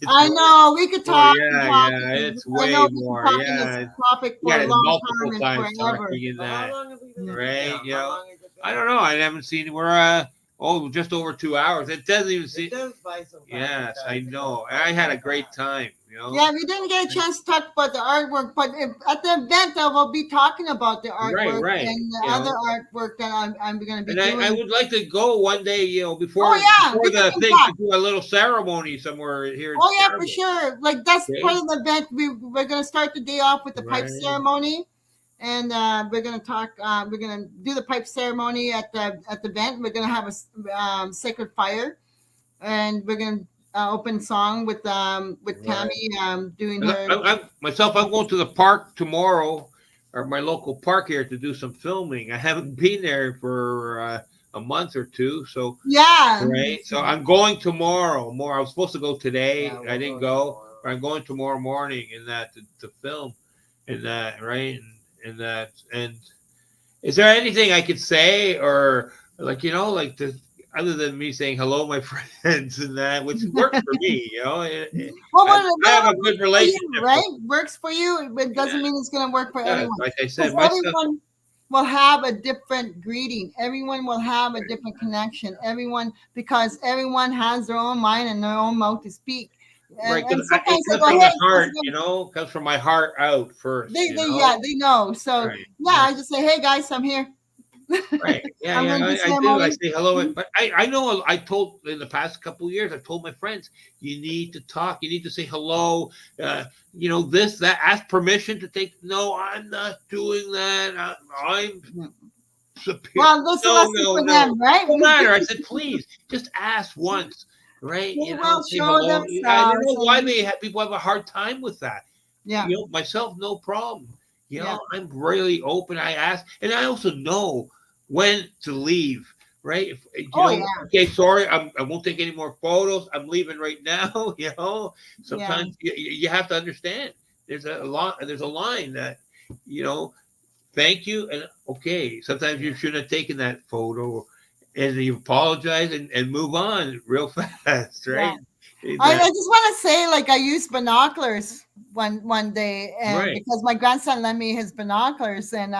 I know we could talk. It's way more. This topic for a long multiple time times forever. talking in that. How long have we been? Right, Yeah, how long has it been? I don't know. I haven't seen. We're just over 2 hours. It doesn't even It seem. does fly so fast. Yes, I know. I had a great time. Yeah, we didn't get a chance to talk about the artwork, but at the event, I will be talking about the artwork Right. and the other artwork that I'm going to be And doing. I would like to go one day, before we the can thing, talk. to do a little ceremony somewhere here. In Yeah, Scarborough. for sure. Like that's Okay. part of the event. We're going to start the day off with the pipe Right. ceremony, and we're going to talk. We're going to do the pipe ceremony at the event. We're going to have a sacred fire, and we're going to open song with Tammy doing her. I'm going to the park tomorrow, or my local park here, to do some filming. I haven't been there for a month or two. So Yeah. right. So I'm going tomorrow. I was supposed to go today. Yeah, we'll I didn't go go. tomorrow. But I'm going tomorrow morning in that to film in that, right? And that, and is there anything I could say, or like, like the, other than me saying hello, my friends, and that, which works for me, Well, I have a whatever good works for you, relationship. right? Works for you, but it doesn't Yeah, mean it's going to work for yeah, everyone. like I Because said, my stuff. everyone will have a different greeting. Everyone will have a different connection. Because everyone has their own mind and their own mouth to speak. Right, And because it sometimes they comes go, from hey, the heart, comes from my heart out first, they know. So Right, yeah, right. I just say, hey guys, I'm here. Right. Yeah, I'm yeah, going to I do. I ceremony. say hello, but I know I told in the past couple of years, I told my friends, you need to talk, you need to say hello, this, that, ask permission to take. No, I'm not doing that. I'm superior. Well, that's a lesson for No. them, right? No matter. I said, please, just ask once, right? They will Say show hello. I don't themselves. know why people have a hard time with that. Yeah. Myself, no problem. Yeah. I'm really open. I ask, and I also know when to leave. Right? If, Yeah. okay, sorry, I won't take any more photos. I'm leaving right now. Sometimes you have to understand. There's a line that, thank you, and okay. Sometimes you shouldn't have taken that photo, and you apologize and move on real fast, right? I just want to say, like, I used binoculars one day, and because my grandson lent me his binoculars, and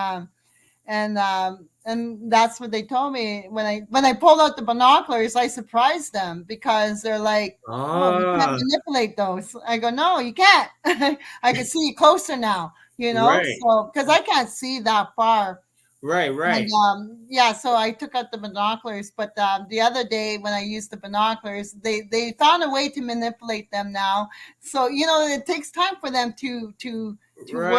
that's what they told me when I pulled out the binoculars. I surprised them because they're like, "Oh, you can't manipulate those." I go, "No, you can't. I can see you closer now." So because I can't see that far. Right. And, so I took out the binoculars, but the other day when I used the binoculars, they found a way to manipulate them now. So it takes time for them to work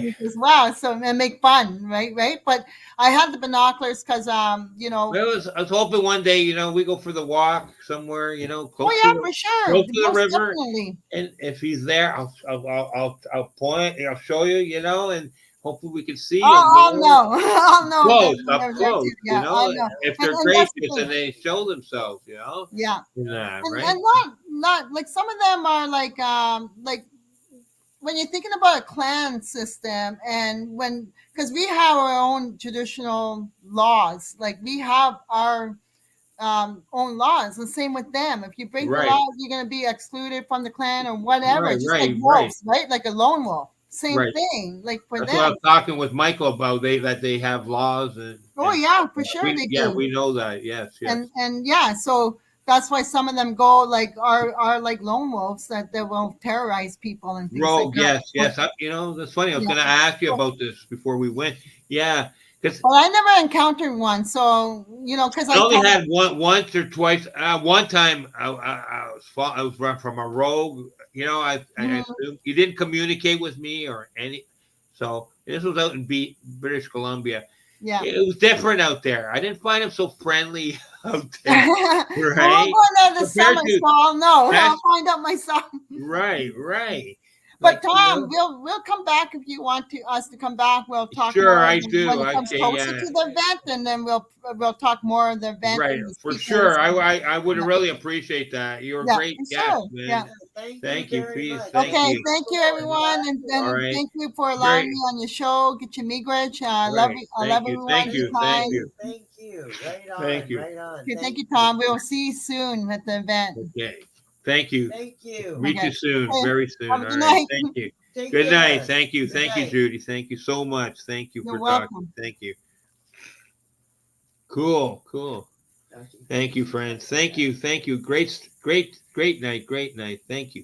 with as well. So and make fun, right? But I had the binoculars because I was hoping one day, we go for the walk somewhere, close for sure, close to the river, definitely. and if he's there, I'll point, I'll show you, and hopefully we can see them. I'll know. Up close, I'll know. if they're gracious and they show themselves, Yeah. right? And not like some of them are like when you're thinking about a clan system, and because we have our own traditional laws, like we have our own laws, the same with them. If you break the law, you're going to be excluded from the clan or whatever, just like wolves, right? Like a lone wolf. Same thing, like for That's them. what I was talking with Michael about. That they have laws, and for sure they do. We know that. Yes. And so that's why some of them go like are like lone wolves that they will terrorize people and things like that. Yes. That's funny. I was going to ask you about this before we went. Yeah. Well, I never encountered one, so because I only had one once or twice. One time I was run from a rogue. I assumed you didn't communicate with me or any. So this was out in British Columbia. Yeah, it was different out there. I didn't find him so friendly out there. Right? Well, I'm going there this summer, so I'll know. I'll find out myself. Right. But Tom, we'll come back if you want us to come back. We'll talk. Sure, more I do. When it comes closer to the event, and then we'll talk more of the event. Right, for sure. I would really appreciate that. You're a great guest, man. Yeah. Thank you, please. Thank you, everyone, and thank you for allowing me on your show. Get your migrage. I love everyone. Thank you. Right on. Thank you. Right on. Okay, thank you, Tom. We will see you soon at the event. Okay. Thank you. Meet you soon, very soon. Have a good night. Thank you. Take Good care. night. Thank you. Thank you, Judy. Thank you so much. Thank you You're for welcome. talking. Thank you. Cool. Thank you, friends. Thank you. Great night. Thank you.